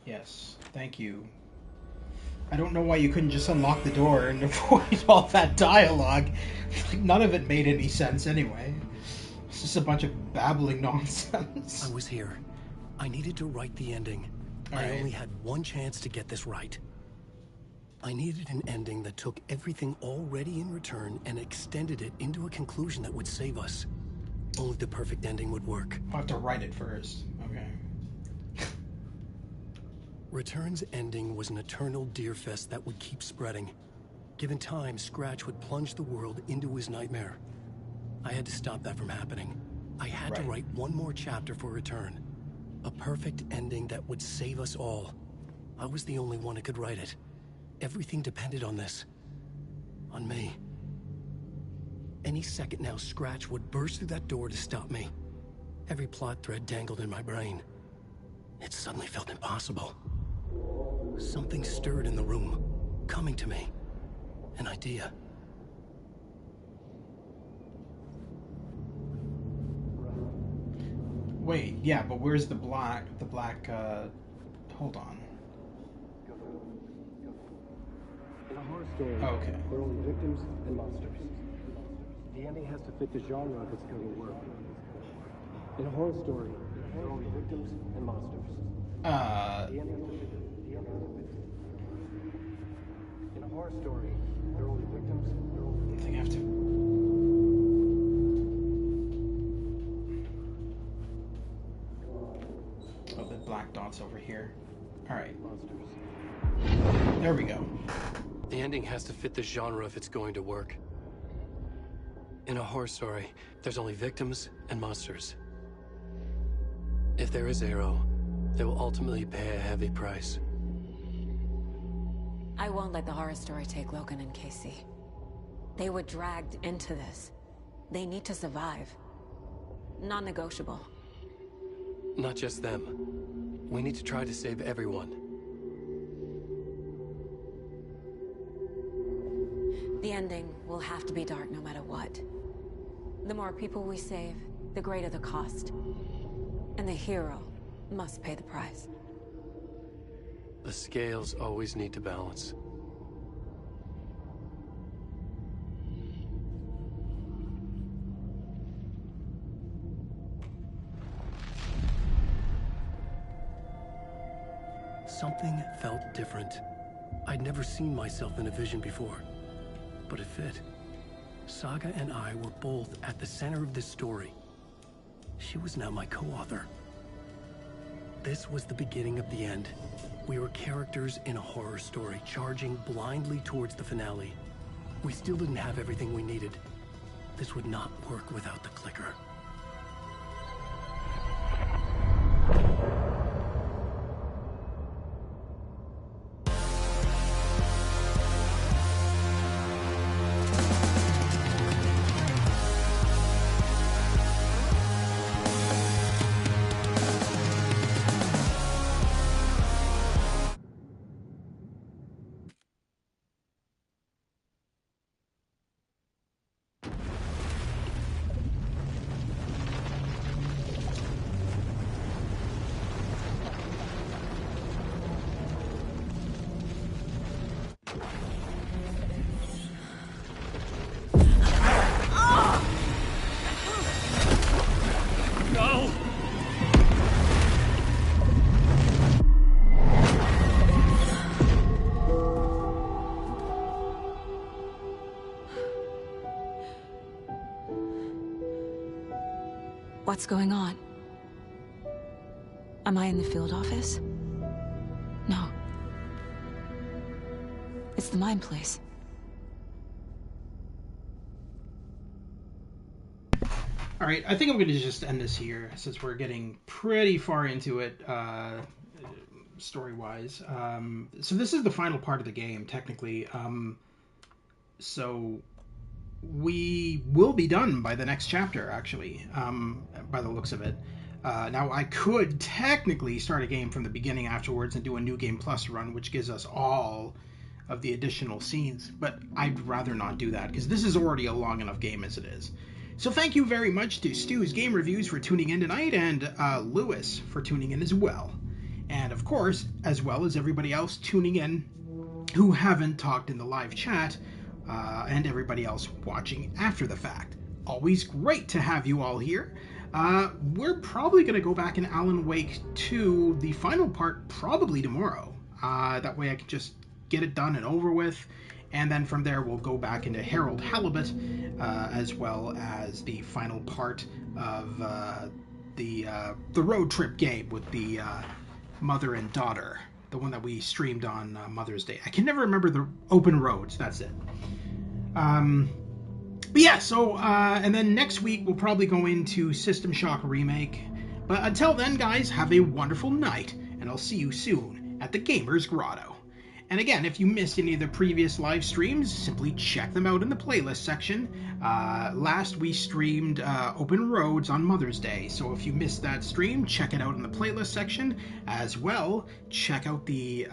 Yes, thank you. I don't know why you couldn't just unlock the door and avoid all that dialogue. None of it made any sense anyway. It's just a bunch of babbling nonsense. I was here. I needed to write the ending. I only had one chance to get this right. I needed an ending that took everything already in return and extended it into a conclusion that would save us. Only the perfect ending would work. I'll have to write it first. Okay. Return's ending was an eternal deerfest that would keep spreading. Given time, Scratch would plunge the world into his nightmare. I had to stop that from happening. I had to write one more chapter for Return. A perfect ending that would save us all. I was the only one who could write it. Everything depended on this. On me. Any second now, Scratch would burst through that door to stop me. Every plot thread dangled in my brain. It suddenly felt impossible. Something stirred in the room, coming to me. An idea. Wait, yeah, but where's the black, hold on. In a horror story, okay. There are only victims and monsters. The ending has to fit the genre if it's going to work. In a horror story, there are only victims and monsters. The end has to fit In a horror story, there are only victims. I think I have to. Oh, the black dot's over here. Alright. There we go. The ending has to fit the genre if it's going to work. In a horror story, there's only victims and monsters. If there is Arrow, They will ultimately pay a heavy price. I won't let the horror story take Logan and Casey. They were dragged into this. They need to survive. Non-negotiable. Not just them. We need to try to save everyone. The ending will have to be dark no matter what. The more people we save, the greater the cost. And the hero must pay the price. The scales always need to balance. Something felt different. I'd never seen myself in a vision before, but it fit. Saga and I were both at the center of this story. She was now my co-author. This was the beginning of the end. We were characters in a horror story, charging blindly towards the finale. We still didn't have everything we needed. This would not work without the clicker. What's going on? Am I in the field office? No. It's the mine place. All right, I think I'm going to just end this here since we're getting pretty far into it, story-wise. So this is the final part of the game, technically. So we will be done by the next chapter, actually, by the looks of it. Now, I could technically start a game from the beginning afterwards and do a New Game Plus run, which gives us all of the additional scenes, but I'd rather not do that, because this is already a long enough game as it is. So thank you very much to Stu's Game Reviews for tuning in tonight, and Lewis for tuning in as well. And of course, as well as everybody else tuning in who haven't talked in the live chat, and everybody else watching after the fact. Always great to have you all here. We're probably going to go back in Alan Wake 2, the final part, probably tomorrow. That way I can just get it done and over with. And then from there we'll go back into Harold Halibut, as well as the final part of the road trip game with the mother and daughter. The one that we streamed on Mother's Day. I can never remember the Open Roads, that's it. But yeah, so, and then next week we'll probably go into System Shock Remake. But until then, guys, have a wonderful night, and I'll see you soon at the Gamer's Grotto. And again, if you missed any of the previous live streams, simply check them out in the playlist section. Last we streamed Open Roads on Mother's Day, so if you missed that stream, check it out in the playlist section. As well, check out the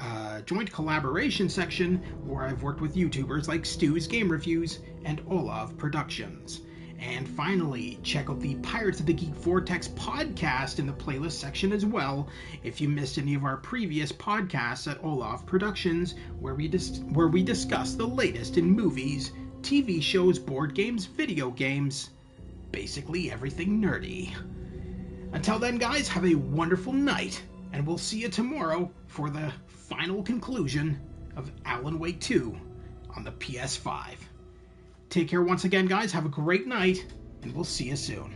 joint collaboration section, where I've worked with YouTubers like Stu's Game Reviews and Olav Productions. And finally, check out the Pirates of the Geek Vortex podcast in the playlist section as well, if you missed any of our previous podcasts at Olav Productions, where we discuss the latest in movies, TV shows, board games, video games, basically everything nerdy. Until then, guys, have a wonderful night, and we'll see you tomorrow for the final conclusion of Alan Wake 2 on the PS5. Take care once again, guys. Have a great night, and we'll see you soon.